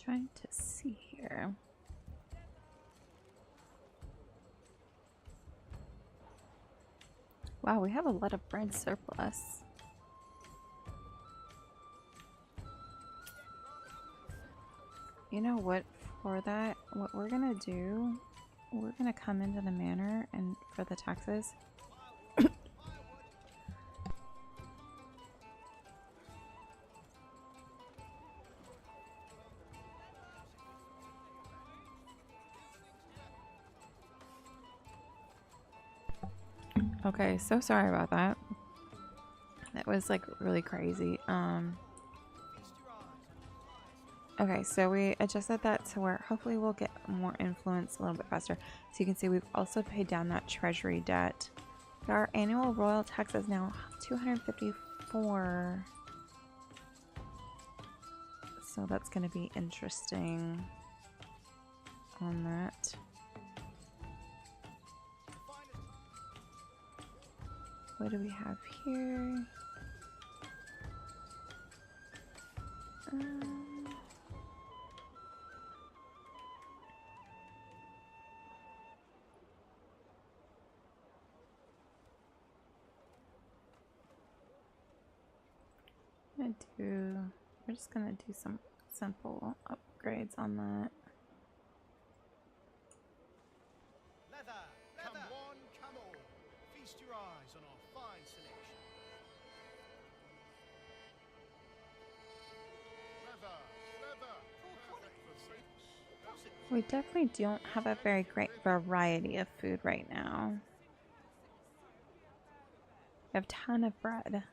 Trying to see here. Wow, we have a lot of bread surplus. You know what, for that, what we're gonna do, we're gonna come into the manor and for the taxes. Okay, so sorry about that. That was like really crazy. Okay, so we adjusted that to where hopefully we'll get more influence a little bit faster. So you can see we've also paid down that treasury debt. But our annual royal tax is now 254. So that's going to be interesting on that. What do we have here? We're just gonna do some simple upgrades on that. Leather, come one, come all. Feast your eyes on our fine selection. Leather, perfect for boots. We definitely don't have a very great variety of food right now. We have a ton of bread,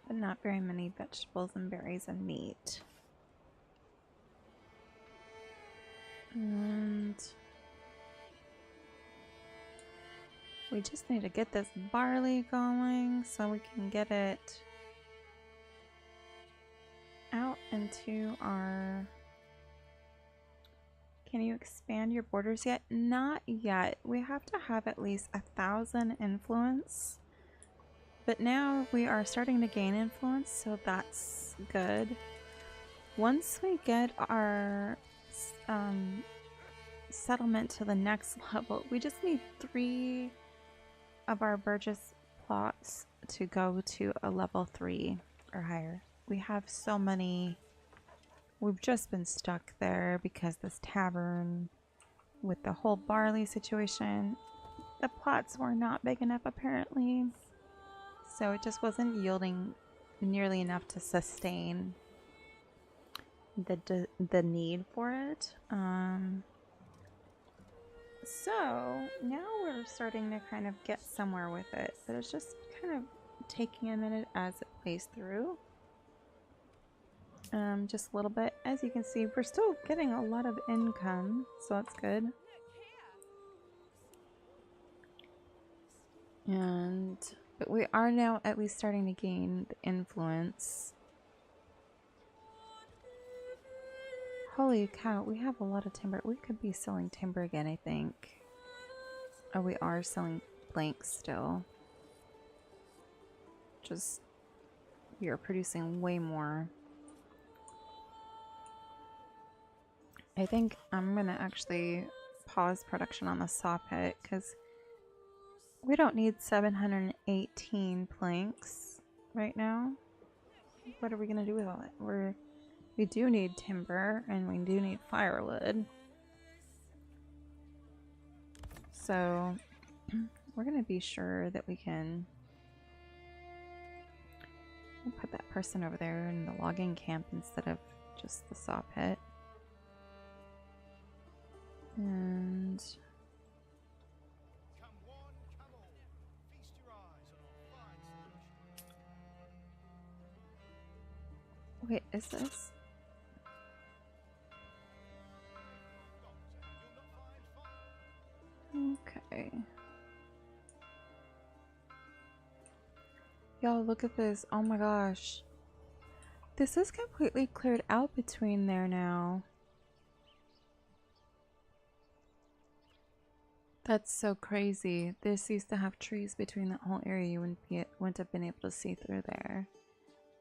but not very many vegetables and berries and meat. And we just need to get this barley going so we can get it out into our... Can you expand your borders yet? Not yet. We have to have at least 1,000 influence. But now we are starting to gain influence, so that's good. Once we get our settlement to the next level, we just need 3 of our Burgess plots to go to a level 3 or higher. We have so many. We've just been stuck there because this tavern with the whole barley situation, the plots were not big enough apparently. So it just wasn't yielding nearly enough to sustain the need for it. So now we're starting to kind of get somewhere with it, but it's just kind of taking a minute as it plays through. Just a little bit. As you can see, we're still getting a lot of income, so that's good. But we are now at least starting to gain the influence. Holy cow, we have a lot of timber. We could be selling timber again, I think. Oh, we are selling planks still. Just, we are producing way more. I think I'm gonna actually pause production on the saw pit because we don't need 718 planks right now. What are we gonna do with all that? We do need timber and we do need firewood. So we're gonna be sure that we can put that person over there in the logging camp instead of just the saw pit. And Come one, come all. Feast your eyes on our fine solution. wait, is this? Okay. Y'all, look at this. Oh my gosh. This is completely cleared out between there now. That's so crazy. This used to have trees between that whole area. You wouldn't have been able to see through there.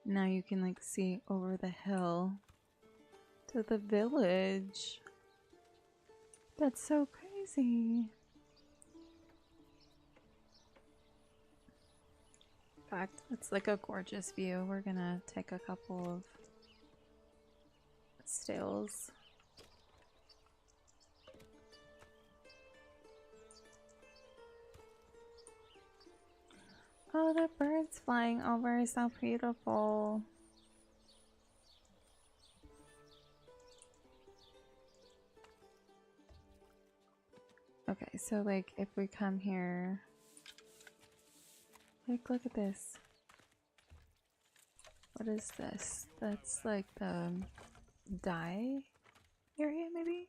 Now you can like see over the hill to the village. That's so crazy. In fact, it's like a gorgeous view. We're gonna take a couple of stills. Oh, the birds flying over is so beautiful. Okay, so like if we come here, like look at this. What is this? That's like the dye area maybe?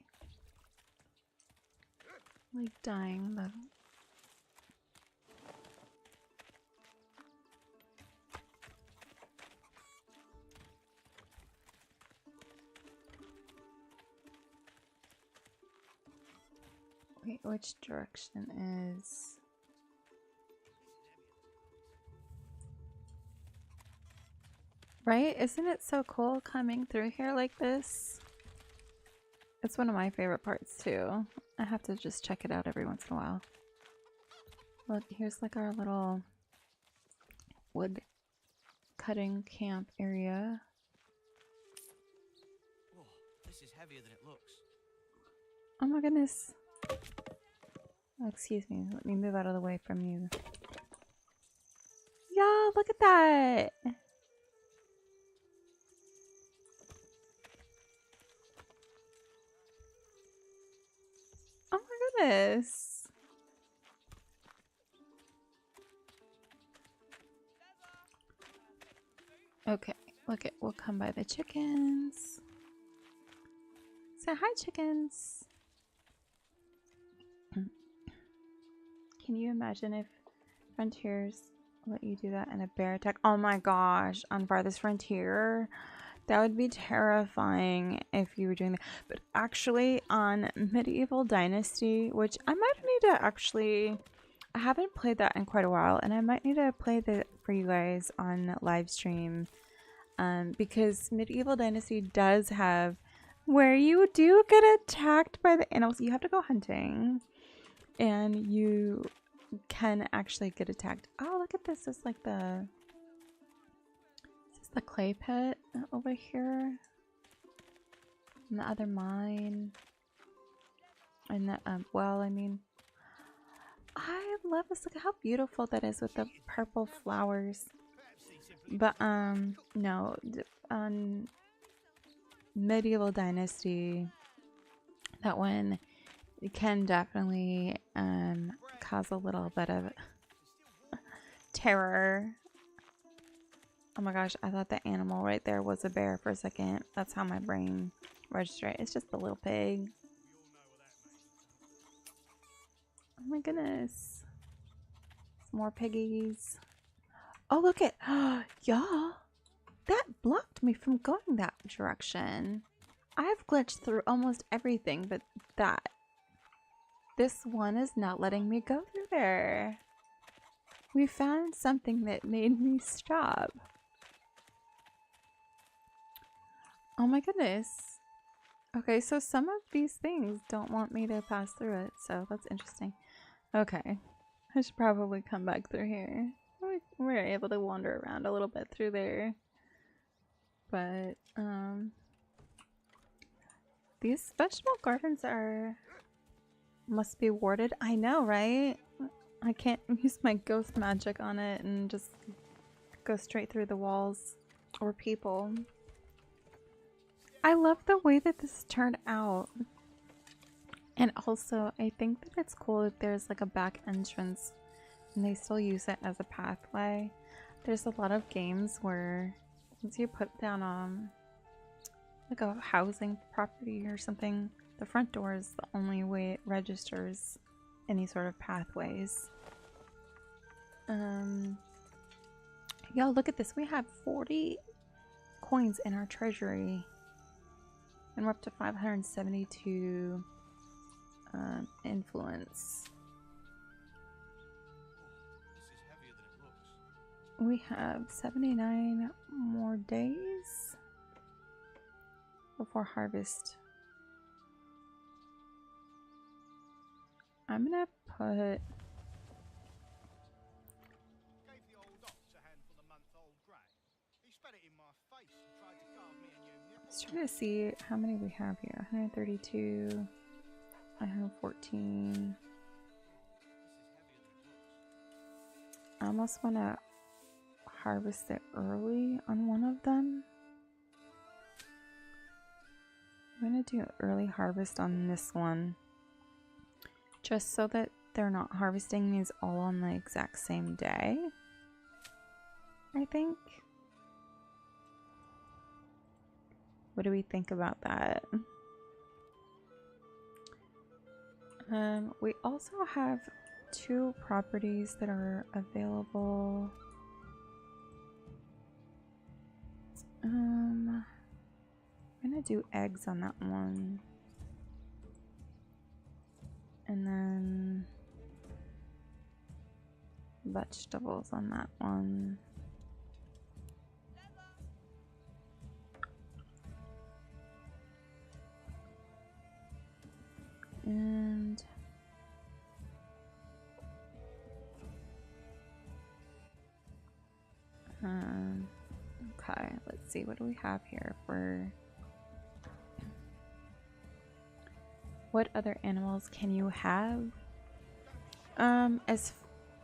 Like dyeing the... Wait, which direction is... Right? Isn't it so cool coming through here like this? It's one of my favorite parts too. I have to just check it out every once in a while. Look, here's like our little wood cutting camp area. Whoa, this is heavier than it looks. Oh my goodness. Oh, excuse me, let me move out of the way from you. Y'all, look at that! Oh my goodness! Okay, look it. We'll come by the chickens. Say hi, chickens. Can you imagine if Frontiers let you do that in a bear attack? Oh my gosh, on Farthest Frontier. That would be terrifying if you were doing that. But actually, on Medieval Dynasty, which I might need to actually... I haven't played that in quite a while, and I might need to play that for you guys on live stream. Because Medieval Dynasty does have where you do get attacked by the animals. You have to go hunting, and you can actually get attacked. Oh, look at this. It's like the... Is this the clay pit over here? And the other mine. And the, well, I mean... I love this. Look at how beautiful that is with the purple flowers. But, no. On Medieval Dynasty, that one can definitely, cause a little bit of terror. Oh my gosh, I thought the animal right there was a bear for a second. That's how my brain registered. It's just a little pig. Oh my goodness. Some more piggies. Oh, look at... Y'all. That blocked me from going that direction. I've glitched through almost everything, but that. This one is not letting me go through there. We found something that made me stop. Oh my goodness. Okay, so some of these things don't want me to pass through it, so that's interesting. Okay, I should probably come back through here. We're able to wander around a little bit through there. But, these vegetable gardens must be warded. I know, right? I can't use my ghost magic on it and just go straight through the walls or people. I love the way that this turned out. And also, I think that it's cool that there's like a back entrance and they still use it as a pathway. There's a lot of games where once you put down like a housing property or something, the front door is the only way it registers any sort of pathways. Y'all, look at this. We have 40 coins in our treasury. And we're up to 572 influence. We have 79 more days before harvest. I'm gonna put... Let's try to see how many we have here. 132. I have 14. I almost want to harvest it early on one of them. I'm going to do an early harvest on this one. Just so that they're not harvesting these all on the exact same day. I think. What do we think about that? We also have 2 properties that are available. I'm gonna do eggs on that one. And then vegetables on that one. And okay, let's see, what do we have here for what other animals can you have? As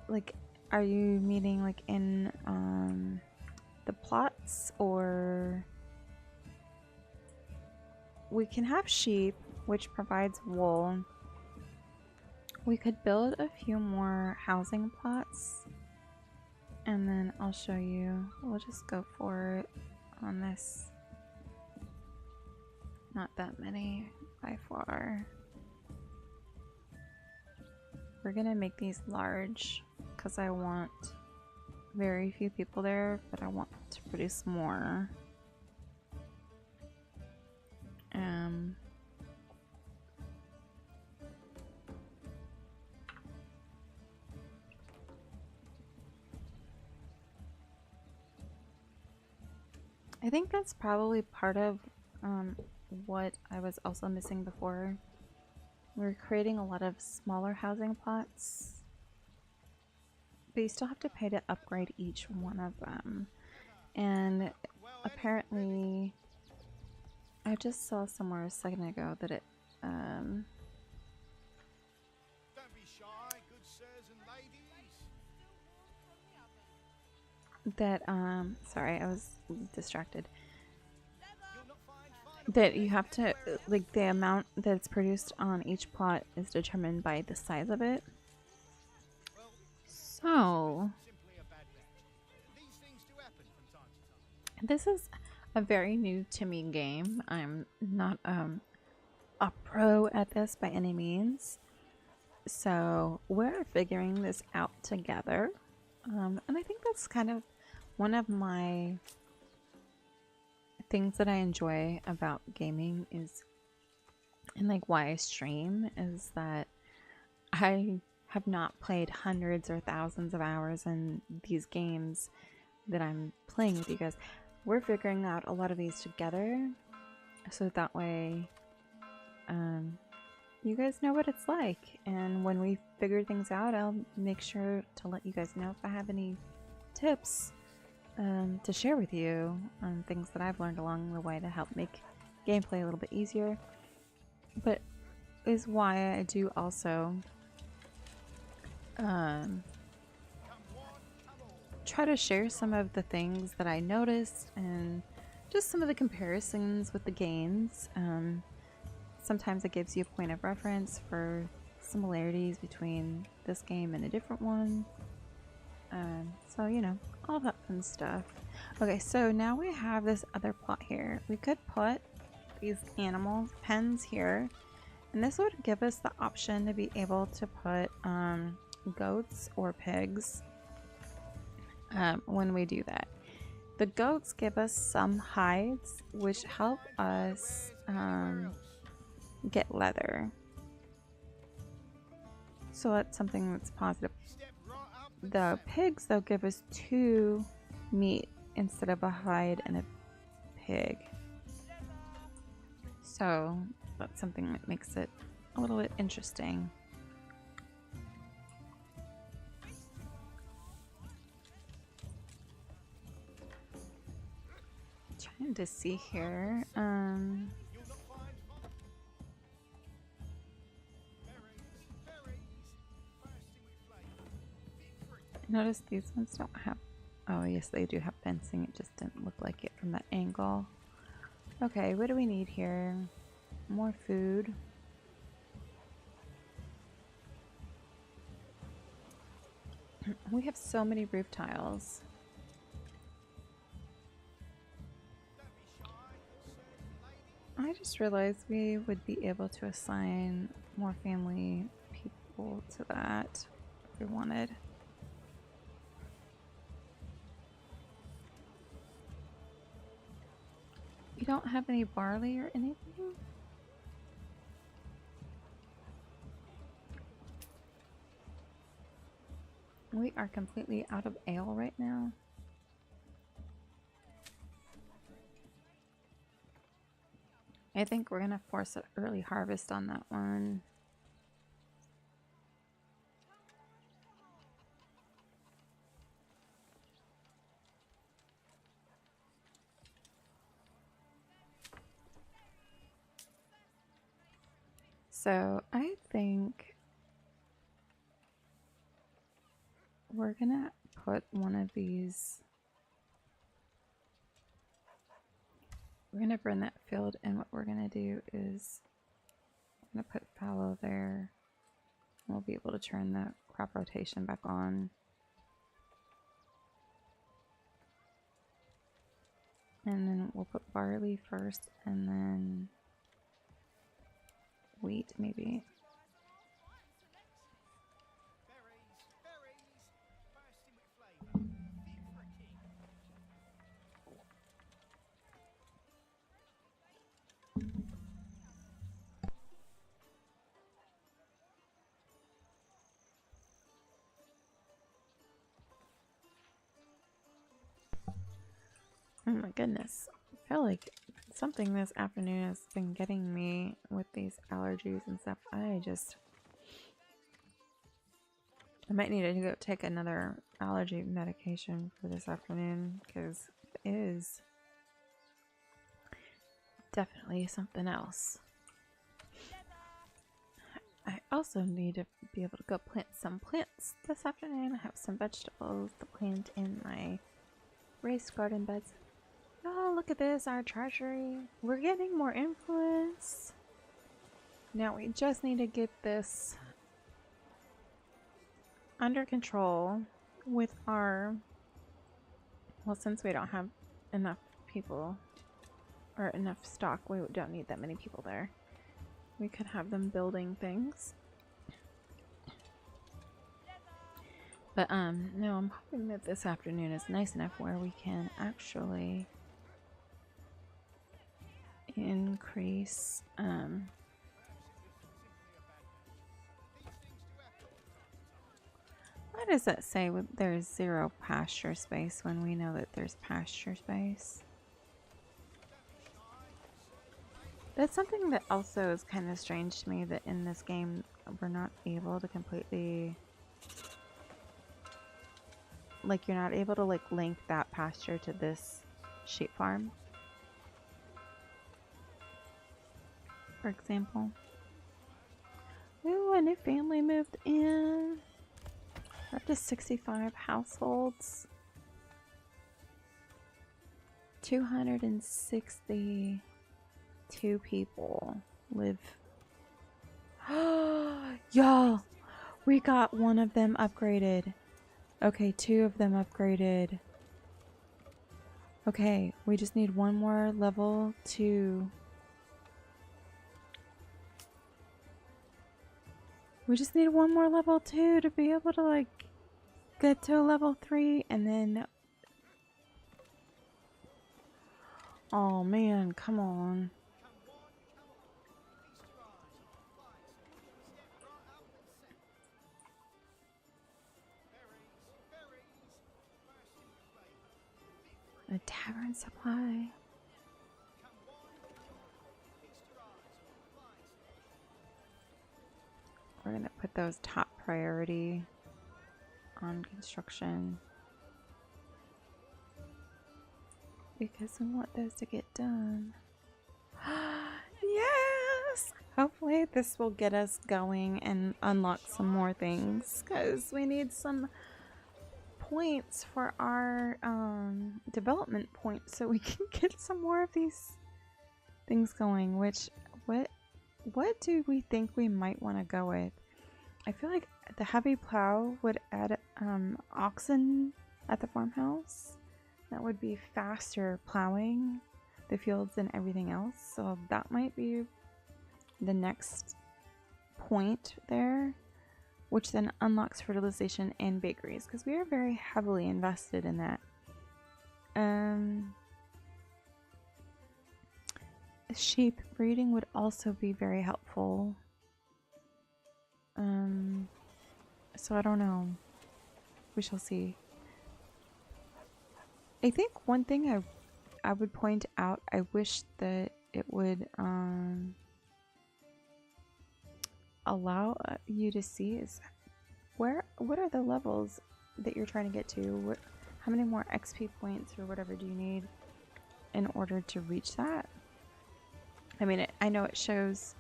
like, are you meaning like in the plots, or we can have sheep, which provides wool. We could build a few more housing plots And then I'll show you. We'll just go for it on this. Not that many by far. We're gonna make these large because I want very few people there, but I want to produce more. I think that's probably part of what I was also missing before. We're creating a lot of smaller housing plots, but you still have to pay to upgrade each one of them. And apparently, I just saw somewhere a second ago that it Don't be shy, good sirs and ladies. that sorry, I was distracted. That you have to, like, the amount that's produced on each plot is determined by the size of it. So this is a very new to me game. I'm not a pro at this by any means, so we're figuring this out together. And I think that's kind of one of my things that I enjoy about gaming is, and like why I stream, is that I have not played hundreds or thousands of hours in these games that I'm playing with you guys. We're figuring out a lot of these together, so that way you guys know what it's like, and when we figure things out, I'll make sure to let you guys know if I have any tips to share with you on things that I've learned along the way to help make gameplay a little bit easier. But is why I do also try to share some of the things that I noticed and just some of the comparisons with the games. Sometimes it gives you a point of reference for similarities between this game and a different one. So, you know, all that fun stuff. Okay, so now we have this other plot here. We could put these animal pens here, and this would give us the option to be able to put goats or pigs when we do that. The goats give us some hides, which help us get leather. So that's something that's positive. The pigs, though, give us 2 meat instead of a hide and a pig. So that's something that makes it a little bit interesting. Trying to see here. Notice these ones don't have, oh yes they do have fencing, it just didn't look like it from that angle. Okay, what do we need here? More food. We have so many roof tiles. I just realized we would be able to assign more family people to that if we wanted. You don't have any barley or anything? We are completely out of ale right now. I think we're gonna force an early harvest on that one. So I think we're gonna put one of these. We're gonna burn that field, and what we're gonna do is I'm gonna put fallow there. We'll be able to turn the crop rotation back on. And then we'll put barley first and then wheat maybe. Oh my goodness. I feel like something this afternoon has been getting me with these allergies and stuff. I might need to go take another allergy medication for this afternoon because it is definitely something else. I also need to be able to go plant some plants this afternoon. I have some vegetables to plant in my raised garden beds. Oh, look at this, our treasury. We're getting more influence. Now we just need to get this under control with our... Well, since we don't have enough people or enough stock, we don't need that many people there. We could have them building things. But no, I'm hoping that this afternoon is nice enough where we can actually increase why does that say there's 0 pasture space when we know that there's pasture space? That's something that also is kind of strange to me, that in this game we're not able to completely, like, you're not able to like link that pasture to this sheep farm, for example. Ooh, a new family moved in. We're up to 65 households. 262 people live. Y'all, we got one of them upgraded. Okay, 2 of them upgraded. Okay, we just need one more level 2. We just need one more level 2 to be able to like get to a level 3 and then... Oh man, come on. A tavern supply. We're gonna put those top priority on construction because we want those to get done. Yes! Hopefully this will get us going and unlock some more things because we need some points for our development points so we can get some more of these things going. Which, what do we think we might want to go with? I feel like the heavy plow would add oxen at the farmhouse. That would be faster plowing the fields and everything else. So that might be the next point there, which then unlocks fertilization and bakeries because we are very heavily invested in that. Sheep breeding would also be very helpful. So I don't know. We shall see. I think one thing I would point out, I wish that it would allow you to see is what are the levels that you're trying to get to? How many more XP points or whatever do you need in order to reach that? I mean, I know it shows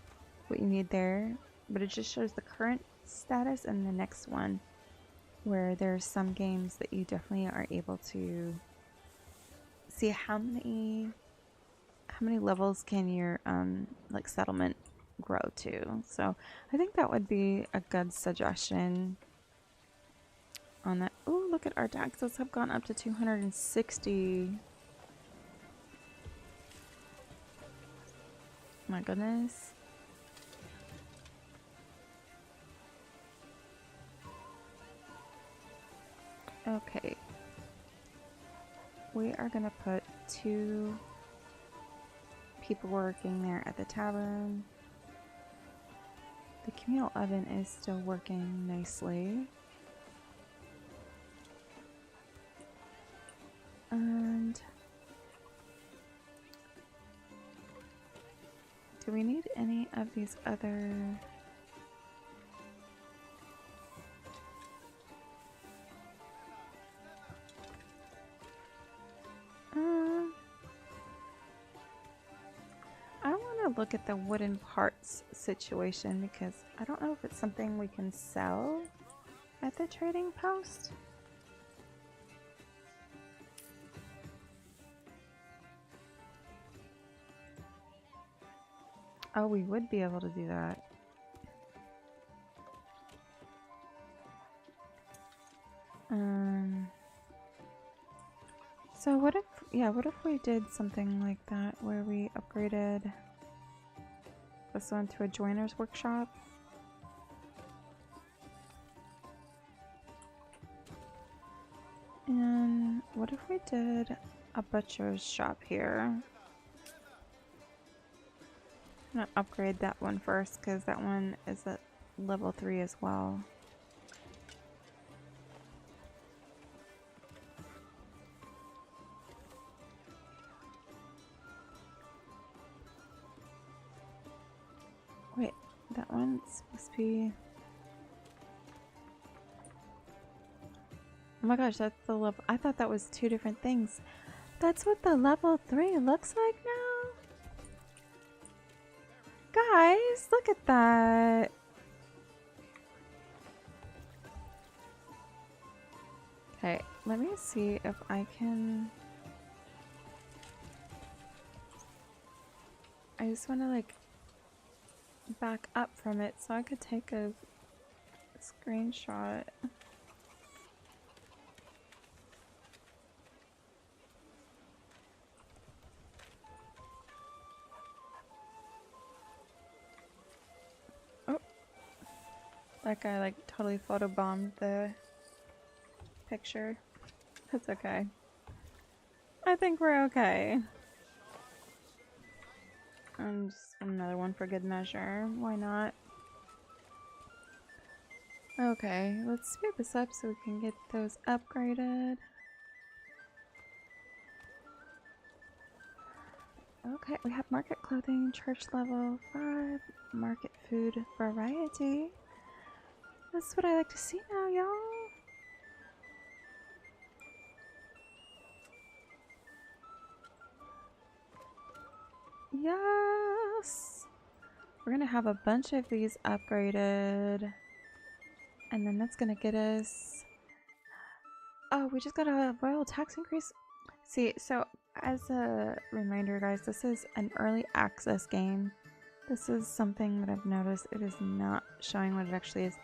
what you need there, but it just shows the current status and the next one, where there's some games that you definitely are able to see how many levels can your like settlement grow to. So I think that would be a good suggestion on that. Oh, look at our taxes have gone up to 260. My goodness. Okay. We are gonna put 2 people working there at the tavern. The communal oven is still working nicely. And do we need any of these other... I want to look at the wooden parts situation because I don't know if it's something we can sell at the trading post. Oh, we would be able to do that. So what if we did something like that where we upgraded this one to a joiner's workshop? And what if we did a butcher's shop here? I'm gonna upgrade that one first because that one is at level 3 as well. Wait, that one's supposed to be... Oh my gosh, that's the level... I thought that was 2 different things. That's what the level 3 looks like now? Guys, look at that. Okay, let me see if I can... I just want to like back up from it so I could take a screenshot. Oh, that guy like totally photobombed the picture. That's okay. I think we're okay. And just another one for good measure. Why not? Okay, let's speed this up so we can get those upgraded. Okay, we have market clothing, church level 5, market food variety. That's what I like to see now, y'all. Yes! We're gonna have a bunch of these upgraded. And then that's gonna get us... Oh, we just got a royal tax increase. See, so as a reminder, guys, this is an early access game. This is something that I've noticed. It is not showing what it actually is.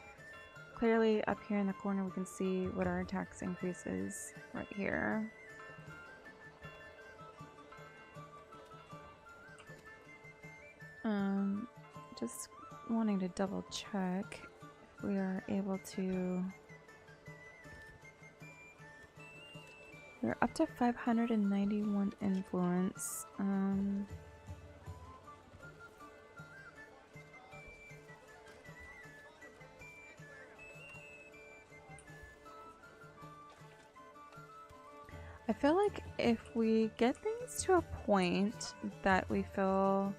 Clearly up here in the corner we can see what our tax increase is right here. Just wanting to double check if we are able to... We're up to 591 influence. I feel like if we get things to a point that we feel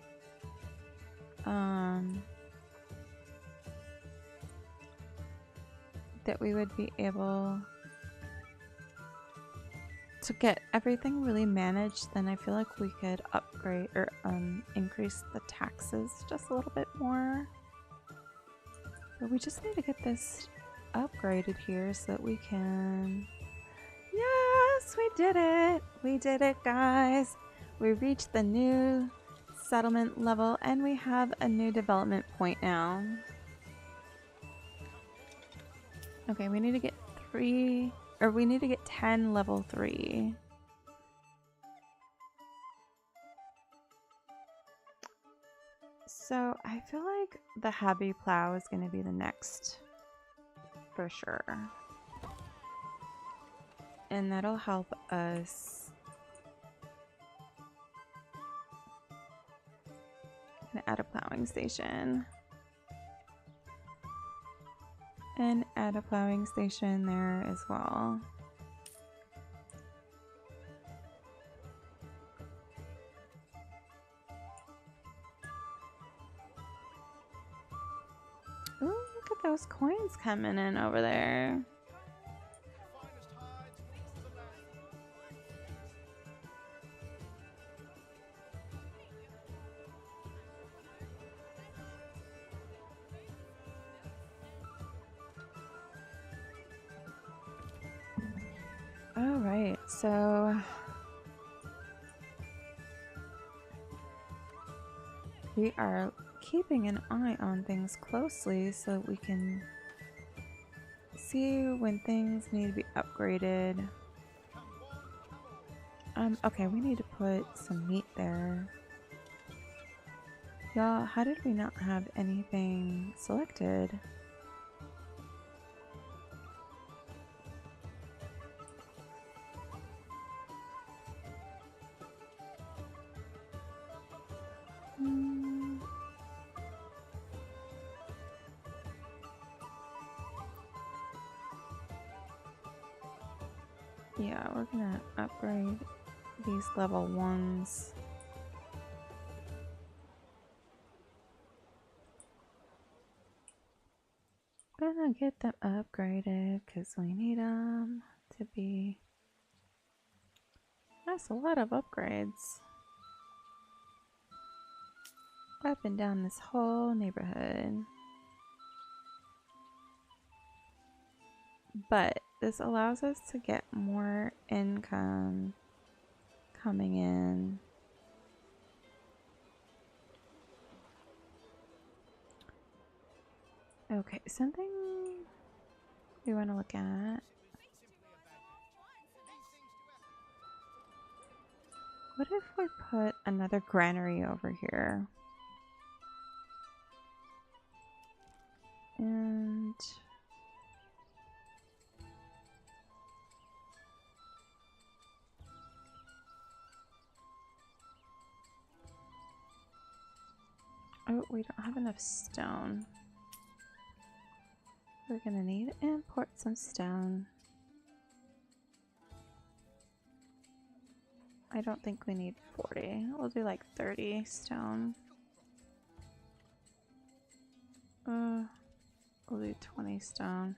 that we would be able to get everything really managed, then I feel like we could upgrade or increase the taxes just a little bit more. But we just need to get this upgraded here so that we can... Yes, we did it! We did it, guys! We reached the new settlement level and we have a new development point now. Okay, we need to get 10 level 3. So I feel like the Happy Plow is going to be the next for sure. And that'll help us add a plowing station. And add a plowing station there as well. Ooh, look at those coins coming in over there. All right, so we are keeping an eye on things closely so that we can see when things need to be upgraded. Okay, we need to put some meat there. Y'all, how did we not have anything selected? Yeah, we're gonna upgrade these level 1s. Gonna get them upgraded because we need them to be. That's a lot of upgrades. Up and down this whole neighborhood. But this allows us to get more income coming in. Okay, something we want to look at. What if we put another granary over here? And oh, we don't have enough stone. We're gonna need to import some stone. I don't think we need 40. We'll do like 30 stone. We'll do 20 stone.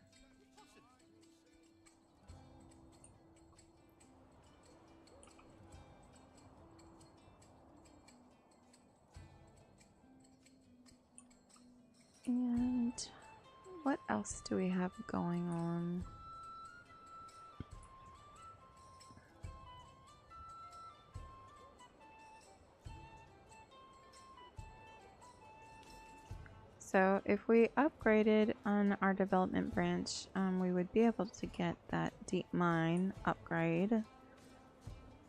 And what else do we have going on? So if we upgraded on our development branch, we would be able to get that deep mine upgrade.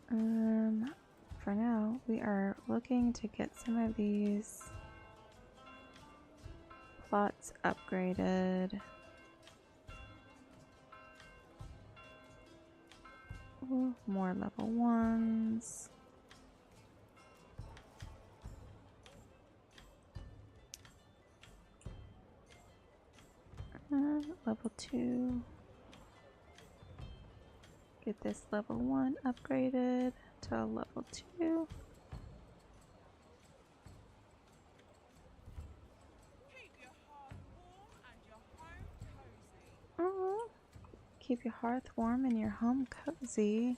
For now, we are looking to get some of these plots upgraded. Ooh, more level 1s. Level 2. Get this level 1 upgraded to a level 2. Oh, keep your hearth warm and your home cozy.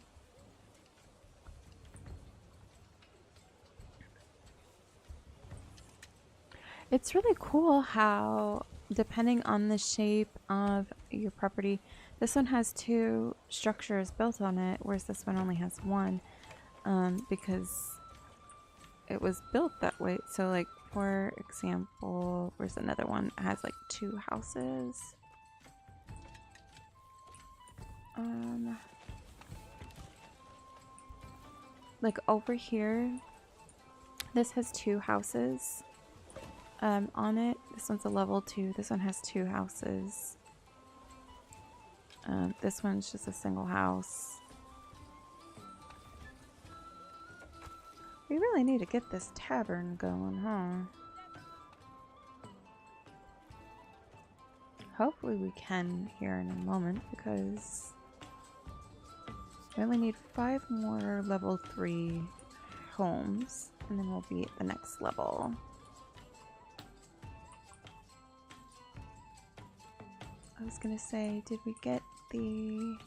It's really cool how, depending on the shape of your property, this one has 2 structures built on it, whereas this one only has 1, because it was built that way. So, like, for example, where's another one that has like 2 houses? Like over here, this has 2 houses. On it. This one's a level 2. This one has 2 houses. This one's just a single house. We really need to get this tavern going, huh? Hopefully we can here in a moment, because we only need 5 more level 3 homes, and then we'll be at the next level. I was gonna say, did we get the...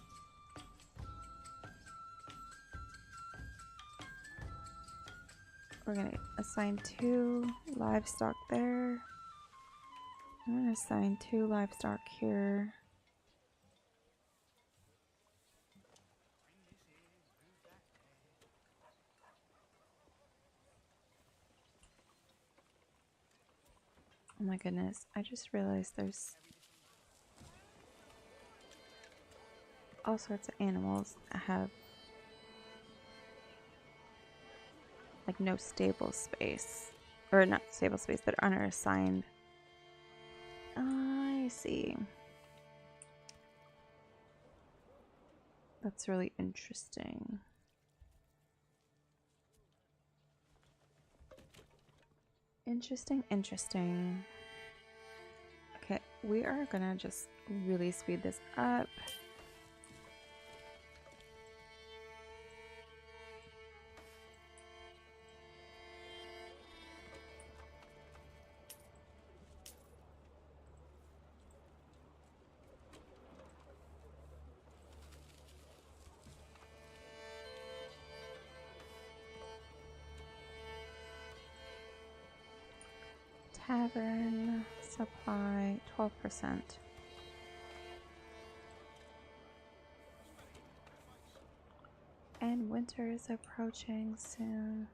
We're gonna assign 2 livestock there. I'm gonna assign 2 livestock here. Oh my goodness, I just realized there's all sorts of animals that have like no stable space. Or not stable space, that aren't assigned. I see. That's really interesting. Interesting. Okay, we are gonna just really speed this up. Tavern supply 12%. And winter is approaching soon.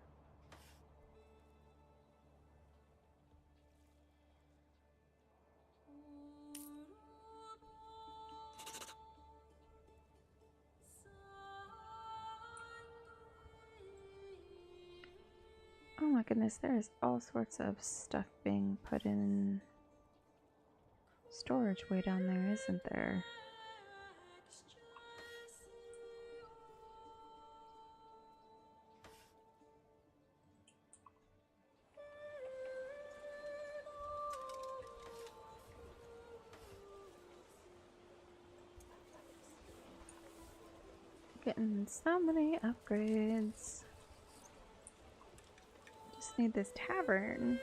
Oh my goodness, there is all sorts of stuff being put in storage way down there, isn't there? Getting so many upgrades. Just need this tavern.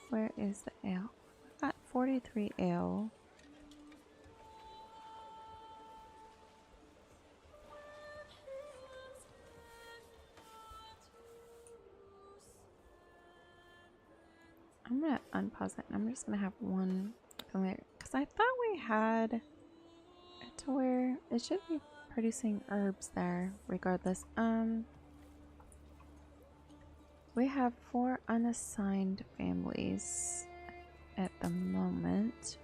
Where is the ale? We've got 43 ale. I'm gonna unpause it and I'm just gonna have one familiar, because I thought we had it to where it should be producing herbs there regardless. We have 4 unassigned families at the moment.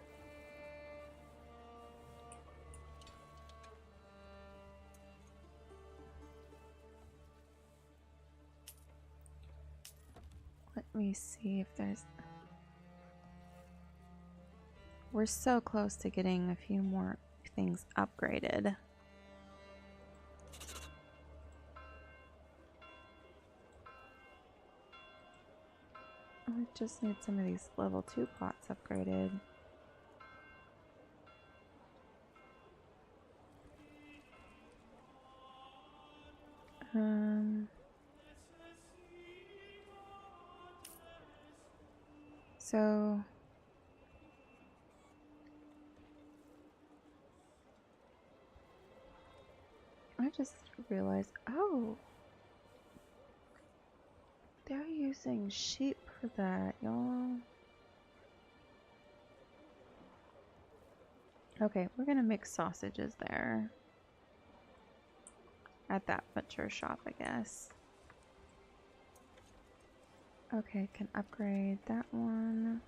Let me see if there's... We're so close to getting a few more things upgraded. I just need some of these level 2 plots upgraded. So I just realized, oh, they're using sheep for that, y'all. Okay, we're gonna make sausages there. At that butcher shop, I guess. Okay, can upgrade that one.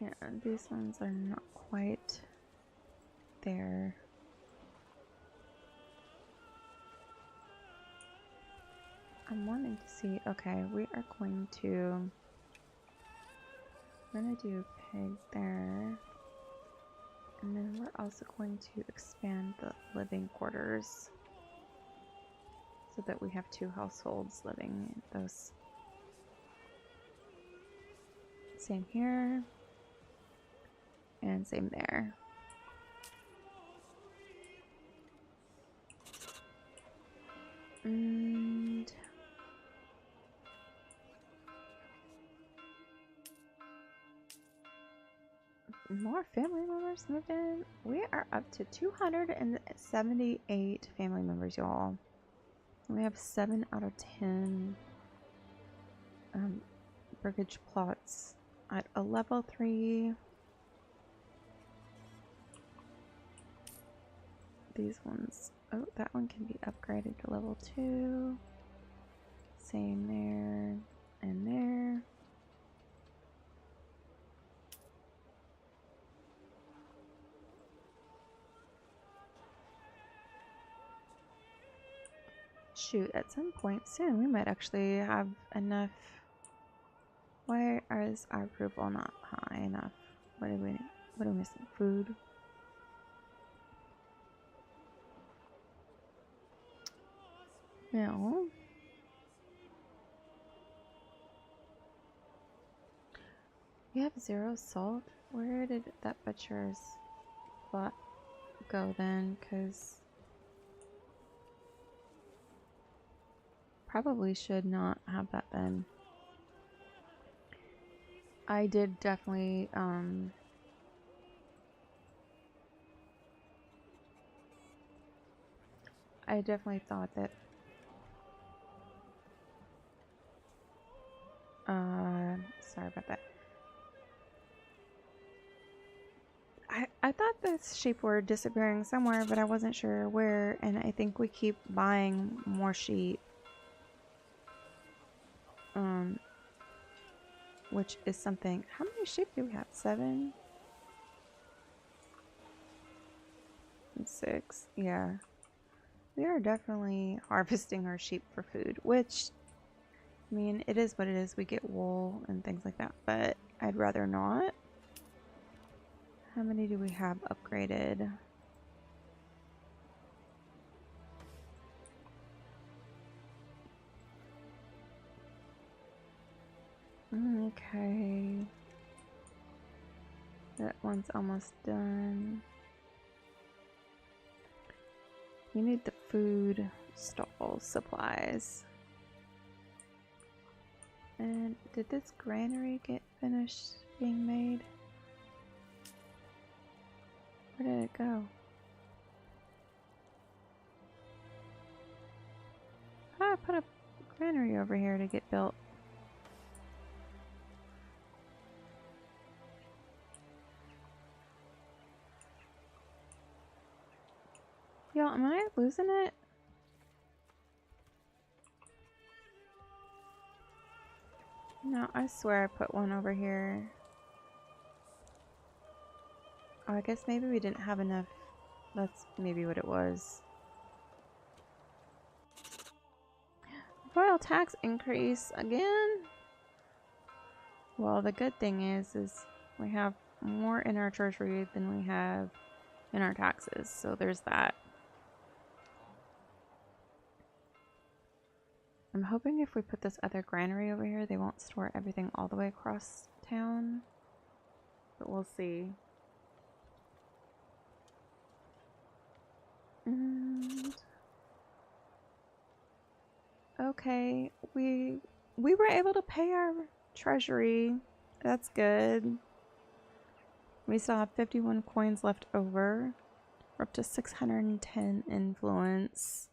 Yeah, these ones are not quite there. I'm wanting to see, okay, we're gonna do pig there. And then we're also going to expand the living quarters so that we have 2 households living in those. Same here. And same there. And more family members moved in. We are up to 278 family members, y'all. We have 7 out of 10 burgage plots at a level 3. These ones, oh, that one can be upgraded to level 2. Same there and there. Shoot, at some point soon we might actually have enough. Why is our approval not high enough? What are we missing? Food. No. We have 0 salt. Where did that butcher's plot go then? Because probably should not have that then. I did definitely I definitely thought that sorry about that. I thought the sheep were disappearing somewhere, but I wasn't sure where, and I think we keep buying more sheep. Which is something. How many sheep do we have? 7? And 6. Yeah. We are definitely harvesting our sheep for food, which, I mean, it is what it is. We get wool and things like that, but I'd rather not. How many do we have upgraded? Okay. That one's almost done. We need the food stall supplies. And did this granary get finished being made? Where did it go? I put a granary over here to get built. Y'all, am I losing it? No, I swear I put one over here. Oh, I guess maybe we didn't have enough. That's maybe what it was. Royal tax increase again? Well, the good thing is we have more in our treasury than we have in our taxes, so there's that. I'm hoping if we put this other granary over here, they won't store everything all the way across town. But we'll see. And okay, we were able to pay our treasury. That's good. We still have 51 coins left over. We're up to 610 influence.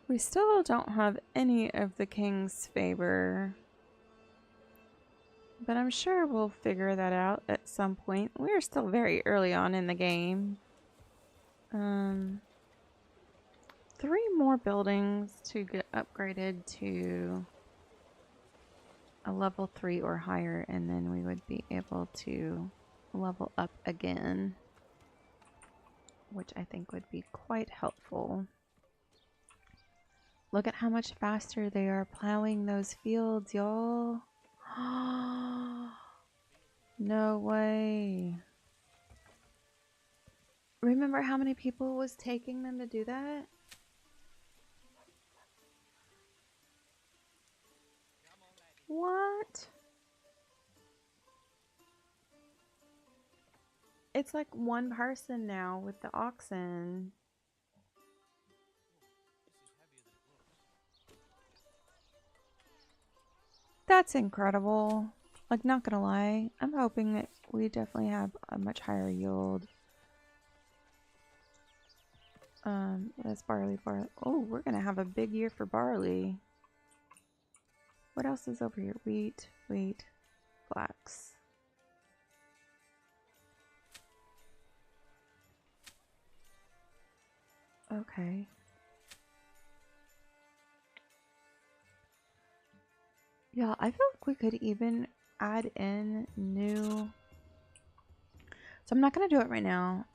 We still don't have any of the king's favor. But I'm sure we'll figure that out at some point. We are still very early on in the game. more buildings to get upgraded to a level 3 or higher, and then we would be able to level up again, which I think would be quite helpful. Look at how much faster they are plowing those fields, y'all. No way. Remember how many people was taking them to do that? What? It's like one person now with the oxen. That's incredible. Like, not gonna lie, I'm hoping that we definitely have a much higher yield. That's barley. Oh, we're gonna have a big year for barley. What else is over here? Wheat, flax. Okay. Yeah, I feel like we could even add in new... So I'm not going to do it right now.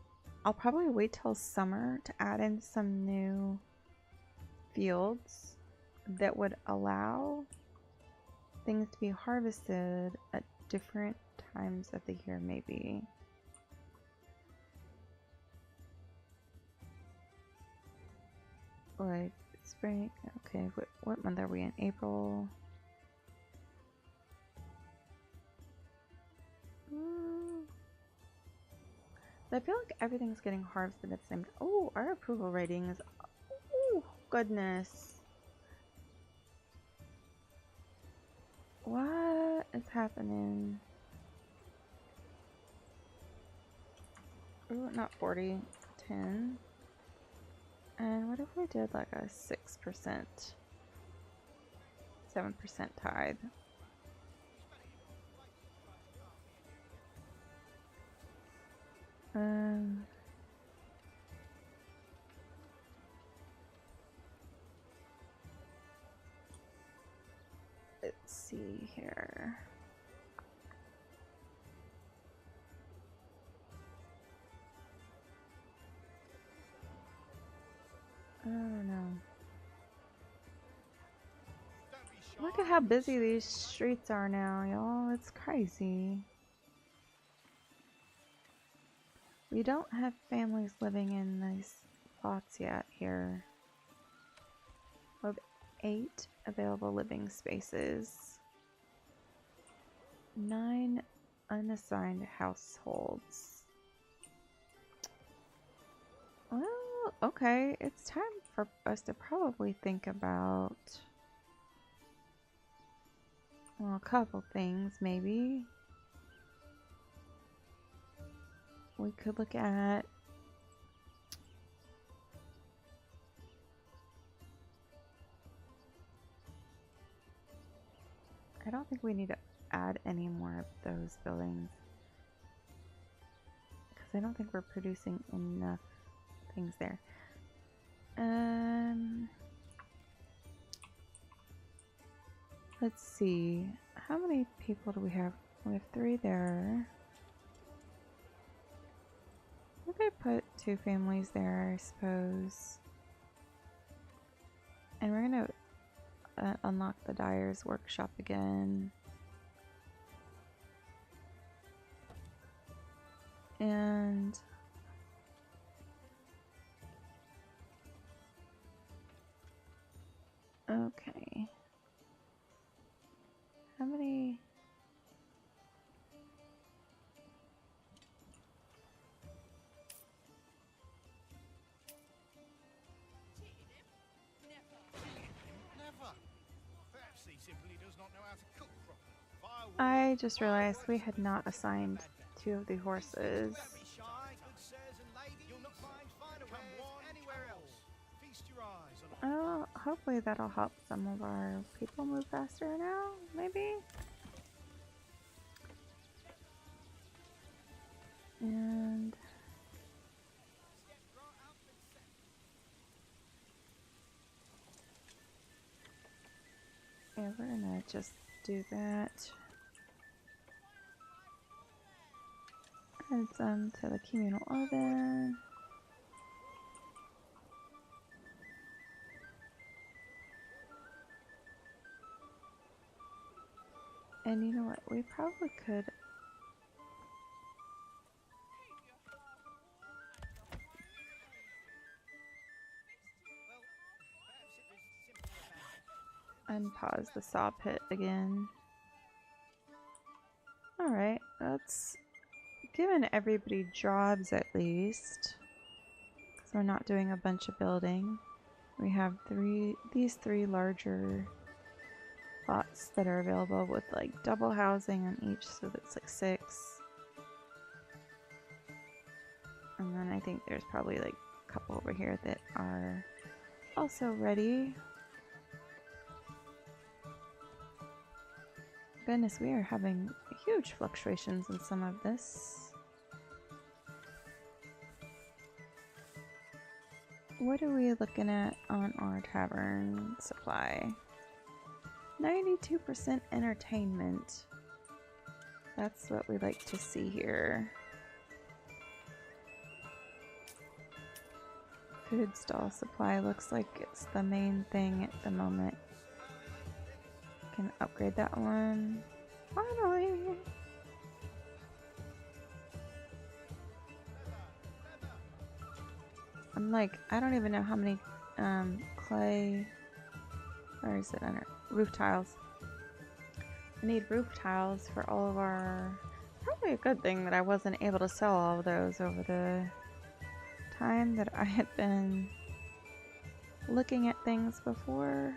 I'll probably wait till summer to add in some new fields that would allow things to be harvested at different times of the year, maybe. Like spring. Okay, what month are we in? April. I feel like everything's getting harvested at the same time. Oh, our approval ratings. Oh, goodness. What is happening? Ooh, not 40, 10. And what if we did like a 6%, 7% tithe? Let's see here. I don't know. Look at how busy these streets are now, y'all. It's crazy. We don't have families living in these plots yet here. We have 8 available living spaces. 9 unassigned households. Well, okay. It's time for us to probably think about, well, a couple things, maybe. We could look at I don't think we need to add any more of those buildings because I don't think we're producing enough things there. Let's see. How many people do we have? We have 3 there. We could put 2 families there, I suppose. And we're gonna unlock the dyer's workshop again. And okay. How many? I just realized we had not assigned 2 of the horses. Oh, hopefully that'll help some of our people move faster now, maybe? And Okay, we're gonna just do that. Add some to the communal oven. And you know what? We probably could unpause the saw pit again. Alright, that's given everybody jobs at least. Because we're not doing a bunch of building. We have these three larger lots that are available with like double housing on each, so that's like 6. And then I think there's probably like a couple over here that are also ready. Goodness, we are having huge fluctuations in some of this. What are we looking at on our tavern supply? 92% entertainment. That's what we like to see here. Food stall supply looks like it's the main thing at the moment. Can upgrade that one. Finally! I'm like, I don't even know how many clay, or is it under roof tiles? I need roof tiles for all of our, probably a good thing that I wasn't able to sell all of those over the time that I had been looking at things before.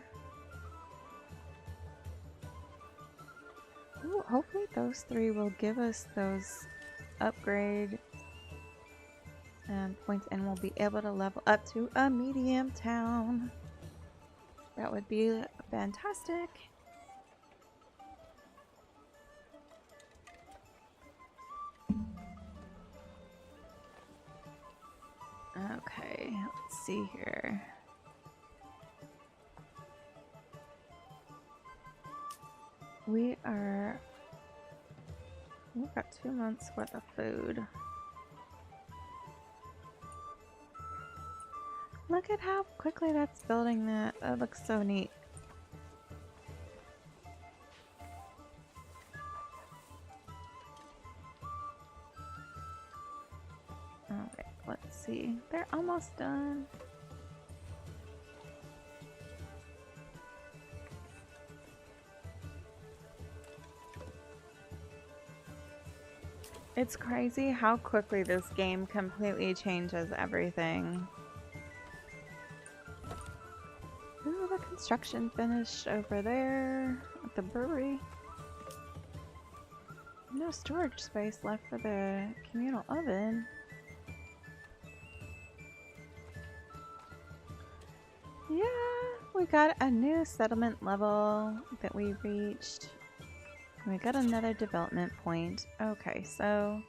Ooh, hopefully those 3 will give us those upgrade points and we'll be able to level up to a medium town. That would be fantastic. Okay, let's see here. We've got 2 months worth of food. Look at how quickly that's building that. That looks so neat. Alright, let's see. They're almost done. It's crazy how quickly this game completely changes everything. Ooh, the construction finished over there at the brewery. No storage space left for the communal oven. Yeah, we got a new settlement level that we reached. We got another development point. Okay, so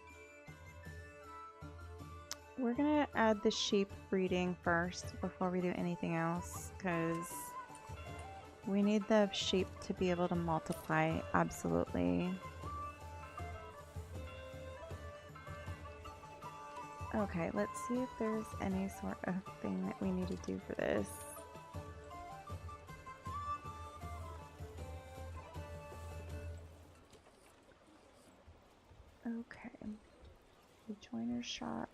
we're gonna add the sheep breeding first before we do anything else, because we need the sheep to be able to multiply, absolutely. Okay, let's see if there's any sort of thing that we need to do for this. Okay, the joiner's shop.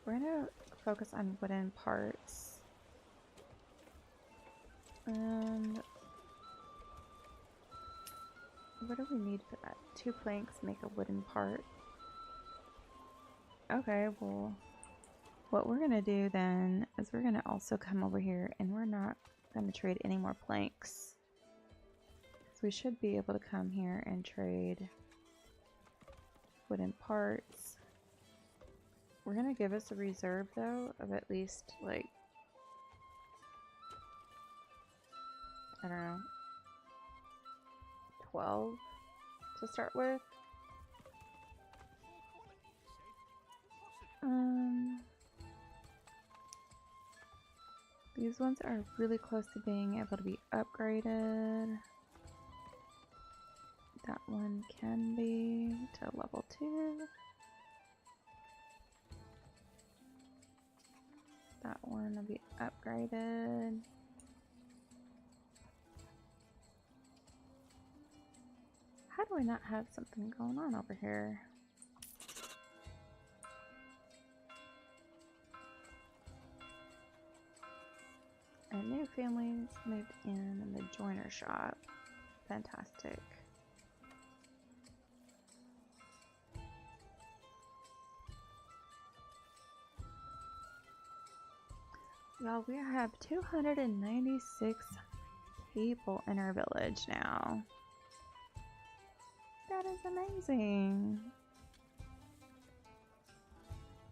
We're gonna focus on wooden parts. And what do we need for that? 2 planks make a wooden part. Okay, well, what we're gonna do then is we're gonna also come over here and we're not gonna trade any more planks. So we should be able to come here and trade wooden parts. We're gonna give us a reserve though of at least like, I don't know, 12 to start with. These ones are really close to being able to be upgraded. That one can be to level 2. That one will be upgraded. How do I not have something going on over here? A new family's moved in the joiner shop. Fantastic. Y'all, we have 296 people in our village now. That is amazing.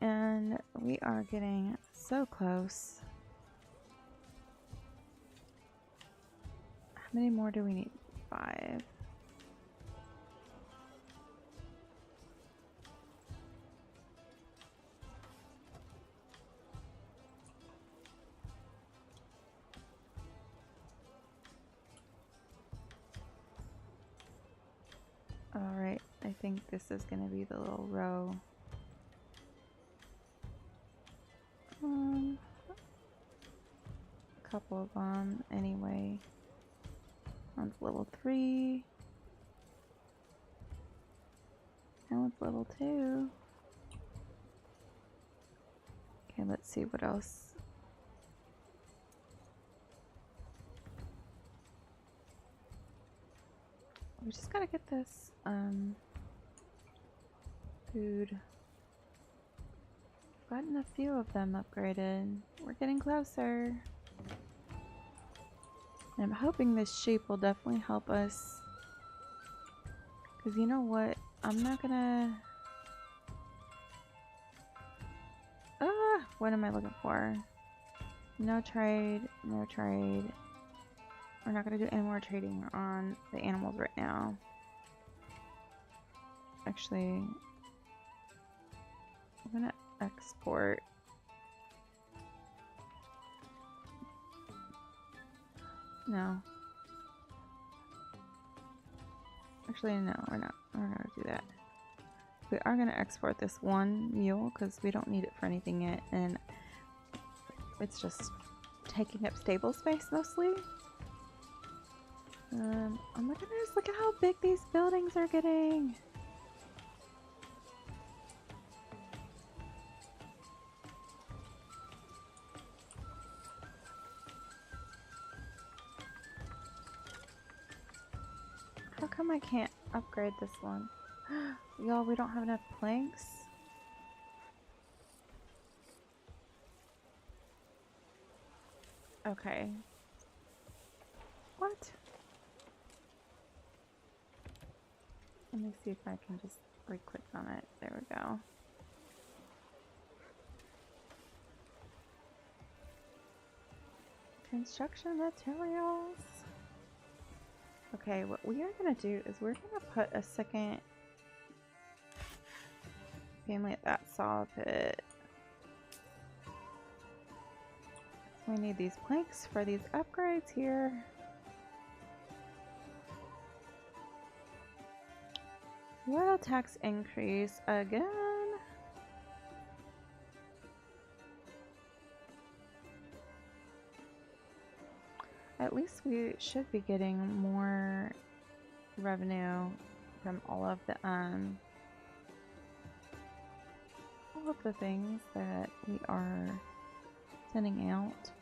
And we are getting so close. How many more do we need? 5. Alright, I think this is going to be the little row. A couple of them anyway. One's level 3. That one's level 2. Okay, let's see what else. We just gotta get this food. I've gotten a few of them upgraded. We're getting closer. And I'm hoping this sheep will definitely help us. Because you know what? I'm not gonna... what am I looking for? No trade, no trade. We're not gonna do any more trading on the animals right now. Actually, I'm gonna export. No. Actually, no, we're not. We're gonna do that. We are gonna export this one mule because we don't need it for anything yet, and it's just taking up stable space mostly. Oh my goodness, look at how big these buildings are getting. How come I can't upgrade this one? Y'all, we don't have enough planks. Okay. What? Let me see if I can just right-click on it. There we go. Construction materials. Okay, what we are going to do is we're going to put a second family at that saw pit. We need these planks for these upgrades here. Royal tax increase again. At least we should be getting more revenue from all of the things that we are sending out.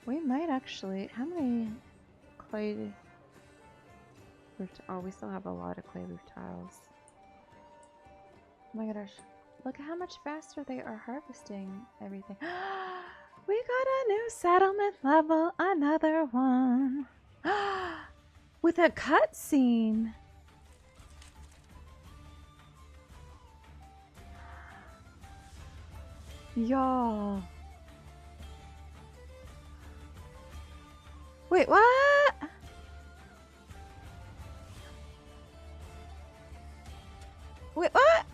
We might actually, how many clay roof, oh, we still have a lot of clay roof tiles. Oh my gosh, look at how much faster they are harvesting everything. We got a new settlement level, another one. With a cutscene. Y'all. Wait, what? Wait, what?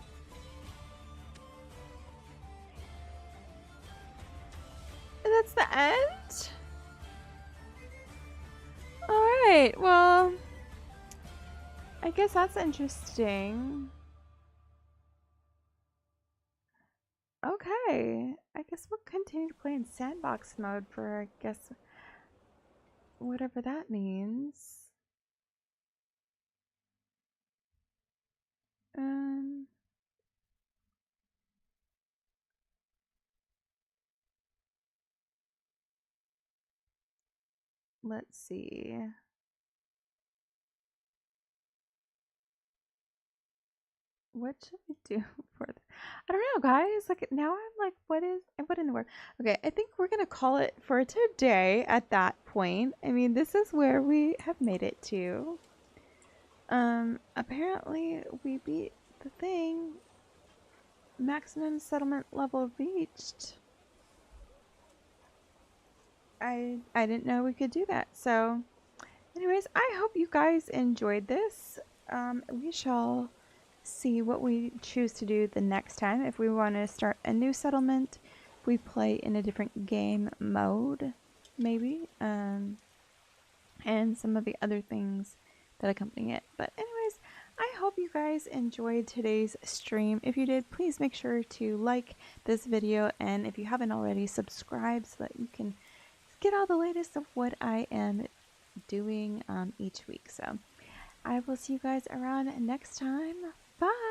That's the end? Alright, well, I guess that's interesting. Okay, I guess we'll continue to play in sandbox mode for, I guess, whatever that means. Let's see. What should we do for this? I don't know, guys. Like now I'm like, what in the world? Okay, I think we're gonna call it for today at that point. I mean, this is where we have made it to. Apparently we beat the thing. Maximum settlement level reached. I didn't know we could do that. So anyways, I hope you guys enjoyed this. We shall see what we choose to do the next time. If we want to start a new settlement, we play in a different game mode, maybe, and some of the other things that accompany it. But anyways, I hope you guys enjoyed today's stream. If you did, please make sure to like this video, and if you haven't already, subscribe so that you can get all the latest of what I am doing each week. So I will see you guys around next time. Bye!